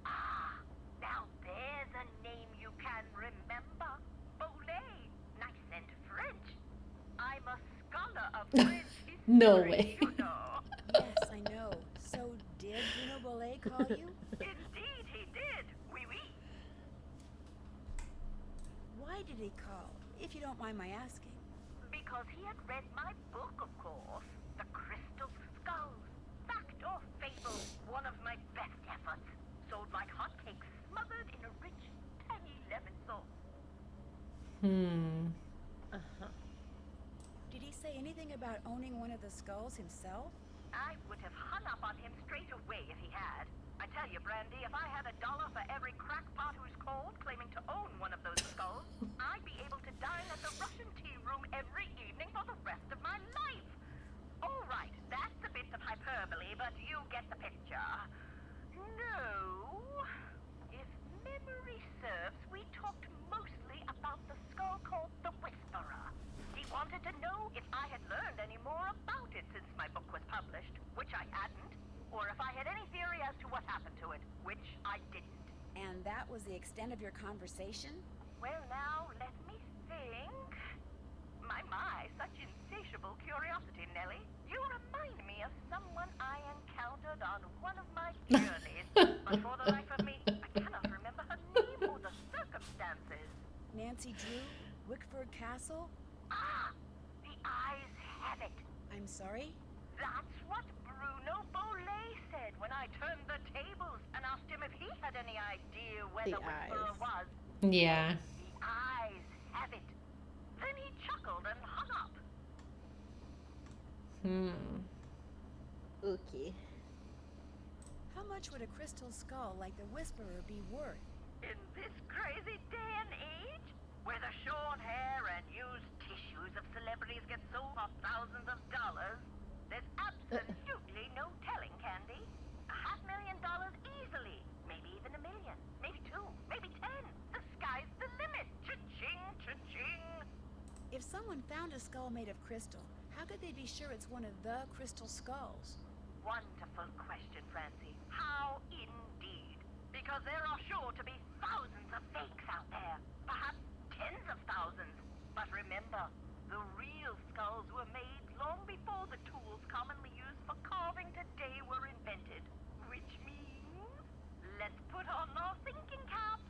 Ah, now there's a name you can remember. Bollay. Nice and French. I'm a scholar of French history, No way. you know. Yes, I know. So did Bruno Bollay call you? Indeed he did. Oui, oui. Why did he call, if you don't mind my asking? Because he had read my book, of course. The Crystal Skulls. Fact or fable, one of my best efforts. Sold like hotcakes, smothered in a rich, tangy lemon sauce. Uh-huh. Did he say anything about owning one of the skulls himself? I would have hung up on him straight away if he had. I tell you, Brandy, if I had $1 for every crackpot who's called claiming to own one of those skulls, I'd be able to dine at the Russian tea room every evening for the rest of my life. All right, that's a bit of hyperbole, but you get the picture. No. If memory serves, we talked mostly about the skull called the Whisperer. He wanted to know if I had learned any more about it since my book was published, which I hadn't, or if I had any theory as to what happened to it, which I didn't. And that was the extent of your conversation? Well, now, let me think. My, such insatiable curiosity, Nellie. You remind me of someone I encountered on one of my journeys. But for the life of me, I cannot remember her name or the circumstances. Nancy Drew? Wickford Castle? Ah, the eyes have it. I'm sorry? That's what Bruno Bollay said when I turned the tables and asked him if he had any idea where The the Whisperer eyes. was. Yeah. The eyes have it. Then he chuckled and hung up. Okay. How much would a crystal skull like the Whisperer be worth? In this crazy day and age, where the short hair and used tissues of celebrities get sold for thousands of dollars, there's absolutely no telling, Candy. $500,000 easily. Maybe even $1 million. Maybe 2. Maybe 10. The sky's the limit. Cha-ching, cha-ching. If someone found a skull made of crystal, how could they be sure it's one of the crystal skulls? Wonderful question, Francie. How indeed? Because there are sure to be thousands of fakes out there. Perhaps tens of thousands. But remember, the real skulls were made long before the tools commonly used for carving today were invented. Which means, let's put on our thinking caps.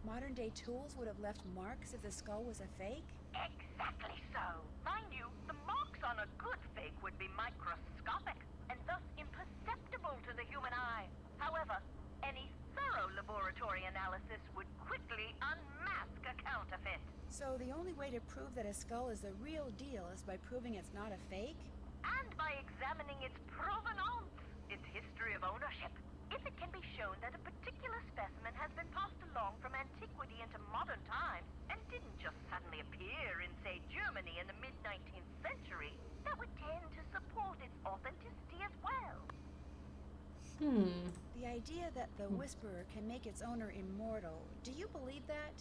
Modern-day tools would have left marks if the skull was a fake? Exactly so. Mind you, the marks on a good fake would be microscopic and thus imperceptible to the human eye. However, any thorough laboratory analysis would quickly unmask a counterfeit. So the only way to prove that a skull is the real deal is by proving it's not a fake? And by examining its provenance, its history of ownership. If it can be shown that a particular specimen has been passed along from antiquity into modern times and didn't just suddenly appear in, say, Germany in the mid-19th century, that would tend to support its authenticity as well. The idea that the Whisperer can make its owner immortal, do you believe that?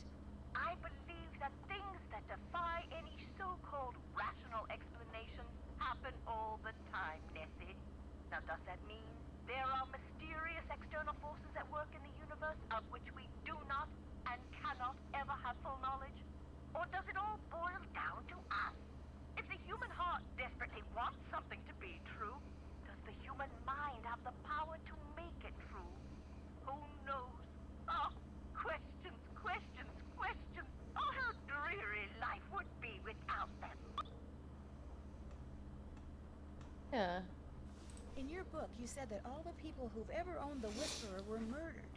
I believe that things that defy any so-called rational explanation happen all the time, Nessie. Now, does that mean there are mysterious external forces at work in the universe of which we do not and cannot ever have full knowledge? Or does it all boil down to us? If the human heart desperately wants something to be true, does the human mind have the power to make it true? Who knows? Oh, questions, questions, questions. Oh, how dreary life would be without them. Yeah. In your book, you said that all the people who've ever owned the Whisperer were murdered.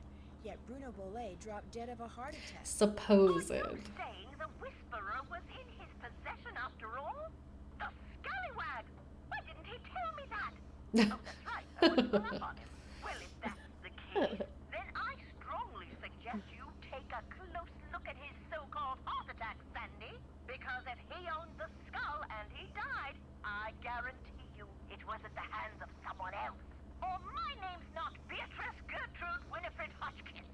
Yet Bruno Bollay dropped dead of a heart attack. Supposed. Are you saying the Whisperer was in his possession after all? The scallywag! Why didn't he tell me that? Oh, that's right. I wouldn't hung up on him. Well, if that's the case, then I strongly suggest you take a close look at his so-called heart attack, Sandy. Because if he owned the skull and he died, I guarantee you it was at the hands of someone else. Or my name's not Beatrice Gertrude Winifred Hodgkins.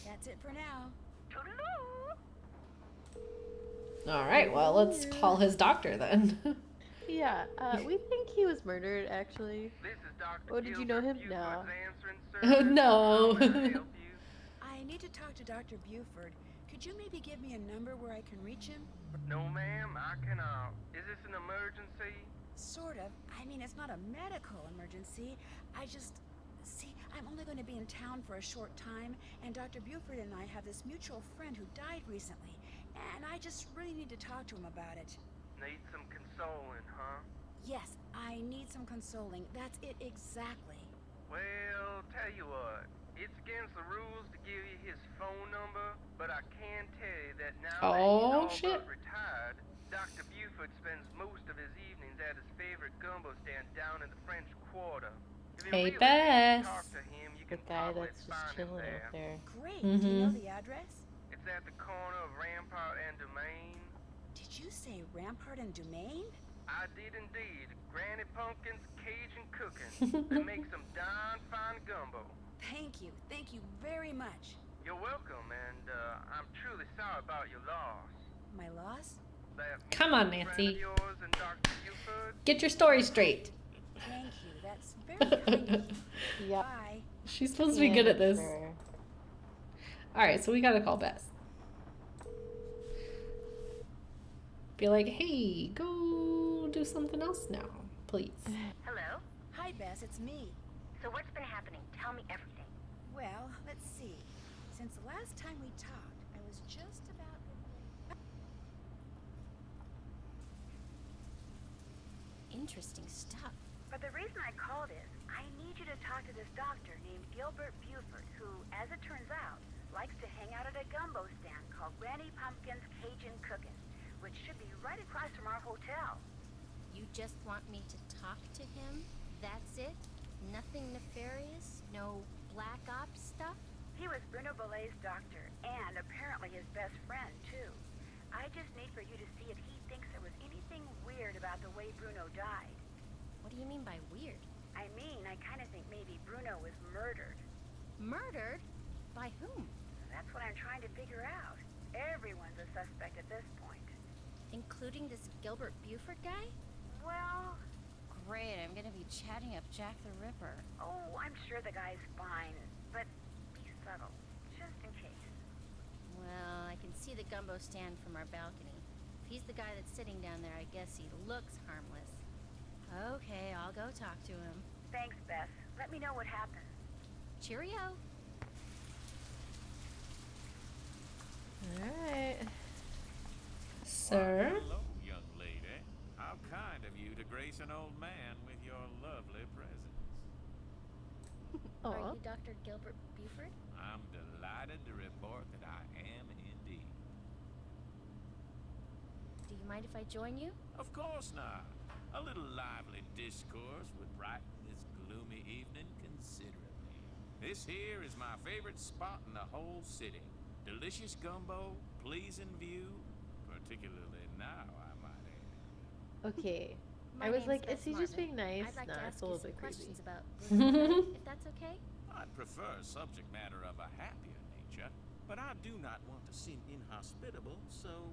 That's it for now. Toodaloo! All right, well, let's call his doctor then. Yeah, we think he was murdered, actually. This is Dr. Oh, did you know him? No. No. I need to talk to Dr. Buford. Could you maybe give me a number where I can reach him? No, ma'am, I cannot. Is this an emergency? Sort of. I mean, it's not a medical emergency. See, I'm only going to be in town for a short time, and Dr. Buford and I have this mutual friend who died recently, and I just really need to talk to him about it. Need some consoling, huh? Yes, I need some consoling. That's it exactly. Well, tell you what. It's against the rules to give you his phone number, but I can tell you that now that he's all shit. but retired, Dr. Buford spends most of his evenings at his favorite gumbo stand down in the French Quarter. If you Hey, really need to Bess. talk to him, you The can guy probably that's just find him chilling there. out there. Great. Do you know the address? It's at the corner of Rampart and Domain. Did you say Rampart and Domain? I did indeed. Granny Pumpkin's Cajun cooking. They make some darn fine gumbo. Thank you. Thank you very much. You're welcome, and I'm truly sorry about your loss. My loss? That Come on, friend Nancy. of yours and Dr. Buford. Get your story straight. Thank you. That's very kind of you. Yep. Bye. She's supposed to be good at this. Sure. All right, so we gotta call Bess. Be like, hey, go do something else now, please. Hello? Hi, Bess. It's me. So what's been happening? Tell me everything. Well, let's see. Since the last time we talked, I was just about... interesting stuff. But the reason I called is, I need you to talk to this doctor named Gilbert Buford, who, as it turns out, likes to hang out at a gumbo stand called Granny Pumpkin's Cajun Cookin', which should be right across from our hotel. You just want me to talk to him? That's it? Nothing nefarious? No black ops stuff? He was Bruno Bollay's doctor, and apparently his best friend, too. I just need for you to see if he thinks there was anything weird about the way Bruno died. What do you mean by weird? I mean, I kind of think maybe Bruno was murdered. Murdered? By whom? That's what I'm trying to figure out. Everyone's a suspect at this point. Including this Gilbert Buford guy? Well... Great, I'm gonna be chatting up Jack the Ripper. Oh, I'm sure the guy's fine, but be subtle, just in case. Well, I can see the gumbo stand from our balcony. If he's the guy that's sitting down there, I guess he looks harmless. Okay, I'll go talk to him. Thanks, Beth. Let me know what happens. Cheerio! Alright. Sir? Hello, young lady. How kind of you to grace an old man with your lovely presence. Are you Dr. Gilbert Buford? I'm delighted to report that I am indeed. Do you mind if I join you? Of course not. A little lively discourse would brighten this gloomy evening considerably. This here is my favorite spot in the whole city. Delicious gumbo, pleasing view, particularly now, I might add. Okay. My I was name's like, Beth is he just being Martin. nice? I'd like No, to it's ask a you little some bit creepy. questions about Bruno, if that's okay? I'd prefer a subject matter of a happier nature, but I do not want to seem inhospitable, so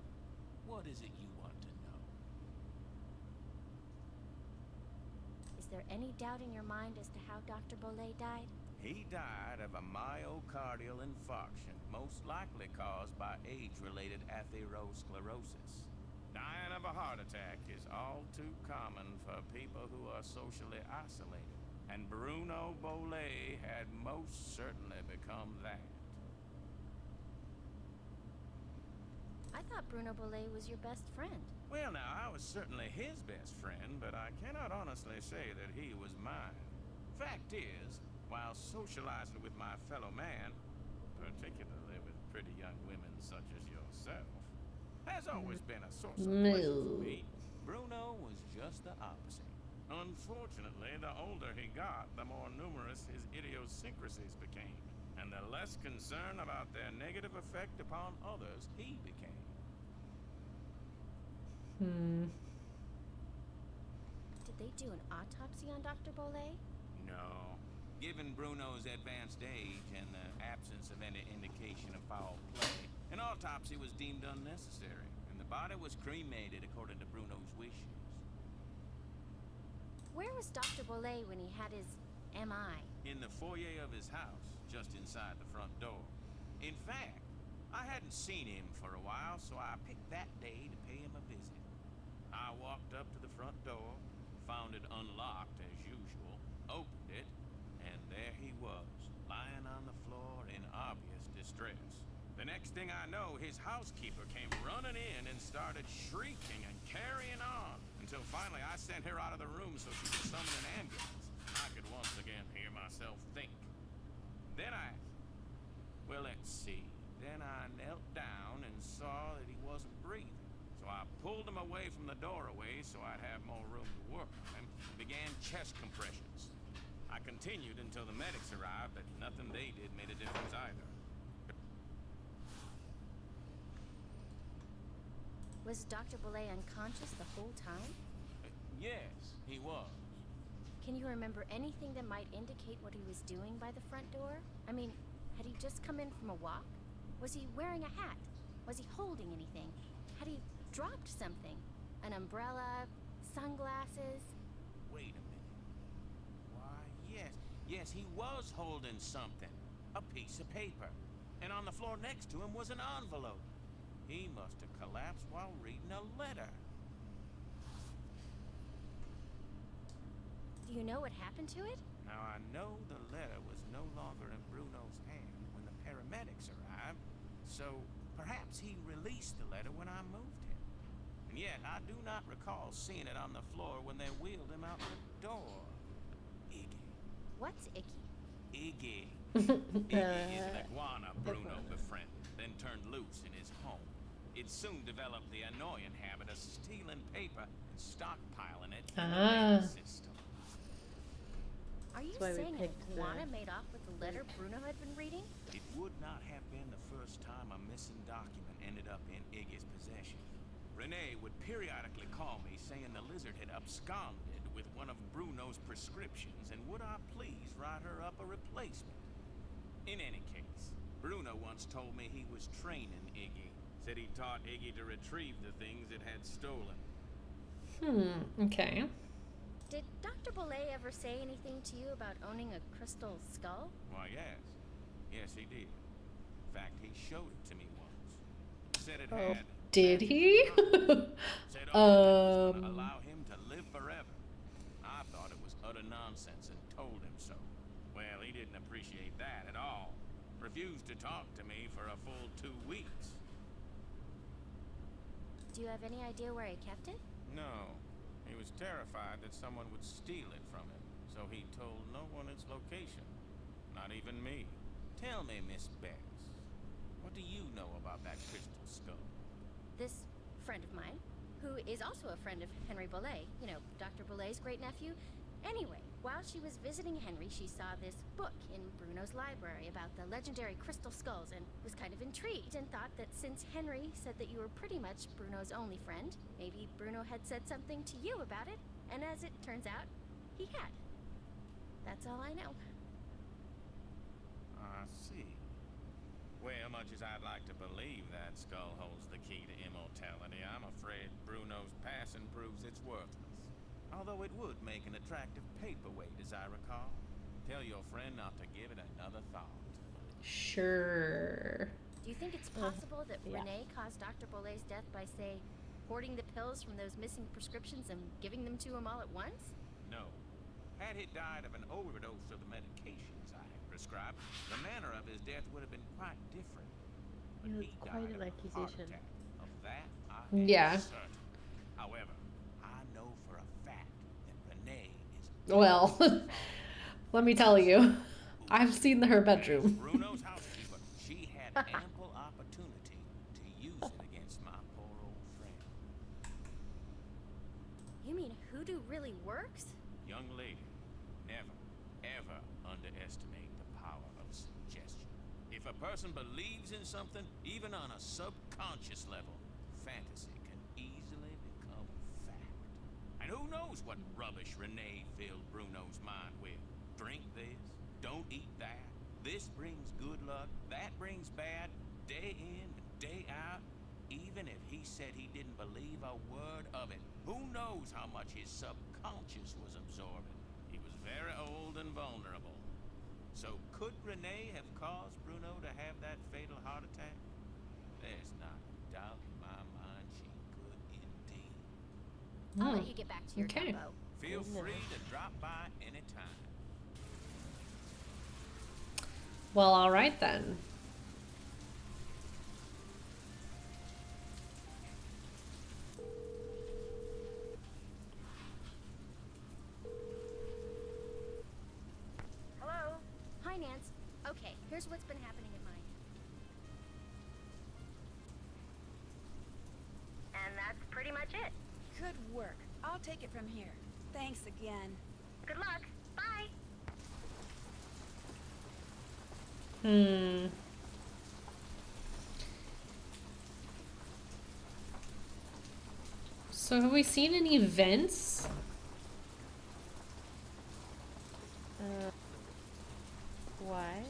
what is it you want to know? Is there any doubt in your mind as to how Dr. Bollay died? He died of a myocardial infarction, most likely caused by age-related atherosclerosis. Dying of a heart attack is all too common for people who are socially isolated, and Bruno Bollay had most certainly become that. I thought Bruno Bollay was your best friend. Well, now, I was certainly his best friend, but I cannot honestly say that he was mine. Fact is, while socializing with my fellow man, particularly with pretty young women such as yourself, has always been a source of pleasure for me, Bruno was just the opposite. Unfortunately, the older he got, the more numerous his idiosyncrasies became, and the less concerned about their negative effect upon others he became. Did they do an autopsy on Dr. Bollay? No. Given Bruno's advanced age and the absence of any indication of foul play, an autopsy was deemed unnecessary, and the body was cremated according to Bruno's wishes. Where was Dr. Bollay when he had his MI? In the foyer of his house, just inside the front door. In fact, I hadn't seen him for a while, so I picked that day to pay him a visit. I walked up to the front door, found it unlocked as usual, opened it, and there he was, lying on the floor in obvious distress. The next thing I know, his housekeeper came running in and started shrieking and carrying on, until finally I sent her out of the room so she could summon an ambulance. I could once again hear myself think. Well, let's see. Then I knelt down and saw that he wasn't breathing. So I pulled him away from the doorway so I'd have more room to work on him, and began chest compressions. I continued until the medics arrived, but nothing they did made a difference either. Was Dr. Bollay unconscious the whole time? Yes, he was. Can you remember anything that might indicate what he was doing by the front door? I mean, had he just come in from a walk? Was he wearing a hat? Was he holding anything? Had he dropped something? An umbrella? Sunglasses? Wait a minute. Why, yes, he was holding something. A piece of paper. And on the floor next to him was an envelope. He must have collapsed while reading a letter. Do you know what happened to it? Now, I know the letter was no longer in Bruno's hand when the paramedics arrived, so perhaps he released the letter when I moved him. And yet, I do not recall seeing it on the floor when they wheeled him out the door. Iggy. What's icky? Iggy. Iggy is an iguana Bruno iguana. befriended, then turned loose in his home. It soon developed the annoying habit of stealing paper and stockpiling it in the mail system. Are you That's why we saying an picked iguana the- made off with the letter Bruno had been reading? It would not have been the first time a missing document ended up in Iggy's possession. Renee would periodically call me saying the lizard had absconded with one of Bruno's prescriptions and would I please write her up a replacement. In any case, Bruno once told me he was training Iggy. Said he taught Iggy to retrieve the things it had stolen. Okay. Did Dr. Bollay ever say anything to you about owning a crystal skull? Why, yes. Yes, he did. In fact, he showed it to me once. Said it had... Did he? Said all of it was gonna allow him to live forever. I thought it was utter nonsense and told him so. Well, he didn't appreciate that at all. Refused to talk to me for a full 2 weeks. Do you have any idea where he kept it? No. He was terrified that someone would steal it from him, so he told no one its location. Not even me. Tell me, Miss Bess, what do you know about that crystal skull? This friend of mine, who is also a friend of Henry Bollay, you know, Dr. Bollay's great-nephew. Anyway, while she was visiting Henry, she saw this book in Bruno's library about the legendary crystal skulls and was kind of intrigued and thought that since Henry said that you were pretty much Bruno's only friend, maybe Bruno had said something to you about it, and as it turns out, he had. That's all I know. I see. Well, much as I'd like to believe that skull holds the key to immortality, I'm afraid Bruno's passing proves it's worthless. Although it would make an attractive paperweight, as I recall. Tell your friend not to give it another thought. Sure. Do you think it's possible that Renee caused Dr. Bollay's death by, say, hoarding the pills from those missing prescriptions and giving them to him all at once? No. Had he died of an overdose of the medications I had prescribed, the manner of his death would have been quite different. But Yeah, he that's quite died an of a heart accusation. attack. Of that, I am Yeah. certain. However, I know for a fact that Renee is... Well, let me tell you, I've seen her bedroom. Bruno's housekeeper, she had ample opportunity to use it against my poor old friend. You mean hoodoo really works? Young lady, never, ever underestimate the power of suggestion. If a person believes in something, even on a subconscious level, fantasy can easily become fact. And who knows what rubbish Renee filled Bruno's mind with? Drink this, don't eat that. This brings good luck, that brings bad, day in and day out. Even if he said he didn't believe a word of it, who knows how much his subconscious was absorbing? He was very old and vulnerable. So could Renee have caused Bruno to have that fatal heart attack? There's not a doubt in my mind she could indeed. I'll let you get back to your Okay. gumbo. Feel free to drop by anytime. Well, all right then. Hello? Hi, Nance. Okay, here's what's been happening in mine. And that's pretty much it. Good work. I'll take it from here. Thanks again. Good luck. Bye. So have we seen any events? Why?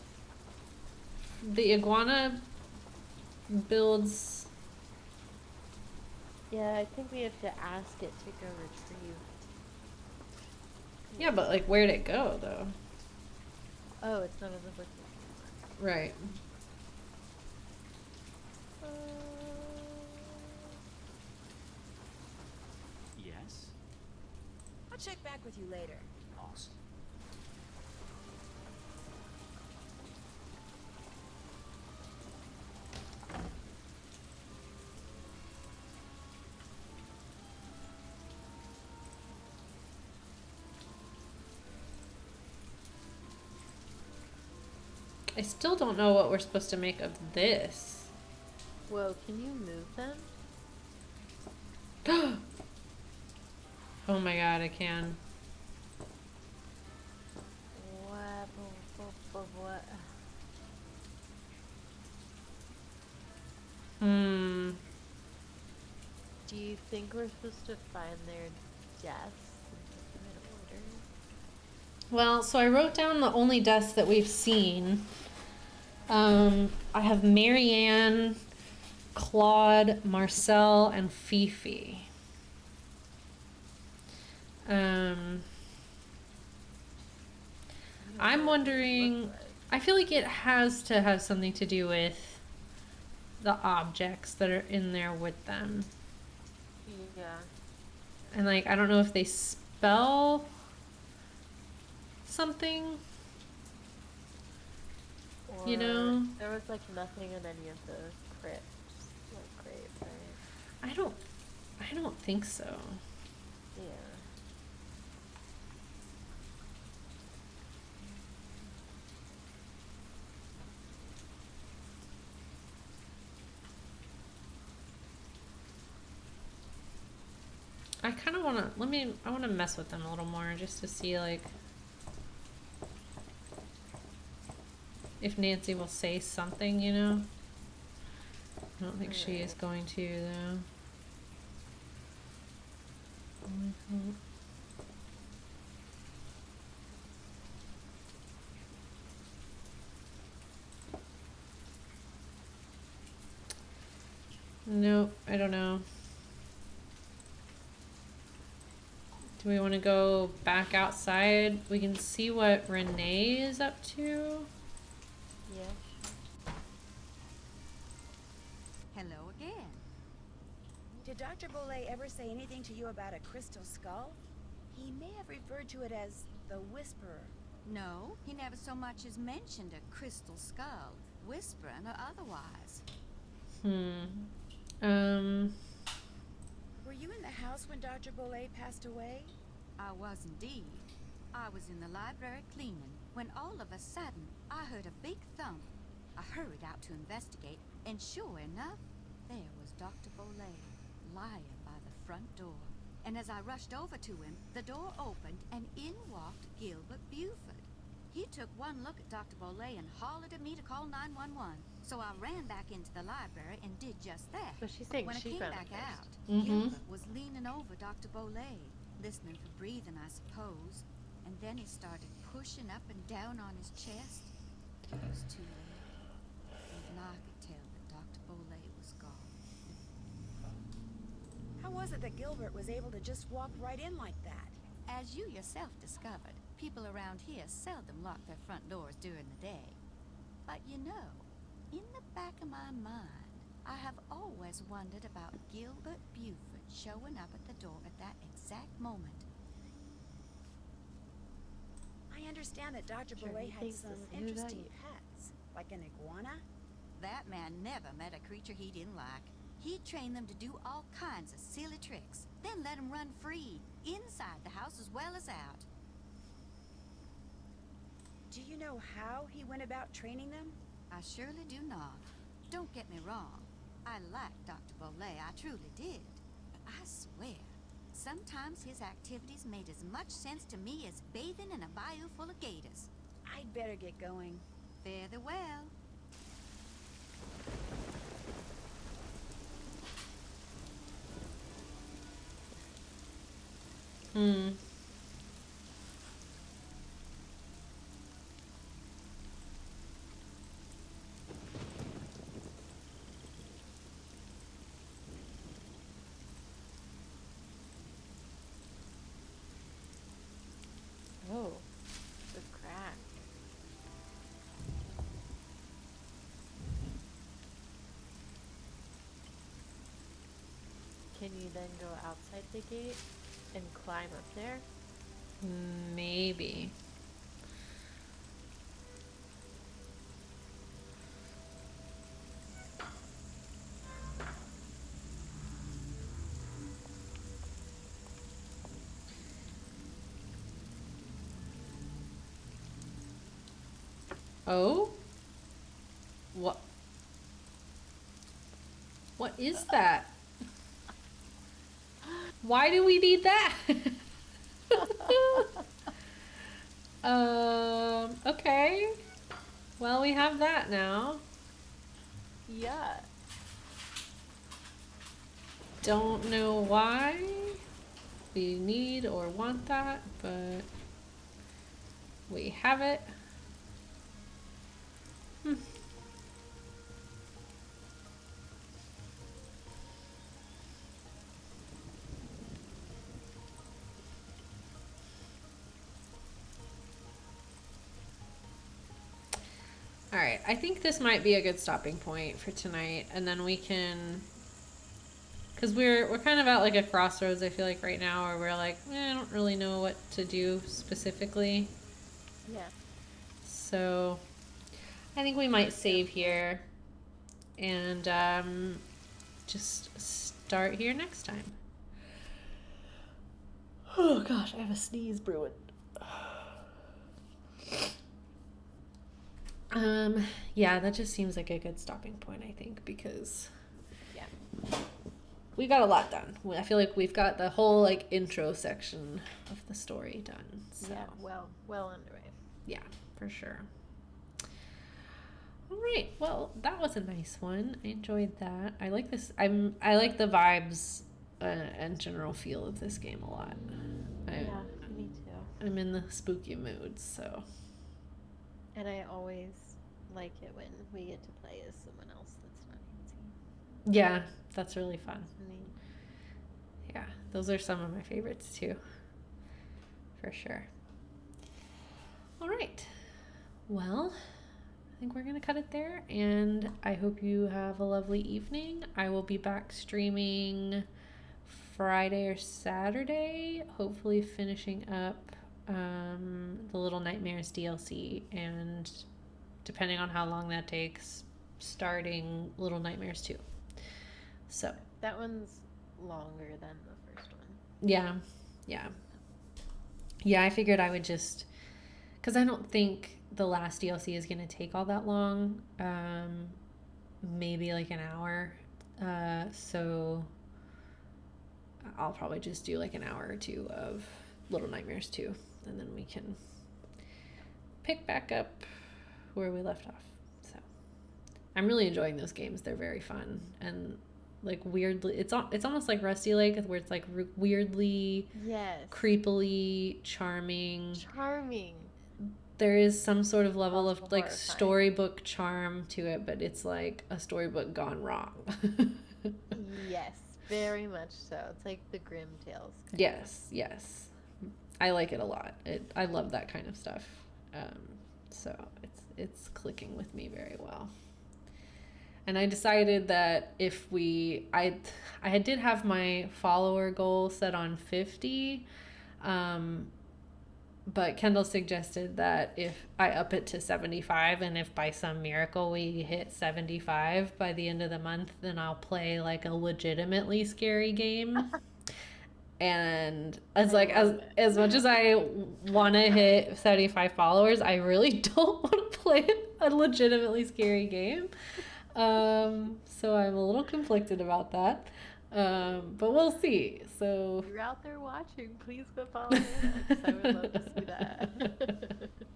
The iguana builds... Yeah, I think we have to ask it to go retrieve. Yeah, but like, where'd it go, though? Oh, it's not on the book. Right. Yes? I'll check back with you later. Awesome. I still don't know what we're supposed to make of this. Whoa, can you move them? Oh my god, I can. What? Do you think we're supposed to find their deaths and put them in order? Well, so I wrote down the only deaths that we've seen. I have Marianne, Claude, Marcel, and Fifi. I'm wondering, I feel like it has to have something to do with the objects that are in there with them. Yeah. And like, I don't know if they spell something. Or you know? there was like nothing in any of those crypts, like graves, right? I don't think so. Yeah. I kind of want to, I want to mess with them a little more just to see, like, if Nancy will say something, you know? I don't think she is going to, though. Nope, I don't know. Do we want to go back outside? We can see what Renee is up to. Yeah. Hello again. Did Dr. Bollay ever say anything to you about a crystal skull? He may have referred to it as the Whisperer. No, he never so much as mentioned a crystal skull, whispering or otherwise. Were you in the house when Dr. Bollay passed away? I was indeed. I was in the library cleaning when all of a sudden I heard a big thump. I hurried out to investigate, and sure enough, there was Dr. Bollay lying by the front door. And as I rushed over to him, the door opened and in walked Gilbert Buford. He took one look at Dr. Bollay and hollered at me to call 911. So I ran back into the library and did just that. So she's saying when I she came found back it first. out, Gilbert was leaning over Dr. Bollay, listening for breathing, I suppose. And then he started pushing up and down on his chest. It was too late. Even I could tell that Dr. Bollay was gone. How was it that Gilbert was able to just walk right in like that? As you yourself discovered, people around here seldom lock their front doors during the day. But you know, in the back of my mind, I have always wondered about Gilbert Buford showing up at the door at that exact moment. I understand that Dr. Bollay had some interesting pets, like an iguana. That man never met a creature he didn't like. He'd train them to do all kinds of silly tricks, then let them run free, inside the house as well as out. Do you know how he went about training them? I surely do not. Don't get me wrong. I liked Dr. Bollay, I truly did. But I swear, sometimes his activities made as much sense to me as bathing in a bayou full of gators. I'd better get going. Fare thee well. Oh, the crack. Can you then go outside the gate and climb up there? Maybe. Oh? What is that? Why do we need that? Okay. Well, we have that now. Yeah. Don't know why we need or want that, but we have it. All right, I think this might be a good stopping point for tonight, and then we can, because we're kind of at like a crossroads. I feel like right now, where we're like, I don't really know what to do specifically. Yeah. So I think we might save here and just start here next time. Oh gosh, I have a sneeze brewing. Yeah, that just seems like a good stopping point, I think, because we got a lot done. I feel like we've got the whole like intro section of the story done. So. Yeah, well underway. Yeah, for sure. All right, well, that was a nice one. I enjoyed that. I like this. I like the vibes and general feel of this game a lot. Yeah, me too. I'm in the spooky mood, so. And I always like it when we get to play as someone else that's not Nancy. Yeah, that's really fun. It's neat. Yeah, those are some of my favorites too. For sure. All right. Well, I think we're going to cut it there, and I hope you have a lovely evening. I will be back streaming Friday or Saturday, hopefully finishing up the Little Nightmares DLC, and depending on how long that takes, starting Little Nightmares 2. So that one's longer than the first one. Yeah, I figured I would just, because I don't think the last DLC is going to take all that long, maybe like an hour, so I'll probably just do like an hour or two of Little Nightmares 2, and then we can pick back up where we left off. So I'm really enjoying those games. They're very fun, and like weirdly, it's almost like Rusty Lake, where it's like weirdly, creepily charming. There is some sort of level of like storybook charm to it, but it's like a storybook gone wrong. Yes, very much so. It's like the Grimm Tales. Yes. I like it a lot. I love that kind of stuff. So it's clicking with me very well. And I decided that if I did have my follower goal set on 50, but Kendall suggested that if I up it to 75, and if by some miracle we hit 75 by the end of the month, then I'll play like a legitimately scary game. And as much as I want to hit 75 followers, I really don't want to play a legitimately scary game. So I'm a little conflicted about that. But we'll see. So if you're out there watching, please go follow us. I would love to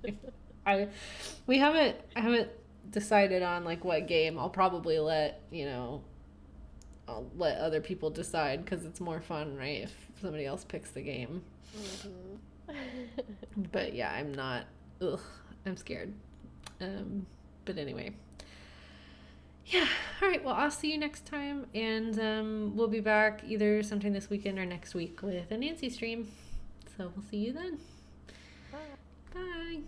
see that. I haven't decided on like what game. I'll probably let other people decide, because it's more fun, right, if somebody else picks the game. But yeah, I'm scared. But anyway. Yeah. All right. Well, I'll see you next time, and we'll be back either sometime this weekend or next week with a Nancy stream. So we'll see you then. Bye. Bye.